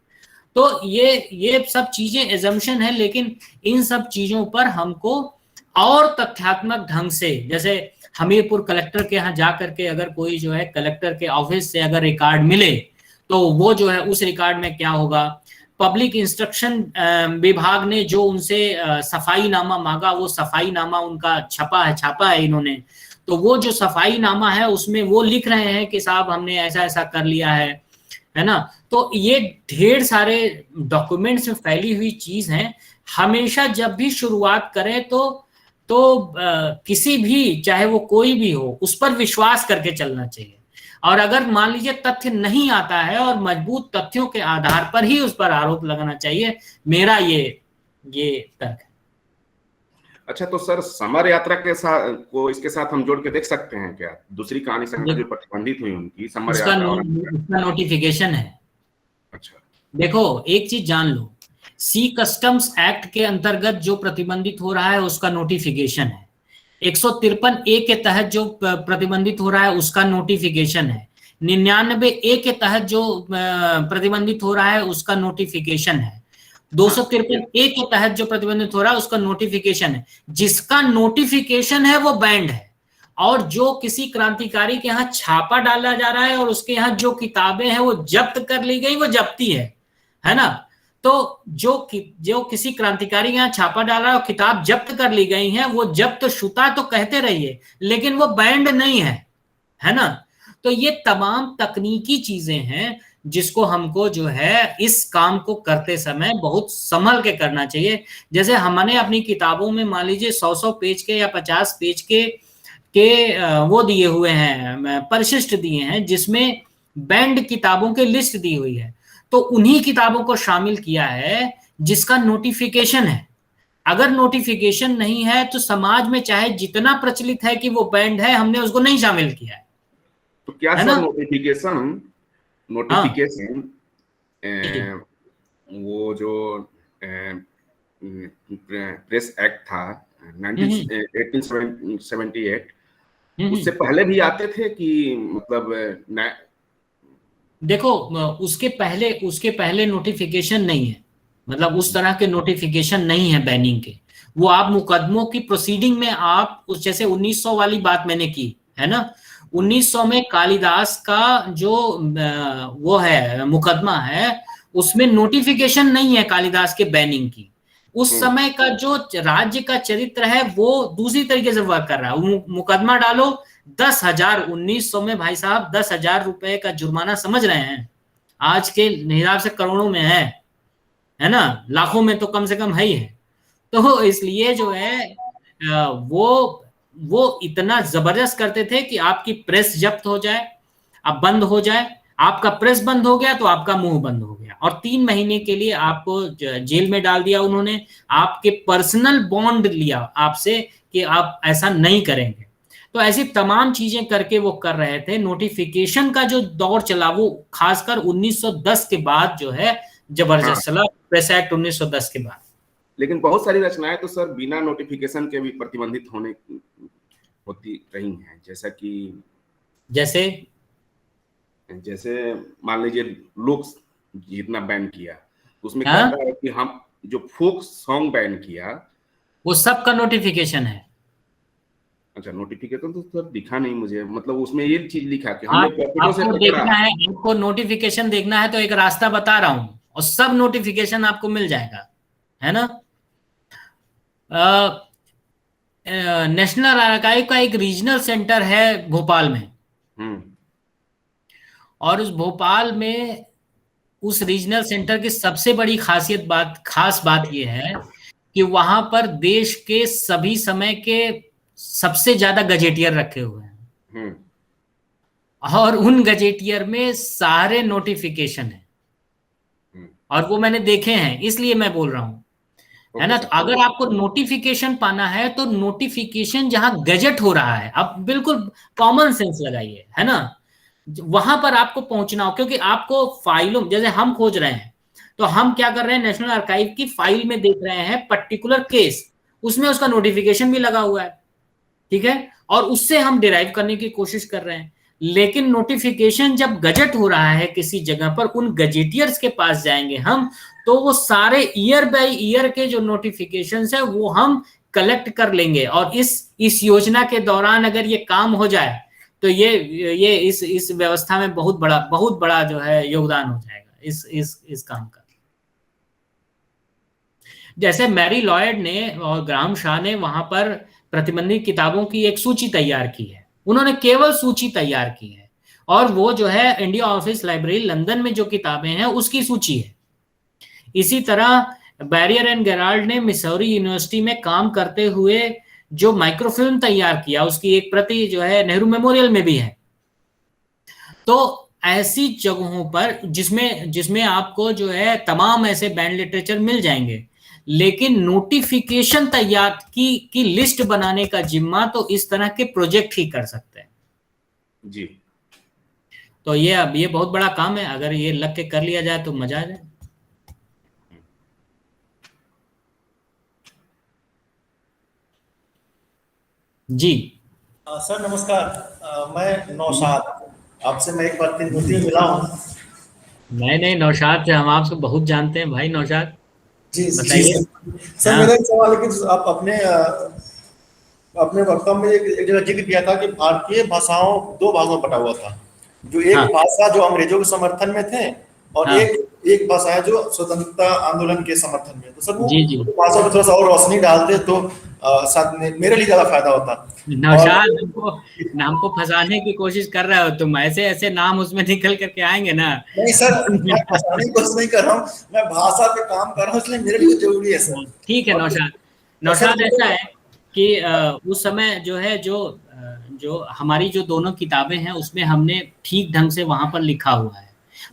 तो ये सब चीजें एजम्पशन है, लेकिन इन सब चीजों पर हमको और तथ्यात्मक ढंग से, जैसे हमीरपुर कलेक्टर के यहाँ जाकर के अगर कोई जो है कलेक्टर के ऑफिस से अगर रिकॉर्ड मिले, तो वो जो है उस रिकॉर्ड में क्या होगा, पब्लिक इंस्ट्रक्शन विभाग ने जो उनसे सफाई नामा मांगा, वो सफाई नामा उनका छापा है इन्होंने। तो वो जो सफाई नामा है उसमें वो लिख रहे हैं कि साहब हमने ऐसा ऐसा कर लिया है ना? तो ये ढेर सारे डॉक्यूमेंट्स में फैली हुई चीज है। हमेशा जब भी शुरुआत करें तो किसी भी, चाहे वो कोई भी हो, उस पर विश्वास करके चलना चाहिए। और अगर मान लीजिए तथ्य नहीं आता है, और मजबूत तथ्यों के आधार पर ही उस पर आरोप लगाना चाहिए। मेरा ये तर्क है। अच्छा, तो सर समर यात्रा के साथ को इसके साथ हम जोड़ के देख सकते हैं क्या? दूसरी कहानी संख्या जो प्रतिबंधित हुई उनकी समर यात्रा, उसका नोटिफिकेशन है। अच्छा, देखो एक चीज जान लो, सी कस्टम्स एक्ट के अंतर्गत जो प्रतिबंधित हो रहा है उसका नोटिफिकेशन है। 153A के तहत जो प्रतिबंधित हो रहा है उसका नोटिफिकेशन है। 99A के तहत जो प्रतिबंधित हो रहा है उसका नोटिफिकेशन है। 253A के तहत जो प्रतिबंधित हो रहा है उसका नोटिफिकेशन है। जिसका नोटिफिकेशन है वो बैंड है। और जो किसी क्रांतिकारी के यहाँ छापा डाला जा रहा है और उसके यहाँ जो किताबें हैं वो जब्त कर ली गई, वो जब्ती है ना। तो जो किसी क्रांतिकारी के यहाँ छापा डाला और किताब जब्त कर ली गई है, वो जब्त शुता तो कहते रहिए, लेकिन वो बैंड नहीं है ना। तो ये तमाम तकनीकी चीजें हैं जिसको हमको जो है इस काम को करते समय बहुत संभल के करना चाहिए। जैसे हमने अपनी किताबों में मान लीजिए 100 पेज के या 50 पेज के वो दिए हुए हैं, परिशिष्ट दिए हैं, जिसमें बैंड किताबों के लिस्ट दी हुई है। तो उन्हीं किताबों को शामिल किया है जिसका नोटिफिकेशन है। अगर नोटिफिकेशन नहीं है तो समाज में चाहे जितना प्रचलित है कि वो बैंड है, हमने उसको नहीं शामिल किया है। तो क्या है सर ना? नोटिफिकेशन वो जो प्रेस एक्ट था 1878, उससे पहले भी आते थे कि मतलब देखो, उसके पहले नोटिफिकेशन नहीं है, मतलब उस तरह के नोटिफिकेशन नहीं है बैनिंग के। वो आप मुकदमों की प्रोसीडिंग में आप जैसे 1900 वाली बात मैंने की है ना, 1900 में कालिदास का जो वो है मुकदमा है, उसमें नोटिफिकेशन नहीं है कालिदास के बैनिंग की। उस समय का जो राज्य का चरित्र है वो दूसरी तरीके से वर्क कर रहा है। मुकदमा डालो, 10,000, 1900 में भाई साहब 10,000 रुपए का जुर्माना समझ रहे हैं, आज के हिसाब से करोड़ों में है ना, लाखों में तो कम से कम है ही है। तो इसलिए जो है वो इतना जबरदस्त करते थे कि आपकी प्रेस जब्त हो जाए, अब बंद हो जाए। आपका प्रेस बंद हो गया तो आपका मुंह बंद हो गया, और 3 महीने के लिए आपको जेल में डाल दिया उन्होंने। आपके पर्सनल बॉन्ड लिया आपसे कि आप ऐसा नहीं करेंगे। तो ऐसी तमाम चीजें करके वो कर रहे थे। नोटिफिकेशन का जो दौर चला वो खासकर 1910 के बाद जो है जबरदस्त चला, प्रेस एक्ट 1910 के बाद। लेकिन बहुत सारी रचनाएं तो सर बिना नोटिफिकेशन के भी प्रतिबंधित होती रही हैं, जैसा कि जैसे मान लीजिए लोक जितना बैन किया, उसमें क्या है कि हम जो फोक सॉन्ग बैन किया वो सबका नोटिफिकेशन है। अच्छा, नोटिफिकेशन तो सर दिखा नहीं मुझे, मतलब उसमें ये चीज लिखा कि हमने आपको देखना है, आपको नोटिफिकेशन देखना है तो एक रास्ता बता रहा हूं, और सब नोटिफिकेशन आपको मिल जाएगा, है ना। नेशनल आर्काइव का एक रीजनल सेंटर है भोपाल में, और उस भोपाल में उस रीजनल सेंटर की सबसे बड़ी खास बात यह है कि वहां पर देश के सभी समय के सबसे ज्यादा गजेटियर रखे हुए हैं, और उन गजेटियर में सारे नोटिफिकेशन है, और वो मैंने देखे हैं, इसलिए मैं बोल रहा हूं, है ना। तो अगर आपको नोटिफिकेशन पाना है तो नोटिफिकेशन जहां गजेट हो रहा है, आप बिल्कुल कॉमन सेंस लगाइए, है ना, वहां पर आपको पहुंचना हो। क्योंकि आपको फाइलों, जैसे हम खोज रहे हैं तो हम क्या कर रहे हैं, नेशनल आर्काइव की फाइल में देख रहे हैं पर्टिकुलर केस, उसमें उसका नोटिफिकेशन भी लगा हुआ है, ठीक है, और उससे हम डिराइव करने की कोशिश कर रहे हैं। लेकिन नोटिफिकेशन जब गजेट हो रहा है किसी जगह पर, उन गजेटियर्स के पास जाएंगे हम, तो वो सारे ईयर बाय ईयर के जो नोटिफिकेशंस है वो हम कलेक्ट कर लेंगे, और इस योजना के दौरान अगर ये काम हो जाए तो ये इस व्यवस्था में बहुत बड़ा जो है योगदान हो जाएगा इस काम का। जैसे मैरी लॉयड ने और ग्राहम शाह ने वहां पर प्रतिबंधित किताबों की एक सूची तैयार की है, उन्होंने केवल सूची तैयार की है, और वो जो है इंडिया ऑफिस लाइब्रेरी लंदन में जो किताबें हैं उसकी सूची है। इसी तरह बैरियर एंड गेराल्ड ने मिसौरी यूनिवर्सिटी में काम करते हुए जो माइक्रोफिल्म तैयार किया, उसकी एक प्रति जो है नेहरू मेमोरियल में भी है। तो ऐसी जगहों पर जिसमें आपको जो है तमाम ऐसे बैंड लिटरेचर मिल जाएंगे, लेकिन नोटिफिकेशन तैयार की लिस्ट बनाने का जिम्मा तो इस तरह के प्रोजेक्ट ही कर सकते हैं जी। तो ये बहुत बड़ा काम है, अगर ये लग के कर लिया जाए तो मजा आ जाए। जी सर नमस्कार। मैं नौशाद, आपसे मैं एक बार 3 दिन मिला हूँ। नहीं नौशाद से हम आपसे बहुत जानते हैं भाई। नौशाद जी बताइए। सर, हाँ मेरा एक सवाल है कि आप अपने वक्तव्य में एक जगह जिक्र किया था कि भारतीय भाषाओं 2 भागों में बटा हुआ था। जो एक हाँ भाषा जो अंग्रेजों के समर्थन में थे, और हाँ एक भाषा है जो स्वतंत्रता आंदोलन के समर्थन में। तो सर वो जी जी। भाषा पर थोड़ा सा और रोशनी डालते तो शायद मेरे लिए ज्यादा फायदा होता। और नौशाद हमको फंसाने की कोशिश कर रहे हो तुम। ऐसे ऐसे नाम उसमें निकल करके आएंगे ना। नहीं सर, मैं फंसाने की कोशिश नहीं कर रहा हूँ, मैं भाषा पे काम कर रहा हूँ, इसलिए मेरे लिए जरूरी है सर। ठीक है और नौशाद। और सर नौशाद ऐसा है कि उस समय जो है जो हमारी जो दोनों किताबें हैं उसमें हमने ठीक ढंग से वहां पर लिखा हुआ है।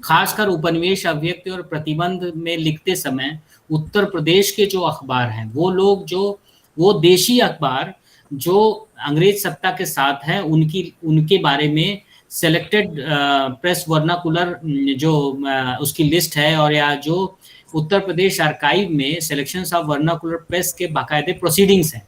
खासकर उपनिवेश, अभिव्यक्ति और प्रतिबंध में लिखते समय उत्तर प्रदेश के जो अखबार हैं वो लोग जो वो देशी अखबार जो अंग्रेज सत्ता के साथ हैं उनके बारे में सेलेक्टेड प्रेस वर्नाकुलर जो उसकी लिस्ट है, और या जो उत्तर प्रदेश आर्काइव में सिलेक्शंस ऑफ वर्नाकुलर प्रेस के बाकायदे प्रोसीडिंग्स हैं,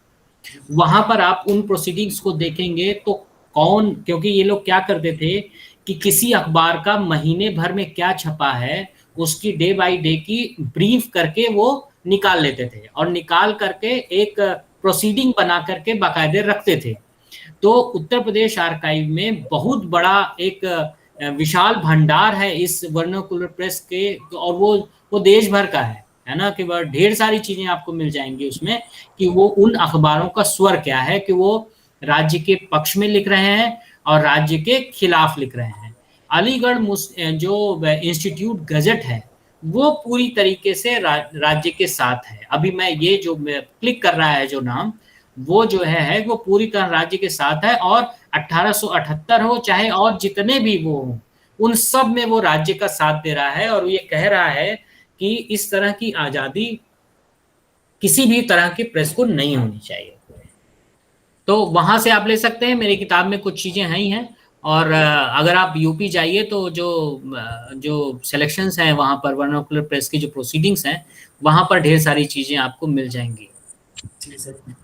वहां पर आप उन प्रोसीडिंग्स को देखेंगे तो कौन, क्योंकि ये लोग क्या करते थे कि किसी अखबार का महीने भर में क्या छपा है उसकी डे बाय डे की ब्रीफ करके वो निकाल लेते थे, और निकाल करके एक प्रोसीडिंग बना करके बाकायदे रखते थे। तो उत्तर प्रदेश आर्काइव में बहुत बड़ा एक विशाल भंडार है इस वर्नाकुलर प्रेस के, और वो देश भर का है ना, कि वह ढेर सारी चीजें आपको मिल जाएंगी उसमें कि वो उन अखबारों का स्वर क्या है, कि वो राज्य के पक्ष में लिख रहे हैं और राज्य के खिलाफ लिख रहे हैं। अलीगढ़ जो इंस्टीट्यूट गजट है वो पूरी तरीके से राज्य के साथ है। अभी मैं ये जो क्लिक कर रहा है जो नाम, वो जो है वो पूरी तरह राज्य के साथ है, और 1878 हो चाहे और जितने भी वो हो उन सब में वो राज्य का साथ दे रहा है, और ये कह रहा है कि इस तरह की आजादी किसी भी तरह की प्रेस को नहीं होनी चाहिए। तो वहां से आप ले सकते हैं, मेरी किताब में कुछ चीजें हैं ही हैं। और अगर आप यूपी जाइए तो जो सिलेक्शंस हैं वहां पर वर्नाकुलर प्रेस की जो प्रोसीडिंग्स हैं वहां पर ढेर सारी चीजें आपको मिल जाएंगी। ठीक है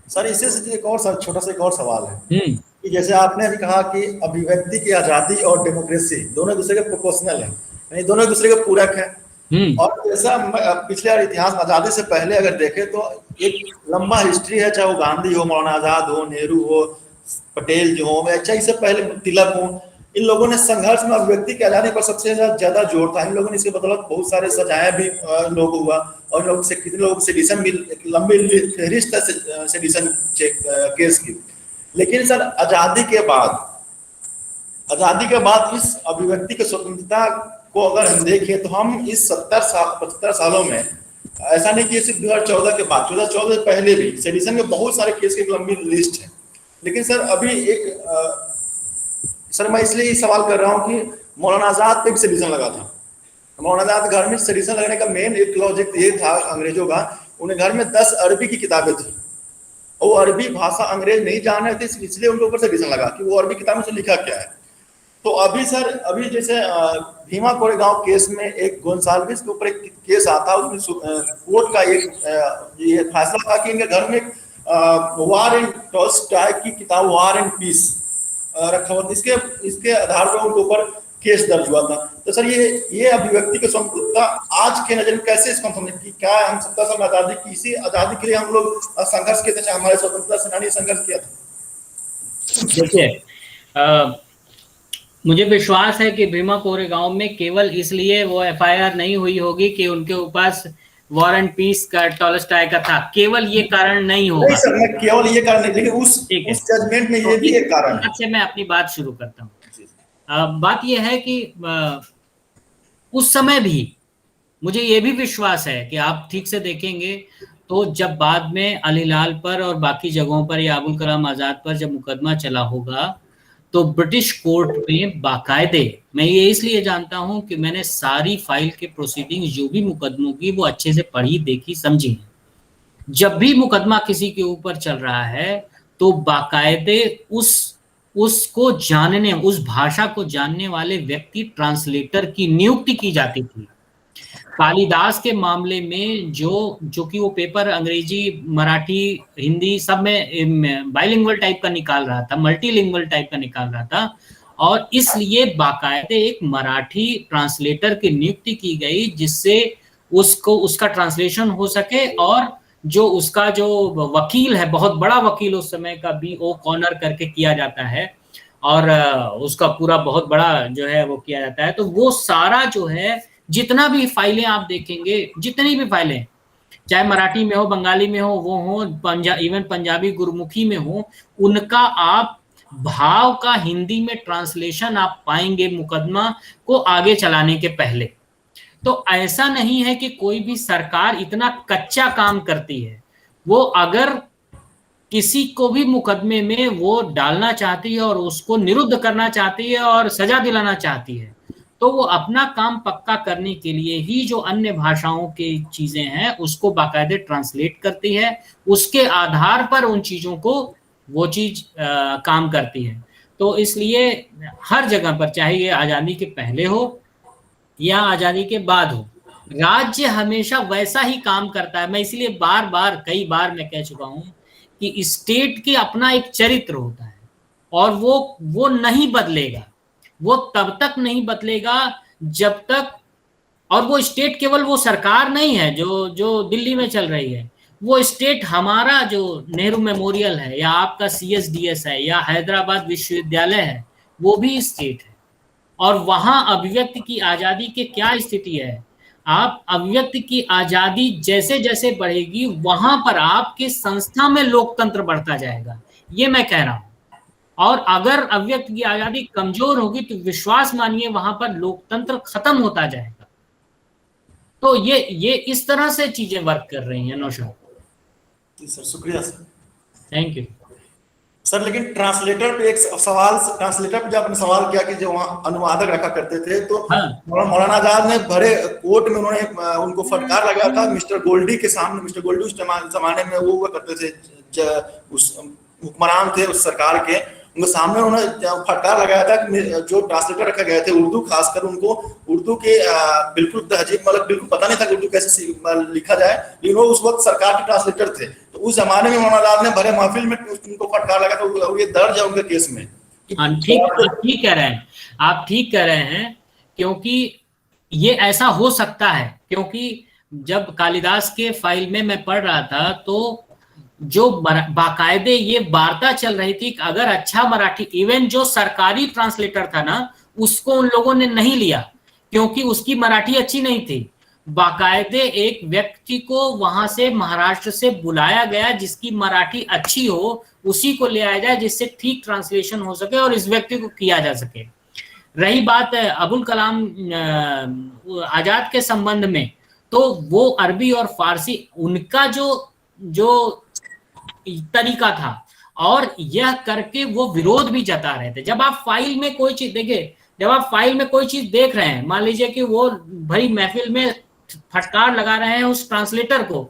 सर, इससे एक और छोटा सा एक और सवाल है हम्म। कि जैसे आपने अभी कहा कि अभिव्यक्ति की आजादी और डेमोक्रेसी दोनों दूसरे के प्रोपोर्शनल है, यानी दोनों दूसरे के पूरक है। और जैसा पिछले इतिहास आजादी से पहले अगर देखें तो एक लंबा हिस्ट्री है, चाहे वो गांधी हो, मौलाना आजाद हो, नेहरू हो, पटेल जो हो, अच्छा इससे पहले तिलक हो, इन लोगों ने संघर्ष में अभिव्यक्ति के आजादी पर सबसे ज्यादा जोर था। इन लोगों ने इसके बदौलत बहुत सारे सजाएं भी लोग हुआ, और लोग से कितने लोग सेडिशन भी, लंबी फहरिस्त है सेडिशन केस की। लेकिन सर आजादी के बाद इस अभिव्यक्ति की स्वतंत्रता को अगर हम देखें तो हम इस 75 सालों में, ऐसा नहीं कि सिर्फ 2014 के बाद, 2014 से पहले भी सेडिशन के बहुत सारे केस की लंबी लिस्ट है। लेकिन सर अभी सर मैं इसलिए सवाल कर रहा हूं कि मौलाना आजाद पे भी सेडिशन लगा था। मौलाना आजाद घर में सेडिशन लगने का मेन एक लॉजिक ये था अंग्रेजों का, उन्हें घर में 10 अरबी की किताबें थी, वो अरबी भाषा अंग्रेज नहीं जान रहे थे, इसलिए उनके ऊपर सेडिशन लगा कि वो अरबी किताबों से लिखा क्या है। तो अभी सर अभी जैसे भीमा कोरेगांव केस में एक गोंसाल्विस के ऊपर एक केस आता, उसमें कोर्ट का ये फैसला था कि इनके घर में वार एंड टॉल्स्टॉय की किताब वार एंड पीस रखा हुआ था, इसके आधार पर उनके ऊपर केस दर्ज हुआ था। तो सर ये अभिव्यक्ति की स्वतंत्रता आज के नजर में कैसे इसको समझें कि क्या हम 70 साल आजादी की, इसी आजादी के लिए हम लोग संघर्ष किए थे, हमारे स्वतंत्रता सेनानी संघर्ष किया था। देखिए मुझे विश्वास है कि भीमा कोरेगांव में केवल इसलिए वो एफआईआर नहीं हुई होगी कि उनके पास वॉर एंड पीस का टॉल्स्टॉय का था, केवल ये कारण नहीं होगा। नहीं सर, मैं केवल ये कारण नहीं, लेकिन उस जजमेंट में ये भी एक कारण है। से मैं अपनी बात शुरू करता हूँ। बात ये है कि उस समय भी मुझे ये भी विश्वास है कि आप ठीक से देखेंगे तो जब बाद में अलीलाल पर और बाकी जगहों पर या अबुल कलाम आजाद पर जब मुकदमा चला होगा तो ब्रिटिश कोर्ट में बाकायदे, मैं ये इसलिए जानता हूं कि मैंने सारी फाइल के प्रोसीडिंग जो भी मुकदमों की वो अच्छे से पढ़ी, देखी, समझी। जब भी मुकदमा किसी के ऊपर चल रहा है तो बाकायदे उसको जानने, उस भाषा को जानने वाले व्यक्ति, ट्रांसलेटर की नियुक्ति की जाती थी, कालिदास के मामले में जो कि वो पेपर अंग्रेजी, मराठी, हिंदी सब में बाइलिंगुअल टाइप का निकाल रहा था, मल्टीलिंगुअल टाइप का निकाल रहा था, और इसलिए बाकायदे एक मराठी ट्रांसलेटर की नियुक्ति की गई जिससे उसका ट्रांसलेशन हो सके, और जो उसका जो वकील है, बहुत बड़ा वकील उस समय का, B.O. कॉनर करके किया जाता है, और उसका पूरा बहुत बड़ा जो है वो किया जाता है। तो वो सारा जो है, जितना भी फाइलें आप देखेंगे, जितनी भी फाइलें, चाहे मराठी में हो, बंगाली में हो, वो हो, इवन पंजाबी गुरमुखी में हो, उनका आप भाव का हिंदी में ट्रांसलेशन आप पाएंगे मुकदमा को आगे चलाने के पहले। तो ऐसा नहीं है कि कोई भी सरकार इतना कच्चा काम करती है। वो अगर किसी को भी मुकदमे में वो डालना चाहती है और उसको निरुद्ध करना चाहती है और सजा दिलाना चाहती है, तो वो अपना काम पक्का करने के लिए ही जो अन्य भाषाओं की चीजें हैं उसको बाकायदे ट्रांसलेट करती है, उसके आधार पर उन चीजों को वो चीज काम करती है। तो इसलिए हर जगह पर, चाहे ये आजादी के पहले हो या आजादी के बाद हो, राज्य हमेशा वैसा ही काम करता है। मैं इसलिए कई बार मैं कह चुका हूं कि स्टेट के अपना एक चरित्र होता है और वो नहीं बदलेगा। वो तब तक नहीं बदलेगा जब तक, और वो स्टेट केवल वो सरकार नहीं है जो दिल्ली में चल रही है, वो स्टेट हमारा जो नेहरू मेमोरियल है, या आपका CSDS है, या हैदराबाद विश्वविद्यालय है, वो भी स्टेट है। और वहां अभिव्यक्ति की आजादी के क्या स्थिति है, आप अभिव्यक्ति की आजादी जैसे जैसे बढ़ेगी वहां पर आपके संस्था में लोकतंत्र बढ़ता जाएगा, ये मैं कह रहा हूं। और अगर अभिव्यक्ति की आजादी कमजोर होगी तो विश्वास मानिए वहां पर लोकतंत्र खत्म होता जाएगा। तो ये इस तरह से चीजें वर्क कर रही हैं। नौशाद जी सर, शुक्रिया सर, थैंक यू सर। लेकिन ट्रांसलेटर पे एक सवाल, ट्रांसलेटर पे जब आपने सवाल किया कि जो वहाँ अनुवादक रखा करते थे, तो मौलाना आजाद ने भरे कोर्ट में उन्होंने उनको फटकार लगाया था मिस्टर गोल्डी के सामने। मिस्टर गोल्डी उस जमाने में वो हुआ करते थे, उस हुक्मरान थे उस सरकार के, उनके सामने उन्होंने फटकार लगाया था कि जो ट्रांसलेटर रखा गए थे उर्दू, खासकर उनको उर्दू के बिल्कुल तहजीब, मतलब बिल्कुल पता नहीं था कि उर्दू कैसे लिखा जाए, लेकिन वो उस वक्त सरकार के ट्रांसलेटर थे। तो उस जमाने में मौलाना आजाद ने भरे महफिल में उनको फटकार लगा था। ये दर्ज है उनके केस में। ठीक कह रहे हैं आप, ठीक कह रहे हैं, क्योंकि ये ऐसा हो सकता है। क्योंकि जब कालिदास के फाइल में मैं पढ़ रहा था तो जो बाकायदे ये वार्ता चल रही थी कि अगर अच्छा मराठी, इवन जो सरकारी ट्रांसलेटर था ना, उसको उन लोगों ने नहीं लिया क्योंकि उसकी मराठी अच्छी नहीं थी। बाकायदे एक व्यक्ति को वहां से महाराष्ट्र से बुलाया गया जिसकी मराठी अच्छी हो, उसी को ले आया जाए जिससे ठीक ट्रांसलेशन हो सके और इस व्यक्ति को किया जा सके। रही बात अबुल कलाम आजाद के संबंध में, तो वो अरबी और फारसी उनका जो तरीका था, और यह करके वो विरोध भी जता रहे थे। जब आप फाइल में कोई चीज देखिए, जब आप फाइल में कोई चीज देख रहे हैं, मान लीजिए कि वो भाई महफिल में फटकार लगा रहे हैं उस ट्रांसलेटर को,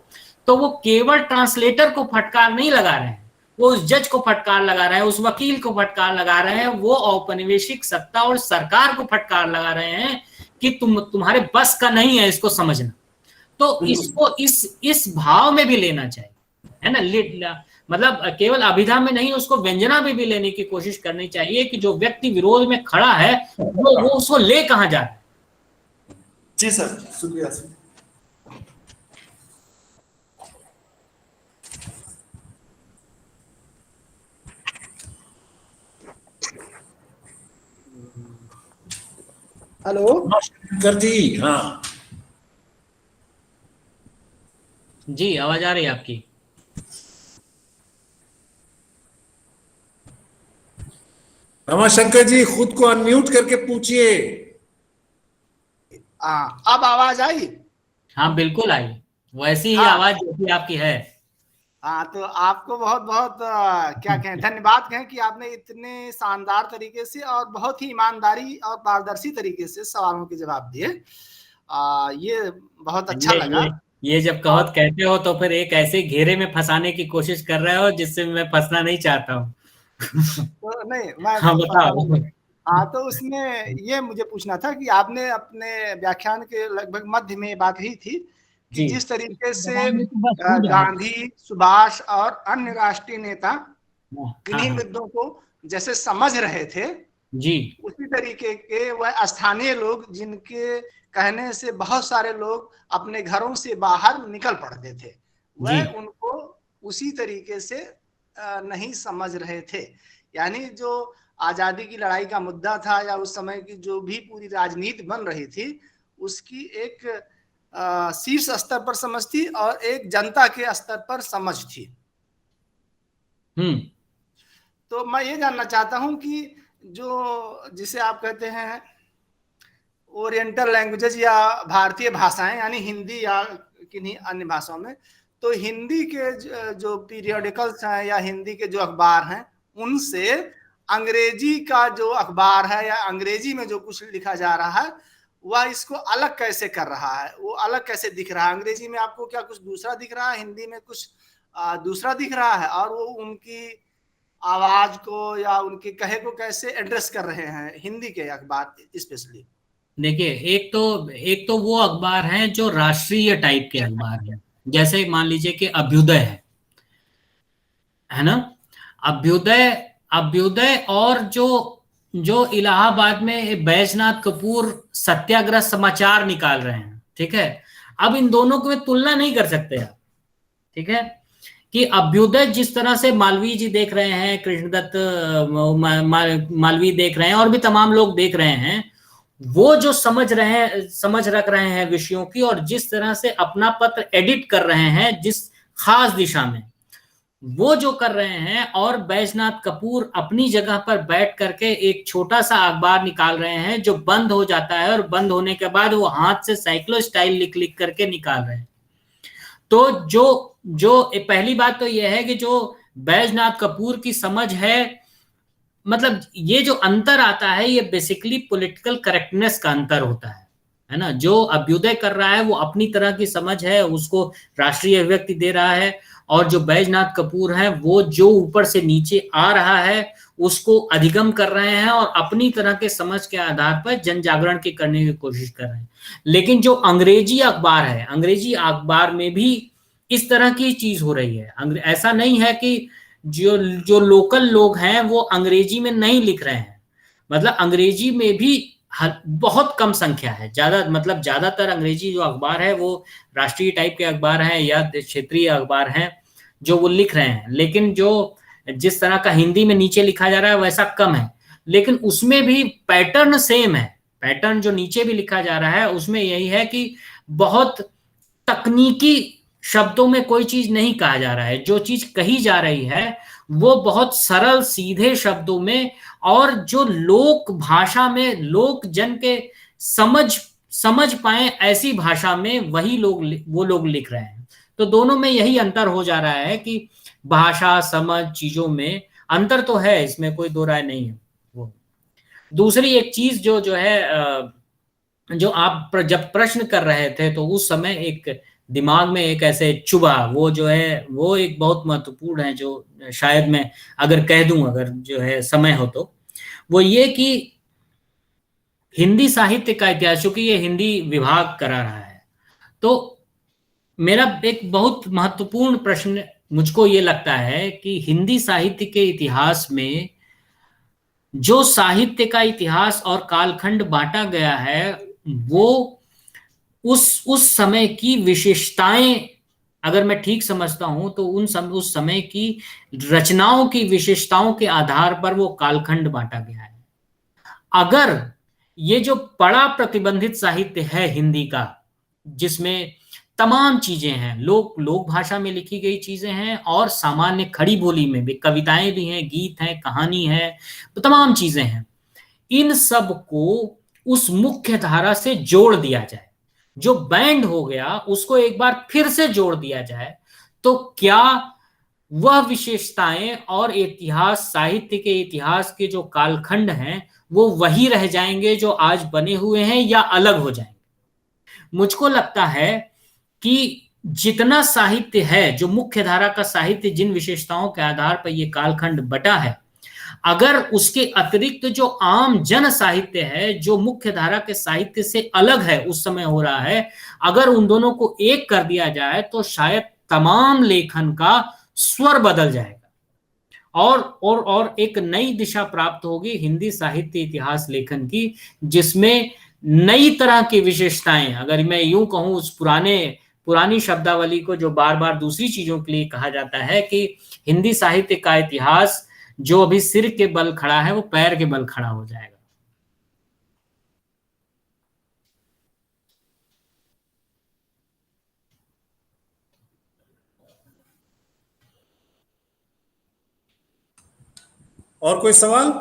तो वो केवल ट्रांसलेटर को फटकार नहीं लगा रहे हैं, वो उस जज को फटकार लगा रहे हैं, उस वकील को फटकार लगा रहे हैं, वो औपनिवेशिक सत्ता और सरकार को फटकार लगा रहे हैं कि तुम्हारे बस का नहीं है इसको समझना। तो इसको इस भाव में भी लेना चाहिए, है ना। मतलब केवल अभिधा में नहीं, उसको व्यंजना में भी लेने की कोशिश करनी चाहिए कि जो व्यक्ति विरोध में खड़ा है वो उसको ले कहां जा रहा है। जी सर, शुक्रिया सर। हेलो शंकर जी। हाँ जी, आवाज आ रही है आपकी। रमाशंकर जी, खुद को अनम्यूट करके पूछिए। अब आवाज आई? हाँ बिल्कुल आई, वैसी ही आवाज जैसी आपकी है। हाँ, तो आपको बहुत बहुत क्या कहें, धन्यवाद कहें कि आपने इतने शानदार तरीके से और बहुत ही ईमानदारी और पारदर्शी तरीके से सवालों के जवाब दिए। ये बहुत अच्छा लगा। ये जब कहावत कहते हो तो फिर एक ऐसे घेरे में फंसाने की कोशिश कर रहे हो जिससे मैं फंसना नहीं चाहता हूँ। तो नहीं, मैं हाँ बताओ। हाँ, तो उसमें ये मुझे पूछना था कि आपने अपने व्याख्यान के लगभग मध्य में बात ही थी कि जिस तरीके से गांधी, सुभाष और अन्य राष्ट्रीय नेता इन्हीं मुद्दों को जैसे समझ रहे थे जी, उसी तरीके के वह स्थानीय लोग जिनके कहने से बहुत सारे लोग अपने घरों से बाहर निकल पड़ते थे, वह उनको उसी तरीके से नहीं समझ रहे थे। यानी जो आजादी की लड़ाई का मुद्दा था या उस समय की जो भी पूरी राजनीति बन रही थी उसकी एक शीर्ष स्तर पर समझ थी और एक जनता के स्तर पर समझ थी। तो मैं ये जानना चाहता हूं कि जो जिसे आप कहते हैं ओरिएंटल लैंग्वेजेस या भारतीय भाषाएं यानी हिंदी या किन्हीं अन्य भाषाओं में, तो हिंदी के जो पीरियोडिकल्स हैं या हिंदी के जो अखबार हैं उनसे अंग्रेजी का जो अखबार है या अंग्रेजी में जो कुछ लिखा जा रहा है वह इसको अलग कैसे कर रहा है, वो अलग कैसे दिख रहा है? अंग्रेजी में आपको क्या कुछ दूसरा दिख रहा है, हिंदी में कुछ दूसरा दिख रहा है, और वो उनकी आवाज को या उनके कहे को कैसे एड्रेस कर रहे हैं हिंदी के अखबार स्पेशली? देखिए, एक तो वो अखबार हैं जो राष्ट्रीय टाइप के अखबार हैं, जैसे मान लीजिए कि अभ्युदय है ना, अभ्युदय और जो इलाहाबाद में बैजनाथ कपूर सत्याग्रह समाचार निकाल रहे हैं, ठीक है। अब इन दोनों को तुलना नहीं कर सकते आप, ठीक है, कि अभ्युदय जिस तरह से मालवीय जी देख रहे हैं, कृष्णदत्त मालवीय देख रहे हैं और भी तमाम लोग देख रहे हैं, वो जो समझ रख रहे हैं विषयों की और जिस तरह से अपना पत्र एडिट कर रहे हैं जिस खास दिशा में, वो जो कर रहे हैं, और बैजनाथ कपूर अपनी जगह पर बैठ करके एक छोटा सा अखबार निकाल रहे हैं जो बंद हो जाता है और बंद होने के बाद वो हाथ से साइक्लो स्टाइल लिख करके निकाल रहे हैं। तो जो पहली बात तो यह है कि जो बैजनाथ कपूर की समझ है, मतलब ये जो अंतर आता है ये बेसिकली पॉलिटिकल करेक्टनेस का अंतर होता है ना। जो अभ्युदय कर रहा है वो अपनी तरह की समझ है, उसको राष्ट्रीय अभिव्यक्ति दे रहा है, और जो बैजनाथ कपूर है वो जो ऊपर से नीचे आ रहा है उसको अधिगम कर रहे हैं और अपनी तरह के समझ के आधार पर जन जागरण की करने की कोशिश कर रहे हैं। लेकिन जो अंग्रेजी अखबार है, अंग्रेजी अखबार में भी इस तरह की चीज हो रही है। ऐसा नहीं है कि जो लोकल लोग हैं वो अंग्रेजी में नहीं लिख रहे हैं, मतलब अंग्रेजी में भी बहुत कम संख्या है, ज्यादातर अंग्रेजी जो अखबार है वो राष्ट्रीय टाइप के अखबार हैं या क्षेत्रीय अखबार हैं जो वो लिख रहे हैं, लेकिन जो जिस तरह का हिंदी में नीचे लिखा जा रहा है वैसा कम है। लेकिन उसमें भी पैटर्न सेम है, पैटर्न जो नीचे भी लिखा जा रहा है उसमें यही है कि बहुत तकनीकी शब्दों में कोई चीज नहीं कहा जा रहा है, जो चीज कही जा रही है वो बहुत सरल सीधे शब्दों में और जो लोक भाषा में लोक जन के समझ पाए ऐसी भाषा में वो लोग लिख रहे हैं। तो दोनों में यही अंतर हो जा रहा है कि भाषा समझ चीजों में अंतर तो है, इसमें कोई दो राय नहीं है। वो दूसरी एक चीज जो है, जो आप जब प्रश्न कर रहे थे तो उस समय एक दिमाग में एक ऐसे चुभा, वो जो है वो एक बहुत महत्वपूर्ण है, जो शायद मैं अगर कह दूं, अगर जो है समय हो तो, वो ये कि हिंदी साहित्य का इतिहास, क्योंकि ये हिंदी विभाग करा रहा है, तो मेरा एक बहुत महत्वपूर्ण प्रश्न मुझको ये लगता है कि हिंदी साहित्य के इतिहास में जो साहित्य का इतिहास और कालखंड बांटा गया है वो उस समय की विशेषताएं, अगर मैं ठीक समझता हूं तो उस समय की रचनाओं की विशेषताओं के आधार पर वो कालखंड बांटा गया है। अगर ये जो बड़ा प्रतिबंधित साहित्य है हिंदी का, जिसमें तमाम चीजें हैं, लोक भाषा में लिखी गई चीजें हैं और सामान्य खड़ी बोली में भी कविताएं भी हैं, गीत हैं, कहानी है, तो तमाम चीजें हैं, इन सब को उस मुख्य धारा से जोड़ दिया जाए, जो बैंड हो गया उसको एक बार फिर से जोड़ दिया जाए, तो क्या वह विशेषताएं और इतिहास, साहित्य के इतिहास के जो कालखंड हैं वो वही रह जाएंगे जो आज बने हुए हैं या अलग हो जाएंगे? मुझको लगता है कि जितना साहित्य है, जो मुख्य धारा का साहित्य जिन विशेषताओं के आधार पर ये कालखंड बटा है, अगर उसके अतिरिक्त जो आम जन साहित्य है, जो मुख्य धारा के साहित्य से अलग है उस समय हो रहा है, अगर उन दोनों को एक कर दिया जाए तो शायद तमाम लेखन का स्वर बदल जाएगा और एक नई दिशा प्राप्त होगी हिंदी साहित्य इतिहास लेखन की, जिसमें नई तरह की विशेषताएं, अगर मैं यूं कहूं उस पुरानी शब्दावली को जो बार बार दूसरी चीजों के लिए कहा जाता है कि हिंदी साहित्य का इतिहास जो अभी सिर के बल खड़ा है वो पैर के बल खड़ा हो जाएगा। और कोई सवाल?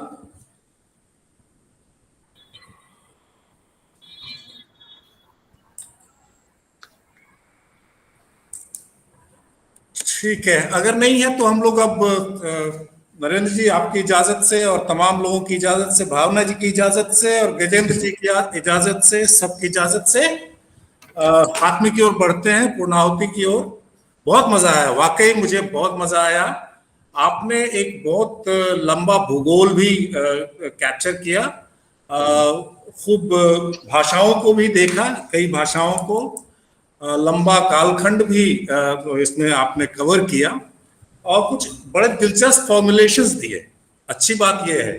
ठीक है, अगर नहीं है तो हम लोग अब नरेंद्र जी आपकी इजाजत से और तमाम लोगों की इजाजत से, भावना जी की इजाजत से और गजेंद्र जी की इजाजत से, सबकी इजाजत से खात्मे की ओर बढ़ते हैं, पूर्णाहुति की ओर। बहुत मजा आया, वाकई मुझे बहुत मजा आया। आपने एक बहुत लंबा भूगोल भी कैप्चर किया, खूब भाषाओं को भी देखा, कई भाषाओं को, लंबा कालखंड भी इसमें आपने कवर किया और कुछ बड़े दिलचस्प फॉर्मुलेशंस दिए। अच्छी बात यह है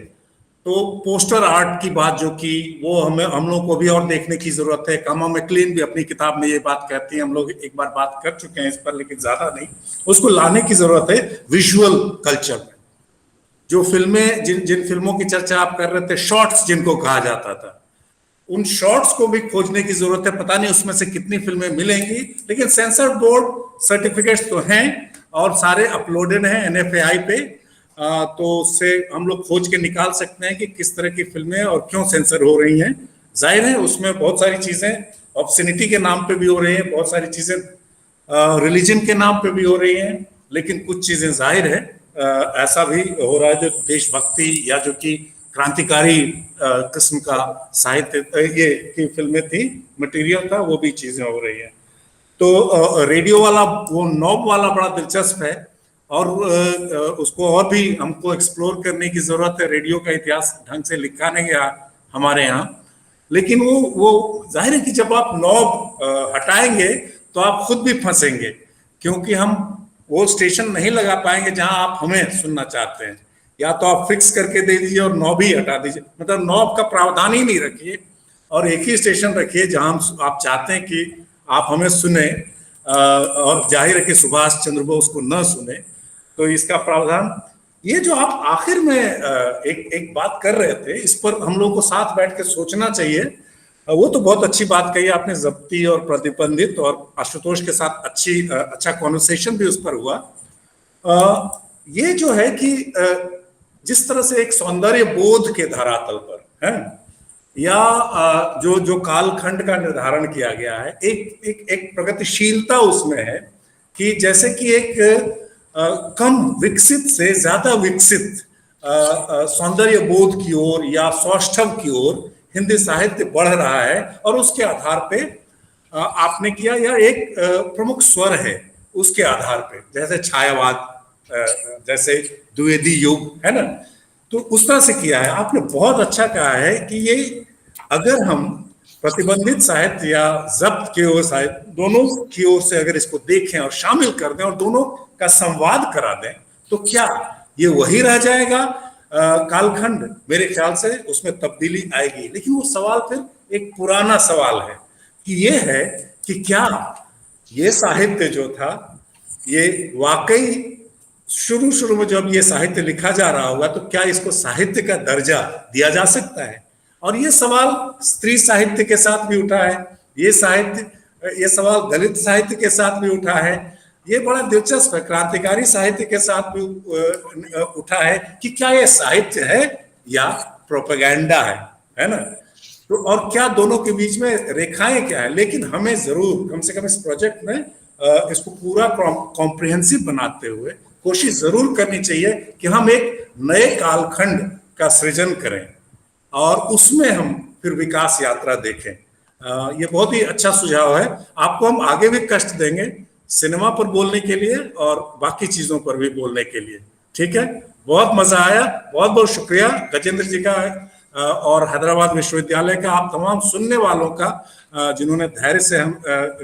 तो पोस्टर आर्ट की बात जो की वो हम लोग को भी और देखने की जरूरत है। कामा मैक्लीन भी अपनी किताब में ये बात कहती है, हम लोग एक बार बात कर चुके हैं इस पर लेकिन ज्यादा नहीं, उसको लाने की जरूरत है विजुअल कल्चर में। जो फिल्में जिन फिल्मों की चर्चा आप कर रहे थे, शॉर्ट्स जिनको कहा जाता था, उन शॉर्ट्स को भी खोजने की जरूरत है। पता नहीं उसमें से कितनी फिल्में मिलेंगी, लेकिन सेंसर बोर्ड सर्टिफिकेट्स तो हैं और सारे अपलोडेड हैं NFAI पे, तो उससे हम लोग खोज के निकाल सकते हैं कि किस तरह की फिल्में और क्यों सेंसर हो रही हैं। जाहिर है उसमें बहुत सारी चीजें ऑब्ससिनिटी के नाम पे भी हो रही हैं, बहुत सारी चीजें रिलीजन के नाम पे भी हो रही हैं, लेकिन कुछ चीजें जाहिर है ऐसा भी हो रहा है जो देशभक्ति या जो कि क्रांतिकारी किस्म का साहित्य ये की फिल्में थी, मटेरियल था, वो भी चीजें हो रही हैं। तो रेडियो वाला वो नॉब वाला बड़ा दिलचस्प है और उसको और भी हमको एक्सप्लोर करने की जरूरत है। रेडियो का इतिहास ढंग से लिखा नहीं गया हमारे यहाँ, लेकिन वो जाहिर है कि जब आप नॉब हटाएंगे तो आप खुद भी फंसेंगे, क्योंकि हम वो स्टेशन नहीं लगा पाएंगे जहां आप हमें सुनना चाहते हैं। या तो आप फिक्स करके दे दीजिए और नॉब ही हटा दीजिए, मतलब नॉब का प्रावधान ही नहीं रखिए और एक ही स्टेशन रखिए जहां आप चाहते हैं कि आप हमें सुने, और जाहिर है कि सुभाष चंद्र बोस को न सुने। तो इसका प्रावधान, ये जो आप आखिर में एक बात कर रहे थे, इस पर हम लोग को साथ बैठ के सोचना चाहिए। वो तो बहुत अच्छी बात कही आपने, जब्ती और प्रतिबंधित, और आशुतोष के साथ अच्छा कॉन्वर्सेशन भी उस पर हुआ। ये जो है कि जिस तरह से एक सौंदर्य बोध के धरातल पर है या जो कालखंड का निर्धारण किया गया है, एक प्रगतिशीलता उसमें है कि जैसे कि एक कम विकसित से ज्यादा विकसित सौंदर्य बोध की ओर या सौष्ठव की ओर हिंदी साहित्य बढ़ रहा है, और उसके आधार पे आपने किया, या एक प्रमुख स्वर है उसके आधार पे, जैसे छायावाद, जैसे द्विवेदी युग है ना, तो उस तरह से किया है आपने। बहुत अच्छा कहा है कि ये अगर हम प्रतिबंधित साहित्य या जब्त की ओर साहित्य, दोनों की ओर से अगर इसको देखें और शामिल कर दें और दोनों का संवाद करा दें, तो क्या ये वही रह जाएगा कालखंड? मेरे ख्याल से उसमें तब्दीली आएगी, लेकिन वो सवाल फिर एक पुराना सवाल है कि ये है कि क्या ये साहित्य जो था, ये वाकई शुरू में जब ये साहित्य लिखा जा रहा होगा तो क्या इसको साहित्य का दर्जा दिया जा सकता है? और ये सवाल स्त्री साहित्य के साथ भी उठा है, ये सवाल दलित साहित्य के साथ भी उठा है, ये बड़ा दिलचस्प है, क्रांतिकारी साहित्य के साथ भी उठा है कि क्या ये साहित्य है या प्रोपेगेंडा है ना? तो और क्या दोनों के बीच में रेखाएं क्या है? लेकिन हमें जरूर कम से कम इस प्रोजेक्ट में इसको पूरा कॉम्प्रिहेंसिव बनाते हुए कोशिश जरूर करनी चाहिए कि हम एक नए कालखंड का सृजन करें और उसमें हम फिर विकास यात्रा देखें। ये बहुत ही अच्छा सुझाव है। आपको हम आगे भी कष्ट देंगे सिनेमा पर बोलने के लिए और बाकी चीजों पर भी बोलने के लिए, ठीक है? बहुत मजा आया। बहुत बहुत शुक्रिया गजेंद्र जी का और हैदराबाद विश्वविद्यालय का, आप तमाम सुनने वालों का जिन्होंने धैर्य से हम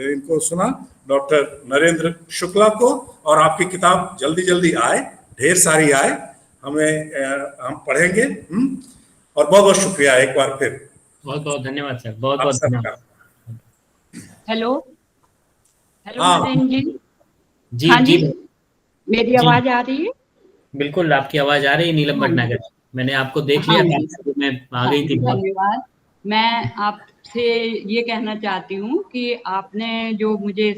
इनको सुना, डॉक्टर नरेंद्र शुक्ला को। और आपकी किताब जल्दी जल्दी आए, ढेर सारी आए, हम पढ़ेंगे। और बहुत बहुत शुक्रिया एक बार फिर। बहुत बहुत धन्यवाद सर, बहुत बहुत धन्यवाद। हेलो हेलो हाँ। नरेंद्र जी। जी हाँ जी मेरी आवाज आ रही है? बिल्कुल आपकी आवाज आ रही है नीलम भटनागर। मैंने आपको देख लिया था, मैं आ गई थी। धन्यवाद। मैं आपसे ये कहना चाहती हूँ कि आपने जो मुझे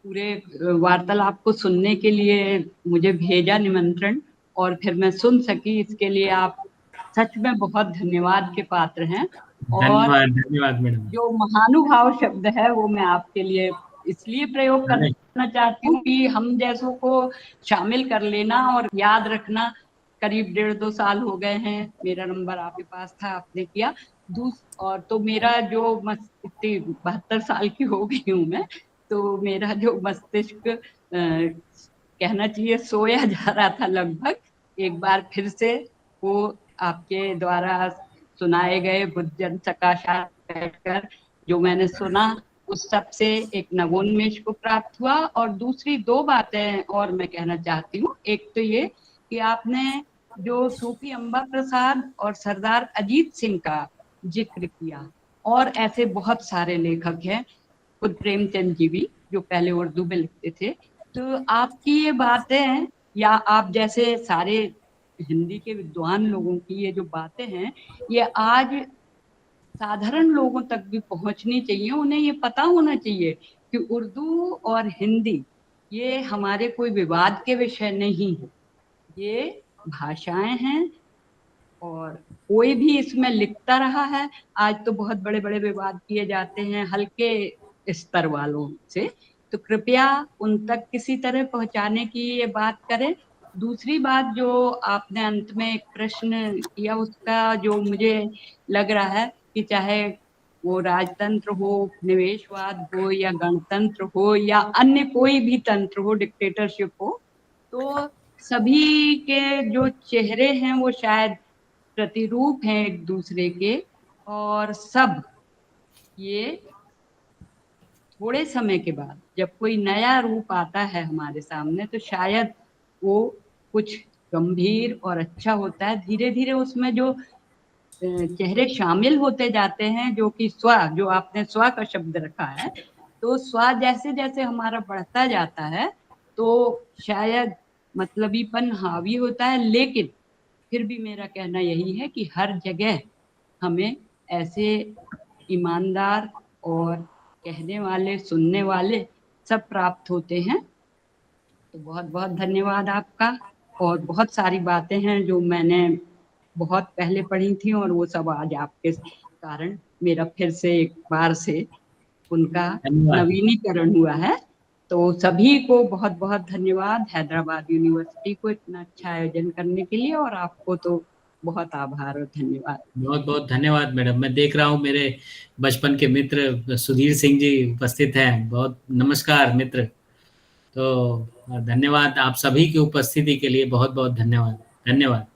पूरे वार्तालाप को सुनने के लिए मुझे भेजा निमंत्रण, और फिर मैं सुन सकी, इसके लिए आप सच में बहुत धन्यवाद के पात्र हैं। और धन्यवाद मैडम। जो महानुभाव शब्द है वो मैं आपके लिए इसलिए प्रयोग करना चाहती हूँ कि हम जैसों को शामिल कर लेना और याद रखना। करीब 1.5-2 साल हो गए हैं, मेरा नंबर आपके पास था, आपने किया। और तो मेरा जो 72 साल की हो गई हूँ मैं, तो मेरा जो मस्तिष्क कहना चाहिए सोया जा रहा था लगभग, एक बार फिर से वो आपके द्वारा सुनाए गए बुद्धजन सकाशात बैठकर जो मैंने सुना, उस सब से एक नवोन्मेष को प्राप्त हुआ। और दूसरी 2 बातें और मैं कहना चाहती हूँ। एक तो ये कि आपने जो सूफी अम्बा प्रसाद और सरदार अजीत सिंह का जिक्र किया, और ऐसे बहुत सारे लेखक हैं, खुद प्रेमचंद जी भी, जो पहले उर्दू में लिखते थे। तो आपकी ये बातें, या आप जैसे सारे हिंदी के विद्वान लोगों की ये जो बातें हैं, ये आज साधारण लोगों तक भी पहुंचनी चाहिए। उन्हें ये पता होना चाहिए कि उर्दू और हिंदी ये हमारे कोई विवाद के विषय नहीं है, ये भाषाएं हैं। और कोई भी इसमें लिखता रहा है, आज तो बहुत बड़े बड़े विवाद किए जाते हैं हल्के स्तर वालों से, तो कृपया उन तक किसी तरह पहुंचाने की ये बात करें। दूसरी बात जो आपने अंत में एक प्रश्न किया, उसका जो मुझे लग रहा है कि चाहे वो राजतंत्र हो, निवेशवाद हो, या गणतंत्र हो, या अन्य कोई भी तंत्र हो, डिक्टेटरशिप हो, तो सभी के जो चेहरे हैं वो शायद प्रतिरूप हैं एक दूसरे के, और सब ये थोड़े समय के बाद जब कोई नया रूप आता है हमारे सामने, तो शायद वो कुछ गंभीर और अच्छा होता है। धीरे धीरे उसमें जो चेहरे शामिल होते जाते हैं, जो कि स्व, जो आपने स्व का शब्द रखा है, तो स्व जैसे जैसे हमारा बढ़ता जाता है, तो शायद मतलबीपन हावी होता है। लेकिन फिर भी मेरा कहना यही है कि हर जगह हमें ऐसे ईमानदार और कहने वाले, सुनने वाले सब प्राप्त होते हैं। तो बहुत बहुत धन्यवाद आपका। और बहुत सारी बातें हैं जो मैंने बहुत पहले पढ़ी थी, और वो सब आज आपके कारण मेरा फिर से एक बार से उनका नवीनीकरण हुआ है। तो सभी को बहुत बहुत धन्यवाद, हैदराबाद यूनिवर्सिटी को इतना अच्छा आयोजन करने के लिए, और आपको तो बहुत आभार और धन्यवाद। बहुत बहुत धन्यवाद मैडम। मैं देख रहा हूँ मेरे बचपन के मित्र सुधीर सिंह जी उपस्थित हैं। बहुत नमस्कार मित्र। तो धन्यवाद आप सभी की उपस्थिति के लिए, बहुत बहुत धन्यवाद। धन्यवाद।